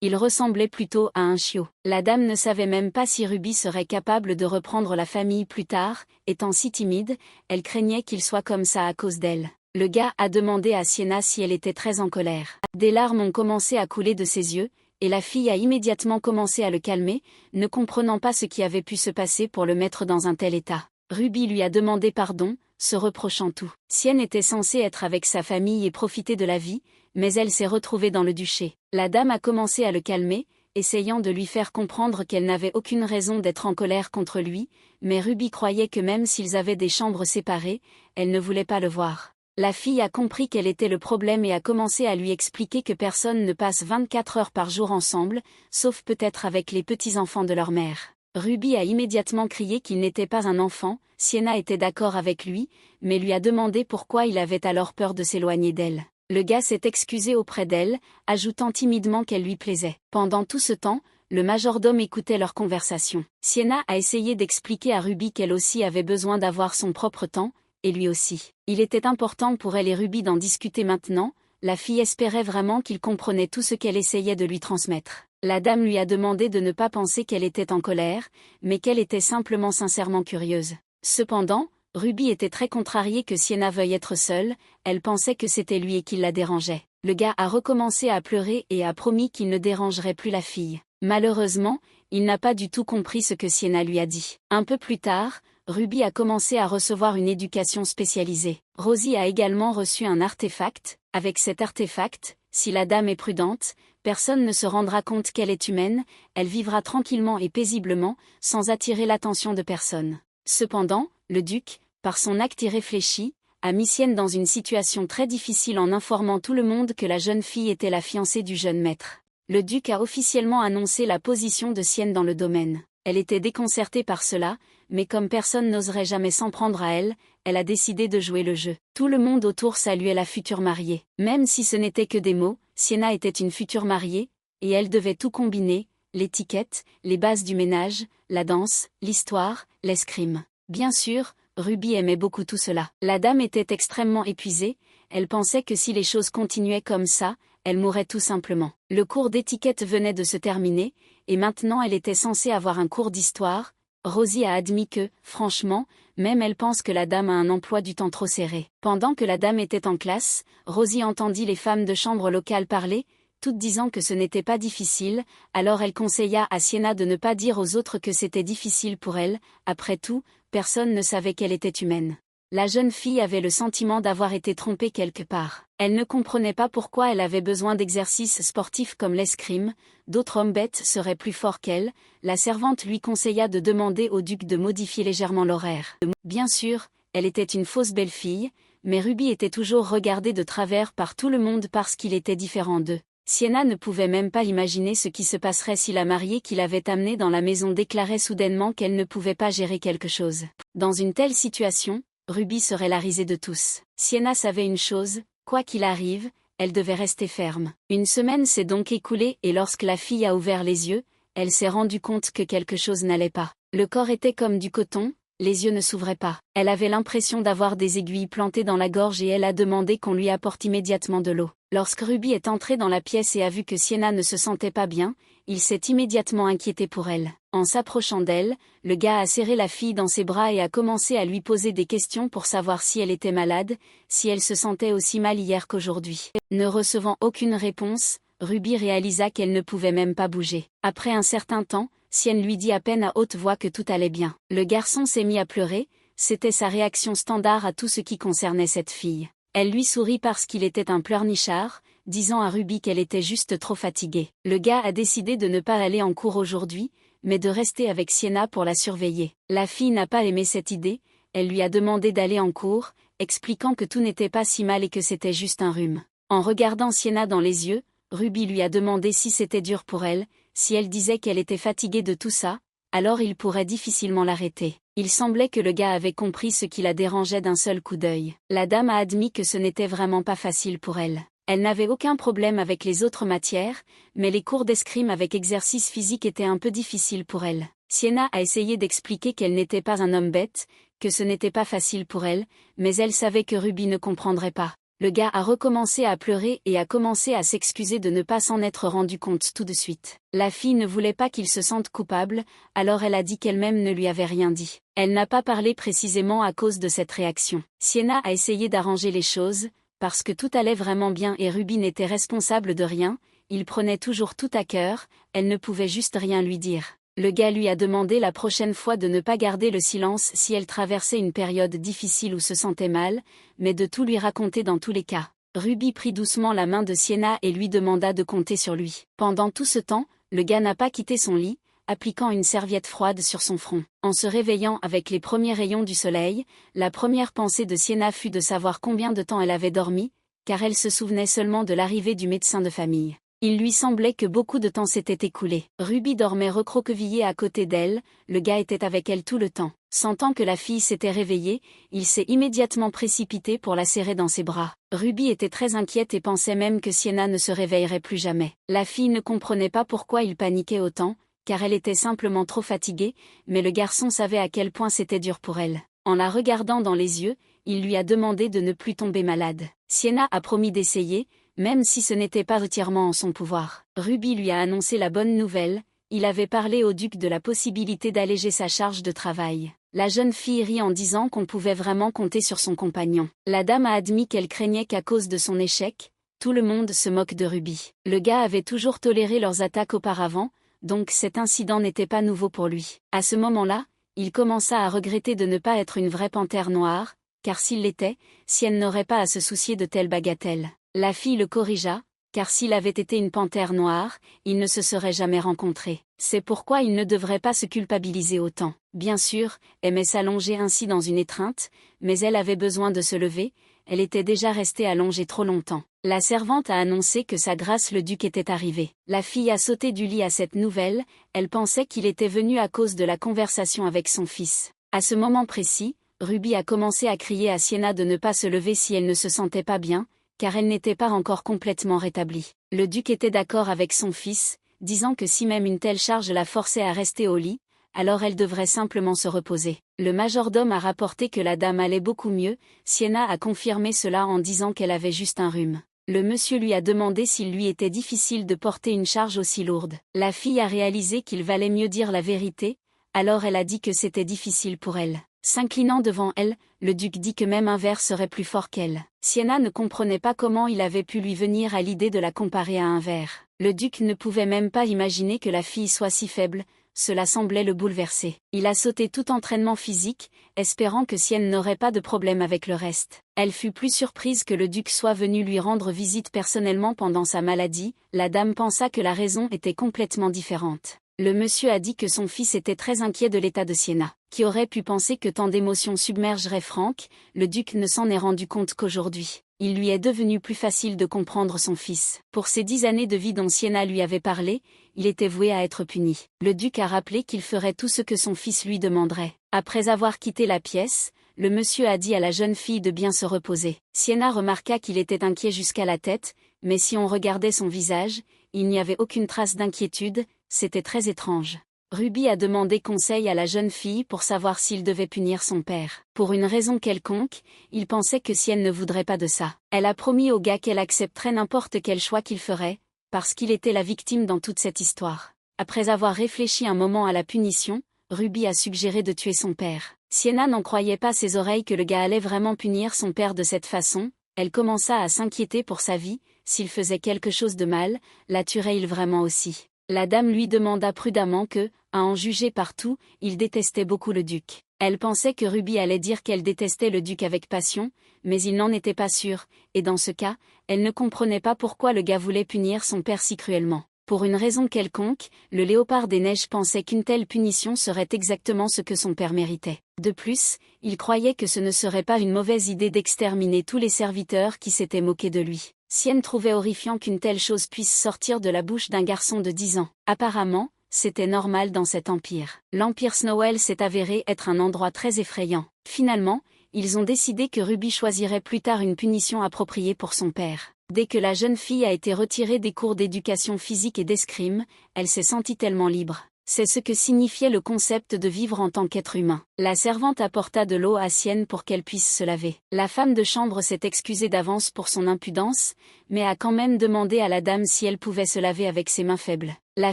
Il ressemblait plutôt à un chiot. La dame ne savait même pas si Ruby serait capable de reprendre la famille plus tard, étant si timide, elle craignait qu'il soit comme ça à cause d'elle. Le gars a demandé à Sienna si elle était très en colère. Des larmes ont commencé à couler de ses yeux, et la fille a immédiatement commencé à le calmer, ne comprenant pas ce qui avait pu se passer pour le mettre dans un tel état. Ruby lui a demandé pardon, se reprochant tout. Sienna était censée être avec sa famille et profiter de la vie, mais elle s'est retrouvée dans le duché. La dame a commencé à le calmer, essayant de lui faire comprendre qu'elle n'avait aucune raison d'être en colère contre lui, mais Ruby croyait que même s'ils avaient des chambres séparées, elle ne voulait pas le voir. La fille a compris quel était le problème et a commencé à lui expliquer que personne ne passe 24 heures par jour ensemble, sauf peut-être avec les petits-enfants de leur mère. Ruby a immédiatement crié qu'il n'était pas un enfant, Sienna était d'accord avec lui, mais lui a demandé pourquoi il avait alors peur de s'éloigner d'elle. Le gars s'est excusé auprès d'elle, ajoutant timidement qu'elle lui plaisait. Pendant tout ce temps, le majordome écoutait leur conversation. Sienna a essayé d'expliquer à Ruby qu'elle aussi avait besoin d'avoir son propre temps, et lui aussi. Il était important pour elle et Ruby d'en discuter maintenant, la fille espérait vraiment qu'il comprenait tout ce qu'elle essayait de lui transmettre. La dame lui a demandé de ne pas penser qu'elle était en colère, mais qu'elle était simplement sincèrement curieuse. Cependant, Ruby était très contrariée que Sienna veuille être seule, elle pensait que c'était lui et qu'il la dérangeait. Le gars a recommencé à pleurer et a promis qu'il ne dérangerait plus la fille. Malheureusement, il n'a pas du tout compris ce que Sienna lui a dit. Un peu plus tard, Ruby a commencé à recevoir une éducation spécialisée. Rosie a également reçu un artefact. Avec cet artefact, si la dame est prudente, personne ne se rendra compte qu'elle est humaine, elle vivra tranquillement et paisiblement, sans attirer l'attention de personne. Cependant, le duc, par son acte irréfléchi, a mis Sienne dans une situation très difficile en informant tout le monde que la jeune fille était la fiancée du jeune maître. Le duc a officiellement annoncé la position de Sienne dans le domaine. Elle était déconcertée par cela, mais comme personne n'oserait jamais s'en prendre à elle, elle a décidé de jouer le jeu. Tout le monde autour saluait la future mariée. Même si ce n'était que des mots, Sienna était une future mariée, et elle devait tout combiner, l'étiquette, les bases du ménage, la danse, l'histoire, l'escrime. Bien sûr, Ruby aimait beaucoup tout cela. La dame était extrêmement épuisée, elle pensait que si les choses continuaient comme ça, elle mourrait tout simplement. Le cours d'étiquette venait de se terminer, et maintenant elle était censée avoir un cours d'histoire. Rosie a admis que, franchement, même elle pense que la dame a un emploi du temps trop serré. Pendant que la dame était en classe, Rosie entendit les femmes de chambre locale parler, toutes disant que ce n'était pas difficile, alors elle conseilla à Sienna de ne pas dire aux autres que c'était difficile pour elle, après tout, personne ne savait qu'elle était humaine. La jeune fille avait le sentiment d'avoir été trompée quelque part. Elle ne comprenait pas pourquoi elle avait besoin d'exercices sportifs comme l'escrime, d'autres hommes bêtes seraient plus forts qu'elle, la servante lui conseilla de demander au duc de modifier légèrement l'horaire. Bien sûr, elle était une fausse belle-fille, mais Ruby était toujours regardé de travers par tout le monde parce qu'il était différent d'eux. Sienna ne pouvait même pas imaginer ce qui se passerait si la mariée qui l'avait amenée dans la maison déclarait soudainement qu'elle ne pouvait pas gérer quelque chose. Dans une telle situation, Ruby serait la risée de tous. Sienna savait une chose, quoi qu'il arrive, elle devait rester ferme. Une semaine s'est donc écoulée et lorsque la fille a ouvert les yeux, elle s'est rendue compte que quelque chose n'allait pas. Le corps était comme du coton, les yeux ne s'ouvraient pas. Elle avait l'impression d'avoir des aiguilles plantées dans la gorge et elle a demandé qu'on lui apporte immédiatement de l'eau. Lorsque Ruby est entrée dans la pièce et a vu que Sienna ne se sentait pas bien, il s'est immédiatement inquiété pour elle. En s'approchant d'elle, le gars a serré la fille dans ses bras et a commencé à lui poser des questions pour savoir si elle était malade, si elle se sentait aussi mal hier qu'aujourd'hui. Ne recevant aucune réponse, Ruby réalisa qu'elle ne pouvait même pas bouger. Après un certain temps, Sienne lui dit à peine à haute voix que tout allait bien. Le garçon s'est mis à pleurer, c'était sa réaction standard à tout ce qui concernait cette fille. Elle lui sourit parce qu'il était un pleurnichard, disant à Ruby qu'elle était juste trop fatiguée. Le gars a décidé de ne pas aller en cours aujourd'hui, mais de rester avec Sienna pour la surveiller. La fille n'a pas aimé cette idée, elle lui a demandé d'aller en cours, expliquant que tout n'était pas si mal et que c'était juste un rhume. En regardant Sienna dans les yeux, Ruby lui a demandé si c'était dur pour elle, si elle disait qu'elle était fatiguée de tout ça, alors il pourrait difficilement l'arrêter. Il semblait que le gars avait compris ce qui la dérangeait d'un seul coup d'œil. La dame a admis que ce n'était vraiment pas facile pour elle. Elle n'avait aucun problème avec les autres matières, mais les cours d'escrime avec exercice physique étaient un peu difficiles pour elle. Sienna a essayé d'expliquer qu'elle n'était pas un homme bête, que ce n'était pas facile pour elle, mais elle savait que Ruby ne comprendrait pas. Le gars a recommencé à pleurer et a commencé à s'excuser de ne pas s'en être rendu compte tout de suite. La fille ne voulait pas qu'il se sente coupable, alors elle a dit qu'elle-même ne lui avait rien dit. Elle n'a pas parlé précisément à cause de cette réaction. Sienna a essayé d'arranger les choses, parce que tout allait vraiment bien et Ruby n'était responsable de rien, il prenait toujours tout à cœur, elle ne pouvait juste rien lui dire. Le gars lui a demandé la prochaine fois de ne pas garder le silence si elle traversait une période difficile ou se sentait mal, mais de tout lui raconter dans tous les cas. Ruby prit doucement la main de Sienna et lui demanda de compter sur lui. Pendant tout ce temps, le gars n'a pas quitté son lit, appliquant une serviette froide sur son front. En se réveillant avec les premiers rayons du soleil, la première pensée de Sienna fut de savoir combien de temps elle avait dormi, car elle se souvenait seulement de l'arrivée du médecin de famille. Il lui semblait que beaucoup de temps s'était écoulé. Ruby dormait recroquevillée à côté d'elle, le gars était avec elle tout le temps. Sentant que la fille s'était réveillée, il s'est immédiatement précipité pour la serrer dans ses bras. Ruby était très inquiète et pensait même que Sienna ne se réveillerait plus jamais. La fille ne comprenait pas pourquoi il paniquait autant, car elle était simplement trop fatiguée, mais le garçon savait à quel point c'était dur pour elle. En la regardant dans les yeux, il lui a demandé de ne plus tomber malade. Sienna a promis d'essayer, même si ce n'était pas entièrement en son pouvoir. Ruby lui a annoncé la bonne nouvelle, il avait parlé au duc de la possibilité d'alléger sa charge de travail. La jeune fille rit en disant qu'on pouvait vraiment compter sur son compagnon. La dame a admis qu'elle craignait qu'à cause de son échec, tout le monde se moque de Ruby. Le gars avait toujours toléré leurs attaques auparavant, donc cet incident n'était pas nouveau pour lui. À ce moment-là, il commença à regretter de ne pas être une vraie panthère noire, car s'il l'était, Sienne n'aurait pas à se soucier de telles bagatelles. La fille le corrigea, car s'il avait été une panthère noire, ils ne se seraient jamais rencontrés. C'est pourquoi il ne devrait pas se culpabiliser autant. Bien sûr, aimait s'allonger ainsi dans une étreinte, mais elle avait besoin de se lever, elle était déjà restée allongée trop longtemps. La servante a annoncé que sa grâce le duc était arrivé. La fille a sauté du lit à cette nouvelle, elle pensait qu'il était venu à cause de la conversation avec son fils. À ce moment précis, Ruby a commencé à crier à Sienna de ne pas se lever si elle ne se sentait pas bien, car elle n'était pas encore complètement rétablie. Le duc était d'accord avec son fils, disant que si même une telle charge la forçait à rester au lit, alors elle devrait simplement se reposer. Le majordome a rapporté que la dame allait beaucoup mieux, Sienna a confirmé cela en disant qu'elle avait juste un rhume. Le monsieur lui a demandé s'il lui était difficile de porter une charge aussi lourde. La fille a réalisé qu'il valait mieux dire la vérité, alors elle a dit que c'était difficile pour elle. S'inclinant devant elle, le duc dit que même un ver serait plus fort qu'elle. Sienna ne comprenait pas comment il avait pu lui venir à l'idée de la comparer à un ver. Le duc ne pouvait même pas imaginer que la fille soit si faible, cela semblait le bouleverser. Il a sauté tout entraînement physique, espérant que Sienne n'aurait pas de problème avec le reste. Elle fut plus surprise que le duc soit venu lui rendre visite personnellement pendant sa maladie, la dame pensa que la raison était complètement différente. Le monsieur a dit que son fils était très inquiet de l'état de Sienna. Qui aurait pu penser que tant d'émotions submergeraient Frank? Le duc ne s'en est rendu compte qu'aujourd'hui. Il lui est devenu plus facile de comprendre son fils. Pour ces 10 années de vie dont Sienna lui avait parlé, il était voué à être puni. Le duc a rappelé qu'il ferait tout ce que son fils lui demanderait. Après avoir quitté la pièce, le monsieur a dit à la jeune fille de bien se reposer. Sienna remarqua qu'il était inquiet jusqu'à la tête, mais si on regardait son visage, il n'y avait aucune trace d'inquiétude, c'était très étrange. Ruby a demandé conseil à la jeune fille pour savoir s'il devait punir son père. Pour une raison quelconque, il pensait que Sienne ne voudrait pas de ça. Elle a promis au gars qu'elle accepterait n'importe quel choix qu'il ferait, parce qu'il était la victime dans toute cette histoire. Après avoir réfléchi un moment à la punition, Ruby a suggéré de tuer son père. Sienna n'en croyait pas ses oreilles que le gars allait vraiment punir son père de cette façon. Elle commença à s'inquiéter pour sa vie, s'il faisait quelque chose de mal, la tuerait-il vraiment aussi? La dame lui demanda prudemment que, à en juger partout, il détestait beaucoup le duc. Elle pensait que Ruby allait dire qu'elle détestait le duc avec passion, mais il n'en était pas sûr, et dans ce cas, elle ne comprenait pas pourquoi le gars voulait punir son père si cruellement. Pour une raison quelconque, le léopard des neiges pensait qu'une telle punition serait exactement ce que son père méritait. De plus, il croyait que ce ne serait pas une mauvaise idée d'exterminer tous les serviteurs qui s'étaient moqués de lui. Sienne trouvait horrifiant qu'une telle chose puisse sortir de la bouche d'un garçon de 10 ans. Apparemment, c'était normal dans cet empire. L'empire Snowell s'est avéré être un endroit très effrayant. Finalement, ils ont décidé que Ruby choisirait plus tard une punition appropriée pour son père. Dès que la jeune fille a été retirée des cours d'éducation physique et d'escrime, elle s'est sentie tellement libre. C'est ce que signifiait le concept de vivre en tant qu'être humain. La servante apporta de l'eau à Sienne pour qu'elle puisse se laver. La femme de chambre s'est excusée d'avance pour son impudence, mais a quand même demandé à la dame si elle pouvait se laver avec ses mains faibles. La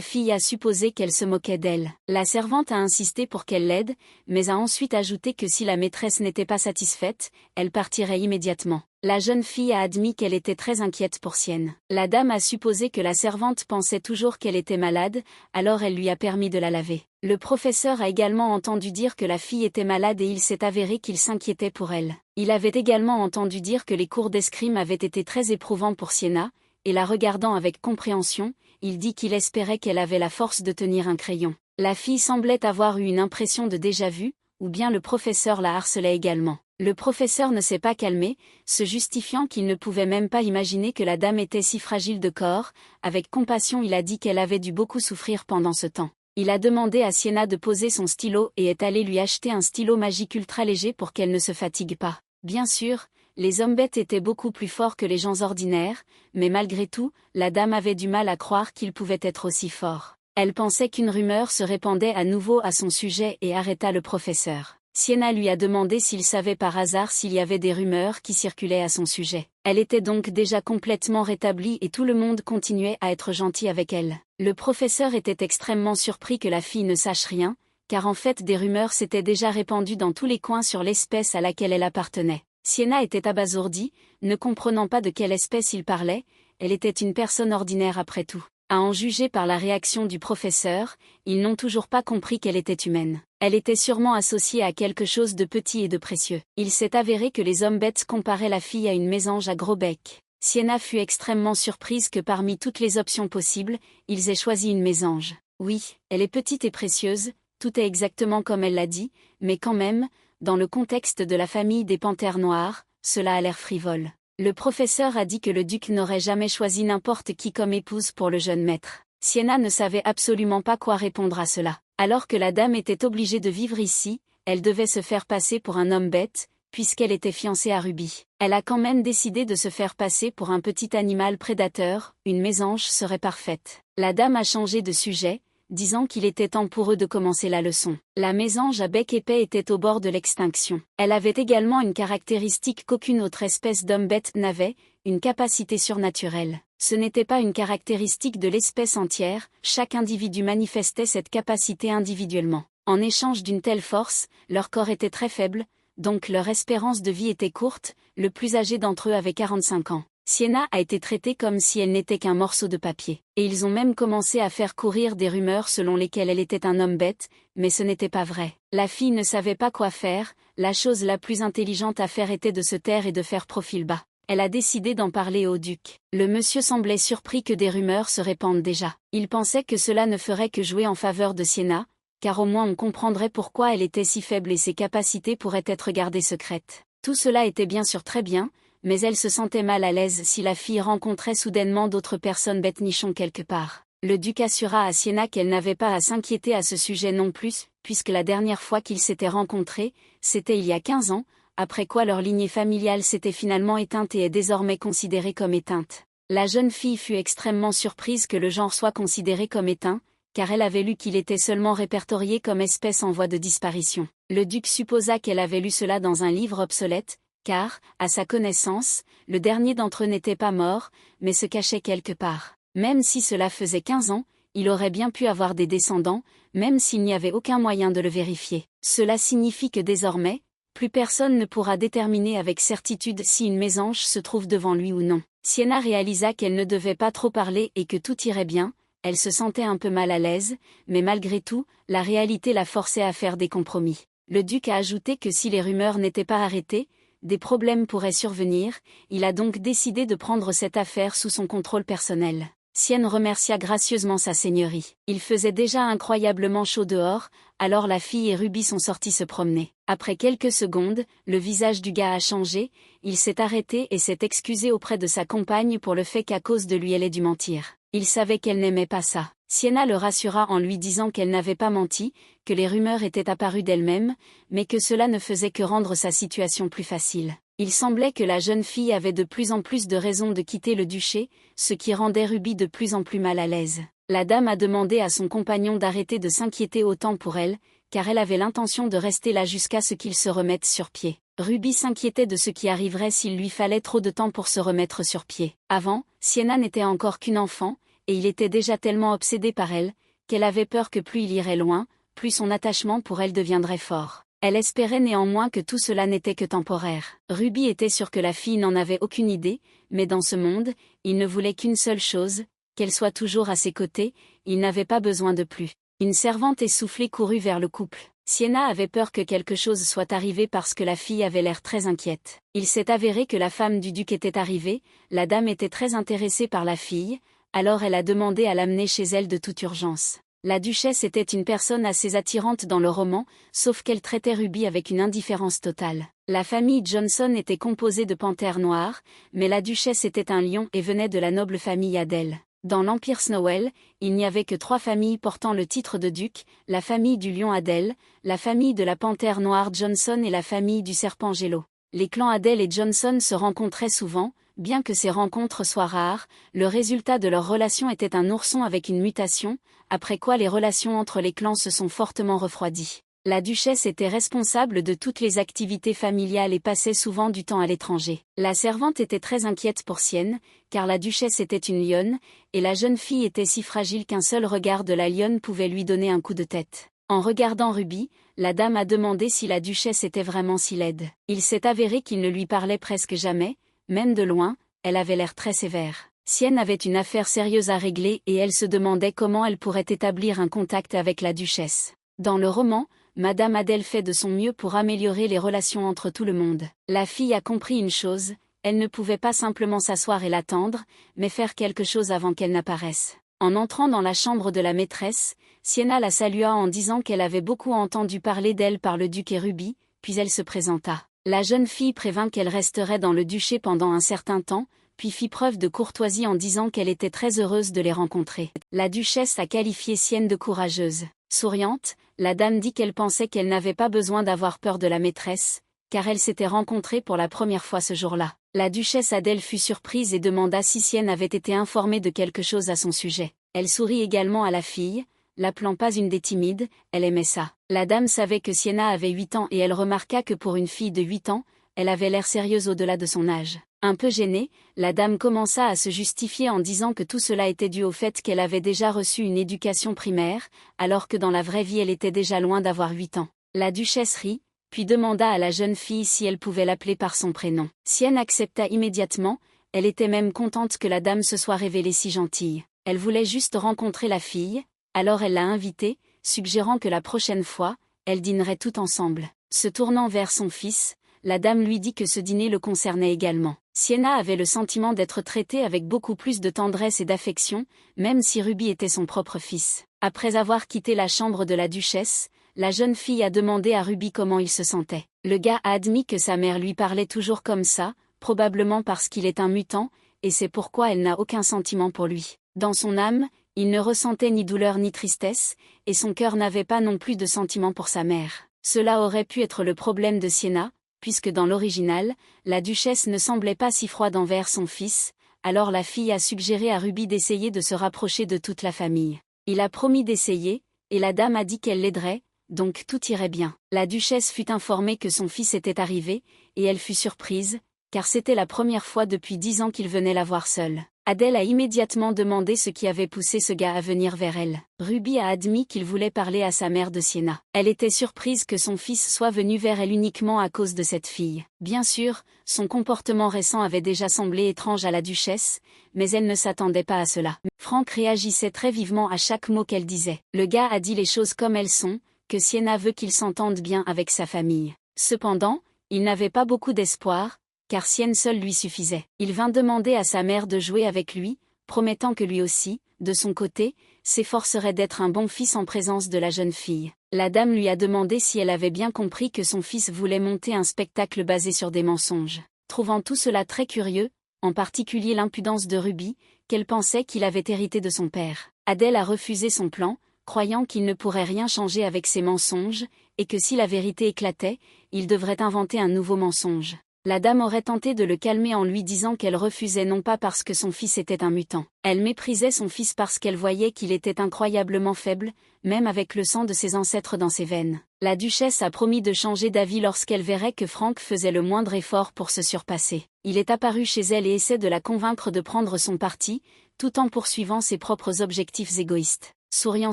fille a supposé qu'elle se moquait d'elle. La servante a insisté pour qu'elle l'aide, mais a ensuite ajouté que si la maîtresse n'était pas satisfaite, elle partirait immédiatement. La jeune fille a admis qu'elle était très inquiète pour Sienne. La dame a supposé que la servante pensait toujours qu'elle était malade, alors elle lui a permis de la laver. Le professeur a également entendu dire que la fille était malade et il s'est avéré qu'il s'inquiétait pour elle. Il avait également entendu dire que les cours d'escrime avaient été très éprouvants pour Sienna, et la regardant avec compréhension, il dit qu'il espérait qu'elle avait la force de tenir un crayon. La fille semblait avoir eu une impression de déjà-vu, ou bien le professeur la harcelait également. Le professeur ne s'est pas calmé, se justifiant qu'il ne pouvait même pas imaginer que la dame était si fragile de corps. Avec compassion, il a dit qu'elle avait dû beaucoup souffrir pendant ce temps. Il a demandé à Sienna de poser son stylo et est allé lui acheter un stylo magique ultra léger pour qu'elle ne se fatigue pas. Bien sûr, les hommes bêtes étaient beaucoup plus forts que les gens ordinaires, mais malgré tout, la dame avait du mal à croire qu'ils pouvaient être aussi forts. Elle pensait qu'une rumeur se répandait à nouveau à son sujet et arrêta le professeur. Sienna lui a demandé s'il savait par hasard s'il y avait des rumeurs qui circulaient à son sujet. Elle était donc déjà complètement rétablie et tout le monde continuait à être gentil avec elle. Le professeur était extrêmement surpris que la fille ne sache rien, car en fait des rumeurs s'étaient déjà répandues dans tous les coins sur l'espèce à laquelle elle appartenait. Sienna était abasourdie, ne comprenant pas de quelle espèce il parlait, elle était une personne ordinaire après tout. À en juger par la réaction du professeur, ils n'ont toujours pas compris qu'elle était humaine. Elle était sûrement associée à quelque chose de petit et de précieux. Il s'est avéré que les hommes bêtes comparaient la fille à une mésange à gros bec. Sienna fut extrêmement surprise que parmi toutes les options possibles, ils aient choisi une mésange. Oui, elle est petite et précieuse, tout est exactement comme elle l'a dit, mais quand même, dans le contexte de la famille des panthères noires, cela a l'air frivole. Le professeur a dit que le duc n'aurait jamais choisi n'importe qui comme épouse pour le jeune maître. Sienna ne savait absolument pas quoi répondre à cela. Alors que la dame était obligée de vivre ici, elle devait se faire passer pour un homme bête, puisqu'elle était fiancée à Ruby. Elle a quand même décidé de se faire passer pour un petit animal prédateur, une mésange serait parfaite. La dame a changé de sujet, disant qu'il était temps pour eux de commencer la leçon. La mésange à bec épais était au bord de l'extinction. Elle avait également une caractéristique qu'aucune autre espèce d'homme-bête n'avait, une capacité surnaturelle. Ce n'était pas une caractéristique de l'espèce entière, chaque individu manifestait cette capacité individuellement. En échange d'une telle force, leur corps était très faible, donc leur espérance de vie était courte, le plus âgé d'entre eux avait 45 ans. Sienna a été traitée comme si elle n'était qu'un morceau de papier. Et ils ont même commencé à faire courir des rumeurs selon lesquelles elle était un homme bête, mais ce n'était pas vrai. La fille ne savait pas quoi faire, la chose la plus intelligente à faire était de se taire et de faire profil bas. Elle a décidé d'en parler au duc. Le monsieur semblait surpris que des rumeurs se répandent déjà. Il pensait que cela ne ferait que jouer en faveur de Sienna, car au moins on comprendrait pourquoi elle était si faible et ses capacités pourraient être gardées secrètes. Tout cela était bien sûr très bien, mais elle se sentait mal à l'aise si la fille rencontrait soudainement d'autres personnes bêtes nichons quelque part. Le duc assura à Sienna qu'elle n'avait pas à s'inquiéter à ce sujet non plus, puisque la dernière fois qu'ils s'étaient rencontrés, c'était il y a 15 ans, après quoi leur lignée familiale s'était finalement éteinte et est désormais considérée comme éteinte. La jeune fille fut extrêmement surprise que le genre soit considéré comme éteint, car elle avait lu qu'il était seulement répertorié comme espèce en voie de disparition. Le duc supposa qu'elle avait lu cela dans un livre obsolète, car, à sa connaissance, le dernier d'entre eux n'était pas mort, mais se cachait quelque part. Même si cela faisait 15 ans, il aurait bien pu avoir des descendants, même s'il n'y avait aucun moyen de le vérifier. Cela signifie que désormais, plus personne ne pourra déterminer avec certitude si une mésange se trouve devant lui ou non. Sienna réalisa qu'elle ne devait pas trop parler et que tout irait bien, elle se sentait un peu mal à l'aise, mais malgré tout, la réalité la forçait à faire des compromis. Le duc a ajouté que si les rumeurs n'étaient pas arrêtées, des problèmes pourraient survenir, il a donc décidé de prendre cette affaire sous son contrôle personnel. Sienne remercia gracieusement sa seigneurie. Il faisait déjà incroyablement chaud dehors, alors la fille et Ruby sont sortis se promener. Après quelques secondes, le visage du gars a changé, il s'est arrêté et s'est excusé auprès de sa compagne pour le fait qu'à cause de lui elle ait dû mentir. Il savait qu'elle n'aimait pas ça. Sienna le rassura en lui disant qu'elle n'avait pas menti, que les rumeurs étaient apparues d'elles-mêmes, mais que cela ne faisait que rendre sa situation plus facile. Il semblait que la jeune fille avait de plus en plus de raisons de quitter le duché, ce qui rendait Ruby de plus en plus mal à l'aise. La dame a demandé à son compagnon d'arrêter de s'inquiéter autant pour elle, car elle avait l'intention de rester là jusqu'à ce qu'il se remette sur pied. Ruby s'inquiétait de ce qui arriverait s'il lui fallait trop de temps pour se remettre sur pied. Avant, Sienna n'était encore qu'une enfant, et il était déjà tellement obsédé par elle, qu'elle avait peur que plus il irait loin, plus son attachement pour elle deviendrait fort. Elle espérait néanmoins que tout cela n'était que temporaire. Ruby était sûre que la fille n'en avait aucune idée, mais dans ce monde, il ne voulait qu'une seule chose, qu'elle soit toujours à ses côtés, il n'avait pas besoin de plus. Une servante essoufflée courut vers le couple. Sienna avait peur que quelque chose soit arrivé parce que la fille avait l'air très inquiète. Il s'est avéré que la femme du duc était arrivée, la dame était très intéressée par la fille, alors elle a demandé à l'amener chez elle de toute urgence. La duchesse était une personne assez attirante dans le roman, sauf qu'elle traitait Ruby avec une indifférence totale. La famille Johnson était composée de panthères noires, mais la duchesse était un lion et venait de la noble famille Adel. Dans l'Empire Snowell, il n'y avait que 3 familles portant le titre de duc, la famille du lion Adel, la famille de la panthère noire Johnson et la famille du serpent Gélo. Les clans Adel et Johnson se rencontraient souvent, bien que ces rencontres soient rares, le résultat de leur relation était un ourson avec une mutation, après quoi les relations entre les clans se sont fortement refroidies. La duchesse était responsable de toutes les activités familiales et passait souvent du temps à l'étranger. La servante était très inquiète pour Sienne, car la duchesse était une lionne, et la jeune fille était si fragile qu'un seul regard de la lionne pouvait lui donner un coup de tête. En regardant Ruby, la dame a demandé si la duchesse était vraiment si laide. Il s'est avéré qu'il ne lui parlait presque jamais, même de loin, elle avait l'air très sévère. Sienne avait une affaire sérieuse à régler et elle se demandait comment elle pourrait établir un contact avec la duchesse. Dans le roman, Madame Adèle fait de son mieux pour améliorer les relations entre tout le monde. La fille a compris une chose, elle ne pouvait pas simplement s'asseoir et l'attendre, mais faire quelque chose avant qu'elle n'apparaisse. En entrant dans la chambre de la maîtresse, Sienna la salua en disant qu'elle avait beaucoup entendu parler d'elle par le duc et Ruby, puis elle se présenta. La jeune fille prévint qu'elle resterait dans le duché pendant un certain temps, puis fit preuve de courtoisie en disant qu'elle était très heureuse de les rencontrer. La duchesse a qualifié Sienne de courageuse. Souriante, la dame dit qu'elle pensait qu'elle n'avait pas besoin d'avoir peur de la maîtresse, car elle s'était rencontrée pour la première fois ce jour-là. La duchesse Adèle fut surprise et demanda si Sienne avait été informée de quelque chose à son sujet. Elle sourit également à la fille, l'appelant pas une des timides, elle aimait ça. La dame savait que Sienna avait 8 ans et elle remarqua que pour une fille de 8 ans, elle avait l'air sérieuse au-delà de son âge. Un peu gênée, la dame commença à se justifier en disant que tout cela était dû au fait qu'elle avait déjà reçu une éducation primaire, alors que dans la vraie vie elle était déjà loin d'avoir 8 ans. La duchesse rit, puis demanda à la jeune fille si elle pouvait l'appeler par son prénom. Sienne accepta immédiatement, elle était même contente que la dame se soit révélée si gentille. Elle voulait juste rencontrer la fille, alors elle l'a invitée, suggérant que la prochaine fois, elles dîneraient tout ensemble. Se tournant vers son fils, la dame lui dit que ce dîner le concernait également. Sienna avait le sentiment d'être traitée avec beaucoup plus de tendresse et d'affection, même si Ruby était son propre fils. Après avoir quitté la chambre de la duchesse, la jeune fille a demandé à Ruby comment il se sentait. Le gars a admis que sa mère lui parlait toujours comme ça, probablement parce qu'il est un mutant, et c'est pourquoi elle n'a aucun sentiment pour lui. Dans son âme, il ne ressentait ni douleur ni tristesse, et son cœur n'avait pas non plus de sentiment pour sa mère. Cela aurait pu être le problème de Sienna, puisque dans l'original, la duchesse ne semblait pas si froide envers son fils, alors la fille a suggéré à Ruby d'essayer de se rapprocher de toute la famille. Il a promis d'essayer, et la dame a dit qu'elle l'aiderait, donc tout irait bien. La duchesse fut informée que son fils était arrivé, et elle fut surprise, car c'était la première fois depuis 10 ans qu'il venait la voir seule. Adèle a immédiatement demandé ce qui avait poussé ce gars à venir vers elle. Ruby a admis qu'il voulait parler à sa mère de Sienna. Elle était surprise que son fils soit venu vers elle uniquement à cause de cette fille. Bien sûr, son comportement récent avait déjà semblé étrange à la duchesse, mais elle ne s'attendait pas à cela. Frank réagissait très vivement à chaque mot qu'elle disait. Le gars a dit les choses comme elles sont, que Sienna veut qu'il s'entende bien avec sa famille. Cependant, il n'avait pas beaucoup d'espoir, car Sienne seule lui suffisait. Il vint demander à sa mère de jouer avec lui, promettant que lui aussi, de son côté, s'efforcerait d'être un bon fils en présence de la jeune fille. La dame lui a demandé si elle avait bien compris que son fils voulait monter un spectacle basé sur des mensonges. Trouvant tout cela très curieux, en particulier l'impudence de Ruby, qu'elle pensait qu'il avait hérité de son père. Adèle a refusé son plan, croyant qu'il ne pourrait rien changer avec ses mensonges, et que si la vérité éclatait, il devrait inventer un nouveau mensonge. La dame aurait tenté de le calmer en lui disant qu'elle refusait non pas parce que son fils était un mutant. Elle méprisait son fils parce qu'elle voyait qu'il était incroyablement faible, même avec le sang de ses ancêtres dans ses veines. La duchesse a promis de changer d'avis lorsqu'elle verrait que Frank faisait le moindre effort pour se surpasser. Il est apparu chez elle et essaie de la convaincre de prendre son parti, tout en poursuivant ses propres objectifs égoïstes. Souriant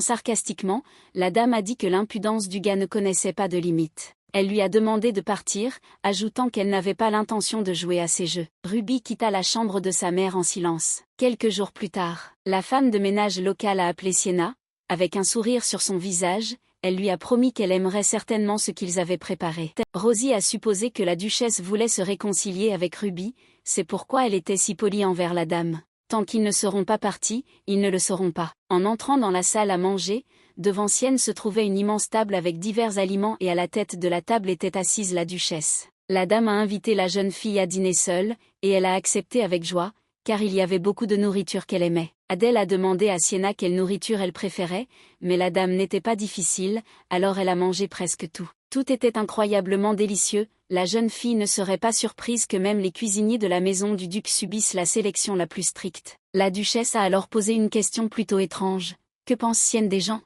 sarcastiquement, la dame a dit que l'impudence du gars ne connaissait pas de limite. Elle lui a demandé de partir, ajoutant qu'elle n'avait pas l'intention de jouer à ces jeux. Ruby quitta la chambre de sa mère en silence. Quelques jours plus tard, la femme de ménage locale a appelé Sienna. Avec un sourire sur son visage, elle lui a promis qu'elle aimerait certainement ce qu'ils avaient préparé. Rosie a supposé que la duchesse voulait se réconcilier avec Ruby, c'est pourquoi elle était si polie envers la dame. Tant qu'ils ne seront pas partis, ils ne le sauront pas. En entrant dans la salle à manger, devant Sienne se trouvait une immense table avec divers aliments et à la tête de la table était assise la duchesse. La dame a invité la jeune fille à dîner seule, et elle a accepté avec joie, car il y avait beaucoup de nourriture qu'elle aimait. Adèle a demandé à Sienna quelle nourriture elle préférait, mais la dame n'était pas difficile, alors elle a mangé presque tout. Tout était incroyablement délicieux, la jeune fille ne serait pas surprise que même les cuisiniers de la maison du duc subissent la sélection la plus stricte. La duchesse a alors posé une question plutôt étrange. Que pense Sienne des gens ?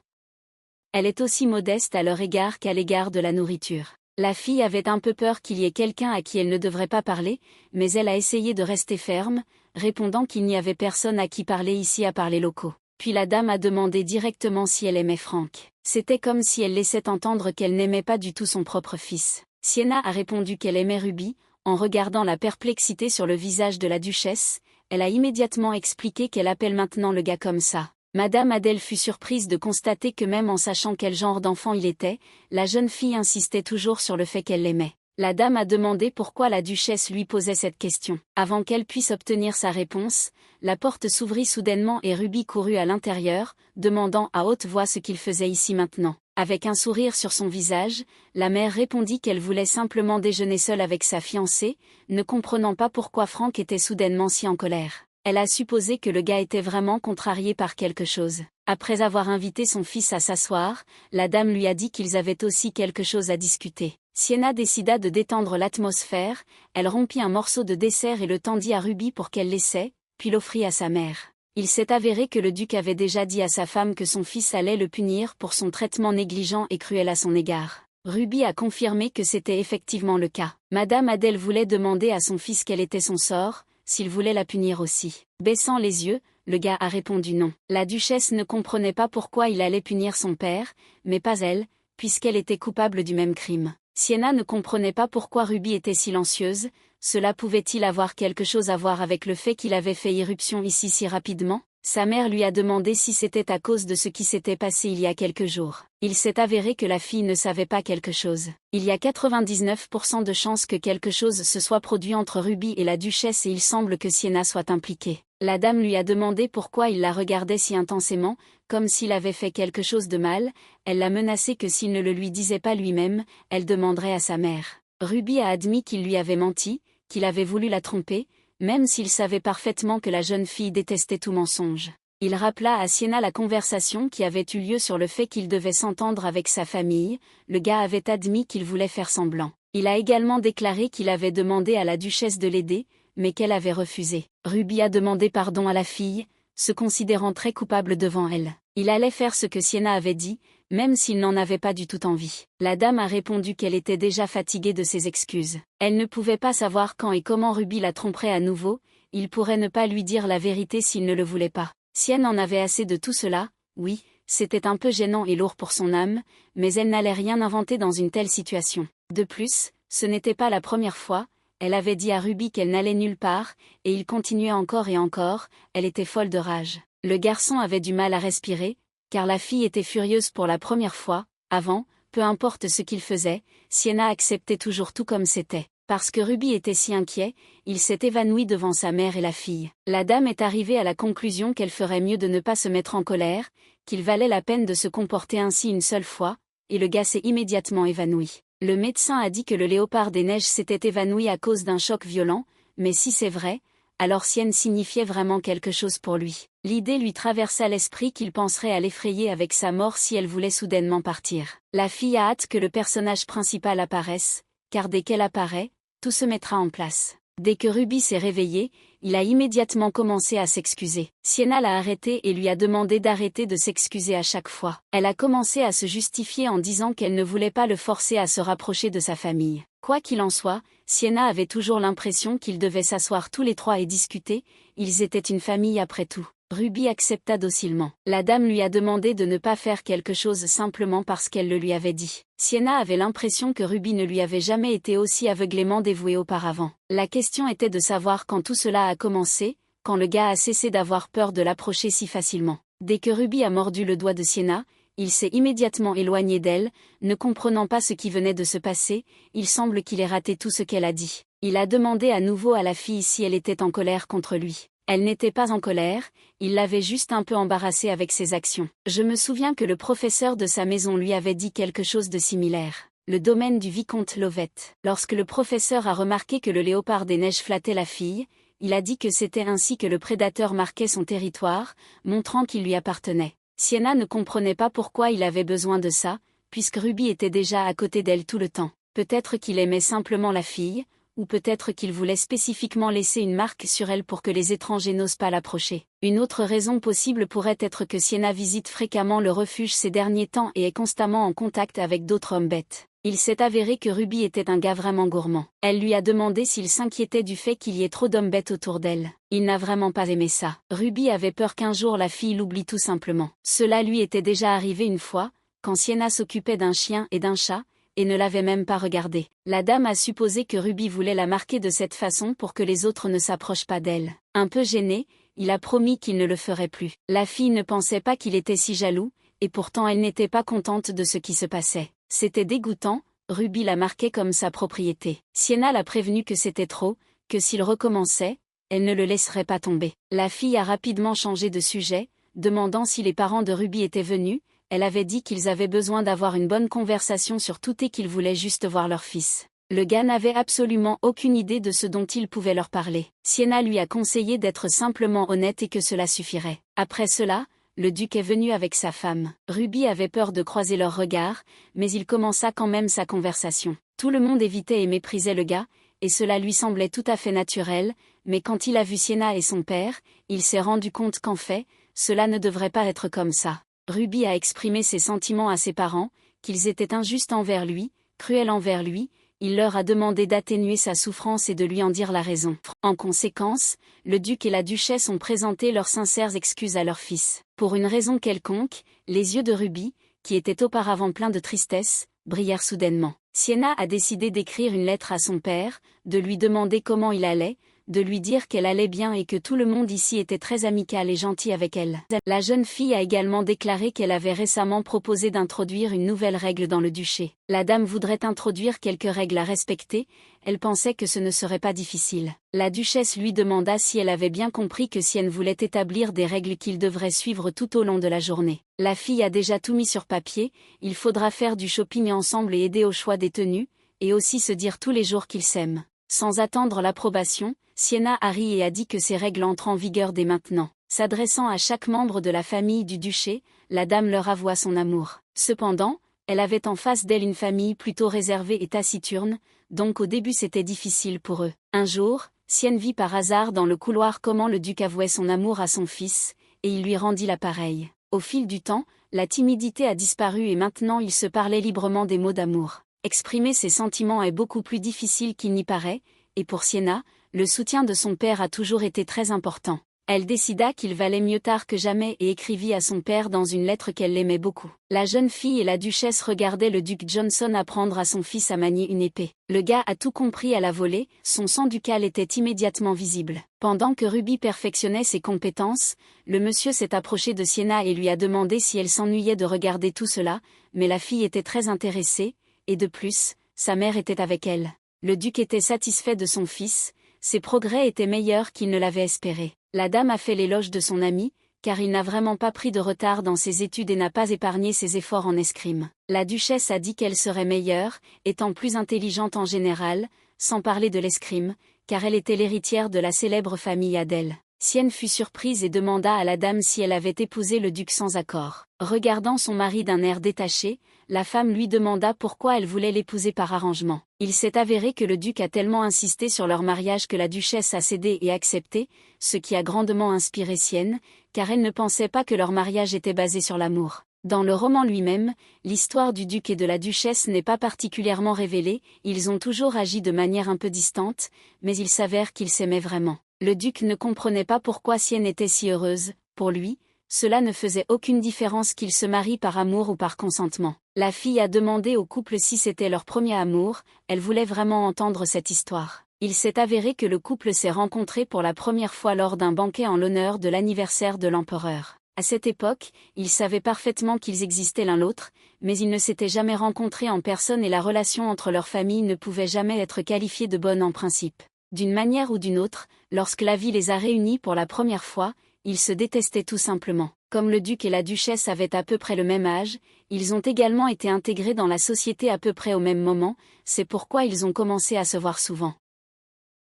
Elle est aussi modeste à leur égard qu'à l'égard de la nourriture. La fille avait un peu peur qu'il y ait quelqu'un à qui elle ne devrait pas parler, mais elle a essayé de rester ferme, répondant qu'il n'y avait personne à qui parler ici à part les locaux. Puis la dame a demandé directement si elle aimait Frank. C'était comme si elle laissait entendre qu'elle n'aimait pas du tout son propre fils. Sienna a répondu qu'elle aimait Ruby. En regardant la perplexité sur le visage de la duchesse, elle a immédiatement expliqué qu'elle appelle maintenant le gars comme ça. Madame Adèle fut surprise de constater que même en sachant quel genre d'enfant il était, la jeune fille insistait toujours sur le fait qu'elle l'aimait. La dame a demandé pourquoi la duchesse lui posait cette question. Avant qu'elle puisse obtenir sa réponse, la porte s'ouvrit soudainement et Ruby courut à l'intérieur, demandant à haute voix ce qu'il faisait ici maintenant. Avec un sourire sur son visage, la mère répondit qu'elle voulait simplement déjeuner seule avec sa fiancée, ne comprenant pas pourquoi Frank était soudainement si en colère. Elle a supposé que le gars était vraiment contrarié par quelque chose. Après avoir invité son fils à s'asseoir, la dame lui a dit qu'ils avaient aussi quelque chose à discuter. Sienna décida de détendre l'atmosphère, elle rompit un morceau de dessert et le tendit à Ruby pour qu'elle l'essaie, puis l'offrit à sa mère. Il s'est avéré que le duc avait déjà dit à sa femme que son fils allait le punir pour son traitement négligent et cruel à son égard. Ruby a confirmé que c'était effectivement le cas. Madame Adèle voulait demander à son fils quel était son sort, s'il voulait la punir aussi. Baissant les yeux, le gars a répondu non. La duchesse ne comprenait pas pourquoi il allait punir son père, mais pas elle, puisqu'elle était coupable du même crime. Sienna ne comprenait pas pourquoi Ruby était silencieuse, cela pouvait-il avoir quelque chose à voir avec le fait qu'il avait fait irruption ici si rapidement ? Sa mère lui a demandé si c'était à cause de ce qui s'était passé il y a quelques jours. Il s'est avéré que la fille ne savait pas quelque chose. Il y a 99% de chances que quelque chose se soit produit entre Ruby et la duchesse et il semble que Sienna soit impliquée. La dame lui a demandé pourquoi il la regardait si intensément, comme s'il avait fait quelque chose de mal. Elle l'a menacé que s'il ne le lui disait pas lui-même, elle demanderait à sa mère. Ruby a admis qu'il lui avait menti, qu'il avait voulu la tromper, même s'il savait parfaitement que la jeune fille détestait tout mensonge. Il rappela à Sienna la conversation qui avait eu lieu sur le fait qu'il devait s'entendre avec sa famille. Le gars avait admis qu'il voulait faire semblant. Il a également déclaré qu'il avait demandé à la duchesse de l'aider, mais qu'elle avait refusé. Ruby a demandé pardon à la fille, se considérant très coupable devant elle. Il allait faire ce que Sienna avait dit, même s'il n'en avait pas du tout envie. La dame a répondu qu'elle était déjà fatiguée de ses excuses. Elle ne pouvait pas savoir quand et comment Ruby la tromperait à nouveau, il pourrait ne pas lui dire la vérité s'il ne le voulait pas. Sienna en avait assez de tout cela, oui, c'était un peu gênant et lourd pour son âme, mais elle n'allait rien inventer dans une telle situation. De plus, ce n'était pas la première fois, elle avait dit à Ruby qu'elle n'allait nulle part, et il continuait encore et encore, elle était folle de rage. Le garçon avait du mal à respirer, car la fille était furieuse pour la première fois. Avant, peu importe ce qu'il faisait, Sienna acceptait toujours tout comme c'était. Parce que Ruby était si inquiet, il s'est évanoui devant sa mère et la fille. La dame est arrivée à la conclusion qu'elle ferait mieux de ne pas se mettre en colère, qu'il valait la peine de se comporter ainsi une seule fois, et le gars s'est immédiatement évanoui. Le médecin a dit que le léopard des neiges s'était évanoui à cause d'un choc violent, mais si c'est vrai, alors Sienne signifiait vraiment quelque chose pour lui. L'idée lui traversa l'esprit qu'il penserait à l'effrayer avec sa mort si elle voulait soudainement partir. La fille a hâte que le personnage principal apparaisse, car dès qu'elle apparaît, tout se mettra en place. Dès que Ruby s'est réveillée, il a immédiatement commencé à s'excuser. Sienna l'a arrêté et lui a demandé d'arrêter de s'excuser à chaque fois. Elle a commencé à se justifier en disant qu'elle ne voulait pas le forcer à se rapprocher de sa famille. Quoi qu'il en soit, Sienna avait toujours l'impression qu'ils devaient s'asseoir tous les trois et discuter, ils étaient une famille après tout. Ruby accepta docilement. La dame lui a demandé de ne pas faire quelque chose simplement parce qu'elle le lui avait dit. Sienna avait l'impression que Ruby ne lui avait jamais été aussi aveuglément dévouée auparavant. La question était de savoir quand tout cela a commencé, quand le gars a cessé d'avoir peur de l'approcher si facilement. Dès que Ruby a mordu le doigt de Sienna, il s'est immédiatement éloigné d'elle, ne comprenant pas ce qui venait de se passer, il semble qu'il ait raté tout ce qu'elle a dit. Il a demandé à nouveau à la fille si elle était en colère contre lui. Elle n'était pas en colère, il l'avait juste un peu embarrassée avec ses actions. Je me souviens que le professeur de sa maison lui avait dit quelque chose de similaire. Le domaine du vicomte Lovett. Lorsque le professeur a remarqué que le léopard des neiges flattait la fille, il a dit que c'était ainsi que le prédateur marquait son territoire, montrant qu'il lui appartenait. Sienna ne comprenait pas pourquoi il avait besoin de ça, puisque Ruby était déjà à côté d'elle tout le temps. Peut-être qu'il aimait simplement la fille, ou peut-être qu'il voulait spécifiquement laisser une marque sur elle pour que les étrangers n'osent pas l'approcher. Une autre raison possible pourrait être que Sienna visite fréquemment le refuge ces derniers temps et est constamment en contact avec d'autres hommes bêtes. Il s'est avéré que Ruby était un gars vraiment gourmand. Elle lui a demandé s'il s'inquiétait du fait qu'il y ait trop d'hommes bêtes autour d'elle. Il n'a vraiment pas aimé ça. Ruby avait peur qu'un jour la fille l'oublie tout simplement. Cela lui était déjà arrivé une fois, quand Sienna s'occupait d'un chien et d'un chat, et ne l'avait même pas regardé. La dame a supposé que Ruby voulait la marquer de cette façon pour que les autres ne s'approchent pas d'elle. Un peu gêné, il a promis qu'il ne le ferait plus. La fille ne pensait pas qu'il était si jaloux, et pourtant elle n'était pas contente de ce qui se passait. C'était dégoûtant, Ruby la marquait comme sa propriété. Sienna l'a prévenu que c'était trop, que s'il recommençait, elle ne le laisserait pas tomber. La fille a rapidement changé de sujet, demandant si les parents de Ruby étaient venus. Elle avait dit qu'ils avaient besoin d'avoir une bonne conversation sur tout et qu'ils voulaient juste voir leur fils. Le gars n'avait absolument aucune idée de ce dont il pouvait leur parler. Sienna lui a conseillé d'être simplement honnête et que cela suffirait. Après cela, le duc est venu avec sa femme. Ruby avait peur de croiser leurs regards, mais il commença quand même sa conversation. Tout le monde évitait et méprisait le gars, et cela lui semblait tout à fait naturel, mais quand il a vu Sienna et son père, il s'est rendu compte qu'en fait, cela ne devrait pas être comme ça. Ruby a exprimé ses sentiments à ses parents, qu'ils étaient injustes envers lui, cruels envers lui, il leur a demandé d'atténuer sa souffrance et de lui en dire la raison. En conséquence, le duc et la duchesse ont présenté leurs sincères excuses à leur fils. Pour une raison quelconque, les yeux de Ruby, qui étaient auparavant pleins de tristesse, brillèrent soudainement. Sienna a décidé d'écrire une lettre à son père, de lui demander comment il allait, de lui dire qu'elle allait bien et que tout le monde ici était très amical et gentil avec elle. La jeune fille a également déclaré qu'elle avait récemment proposé d'introduire une nouvelle règle dans le duché. La dame voudrait introduire quelques règles à respecter, elle pensait que ce ne serait pas difficile. La duchesse lui demanda si elle avait bien compris que Sienne voulait établir des règles qu'il devrait suivre tout au long de la journée. La fille a déjà tout mis sur papier, il faudra faire du shopping ensemble et aider au choix des tenues, et aussi se dire tous les jours qu'ils s'aiment. Sans attendre l'approbation, Sienna a ri et a dit que ces règles entrent en vigueur dès maintenant. S'adressant à chaque membre de la famille du duché, la dame leur avoua son amour. Cependant, elle avait en face d'elle une famille plutôt réservée et taciturne, donc au début c'était difficile pour eux. Un jour, Sienne vit par hasard dans le couloir comment le duc avouait son amour à son fils, et il lui rendit l'appareil. Au fil du temps, la timidité a disparu et maintenant il se parlait librement des mots d'amour. Exprimer ses sentiments est beaucoup plus difficile qu'il n'y paraît, et pour Sienna, le soutien de son père a toujours été très important. Elle décida qu'il valait mieux tard que jamais et écrivit à son père dans une lettre qu'elle l'aimait beaucoup. La jeune fille et la duchesse regardaient le duc Johnson apprendre à son fils à manier une épée. Le gars a tout compris à la volée, son sang ducal était immédiatement visible. Pendant que Ruby perfectionnait ses compétences, le monsieur s'est approché de Sienna et lui a demandé si elle s'ennuyait de regarder tout cela, mais la fille était très intéressée, et de plus, sa mère était avec elle. Le duc était satisfait de son fils, ses progrès étaient meilleurs qu'il ne l'avait espéré. La dame a fait l'éloge de son ami, car il n'a vraiment pas pris de retard dans ses études et n'a pas épargné ses efforts en escrime. La duchesse a dit qu'elle serait meilleure, étant plus intelligente en général, sans parler de l'escrime, car elle était l'héritière de la célèbre famille Adèle. Sienne fut surprise et demanda à la dame si elle avait épousé le duc sans accord. Regardant son mari d'un air détaché, la femme lui demanda pourquoi elle voulait l'épouser par arrangement. Il s'est avéré que le duc a tellement insisté sur leur mariage que la duchesse a cédé et accepté, ce qui a grandement inspiré Sienne, car elle ne pensait pas que leur mariage était basé sur l'amour. Dans le roman lui-même, l'histoire du duc et de la duchesse n'est pas particulièrement révélée, ils ont toujours agi de manière un peu distante, mais il s'avère qu'ils s'aimaient vraiment. Le duc ne comprenait pas pourquoi Sienne était si heureuse, pour lui, cela ne faisait aucune différence qu'ils se marient par amour ou par consentement. La fille a demandé au couple si c'était leur premier amour, elle voulait vraiment entendre cette histoire. Il s'est avéré que le couple s'est rencontré pour la première fois lors d'un banquet en l'honneur de l'anniversaire de l'empereur. À cette époque, ils savaient parfaitement qu'ils existaient l'un l'autre, mais ils ne s'étaient jamais rencontrés en personne et la relation entre leurs familles ne pouvait jamais être qualifiée de bonne en principe. D'une manière ou d'une autre, lorsque la vie les a réunis pour la première fois, ils se détestaient tout simplement. Comme le duc et la duchesse avaient à peu près le même âge, ils ont également été intégrés dans la société à peu près au même moment, c'est pourquoi ils ont commencé à se voir souvent.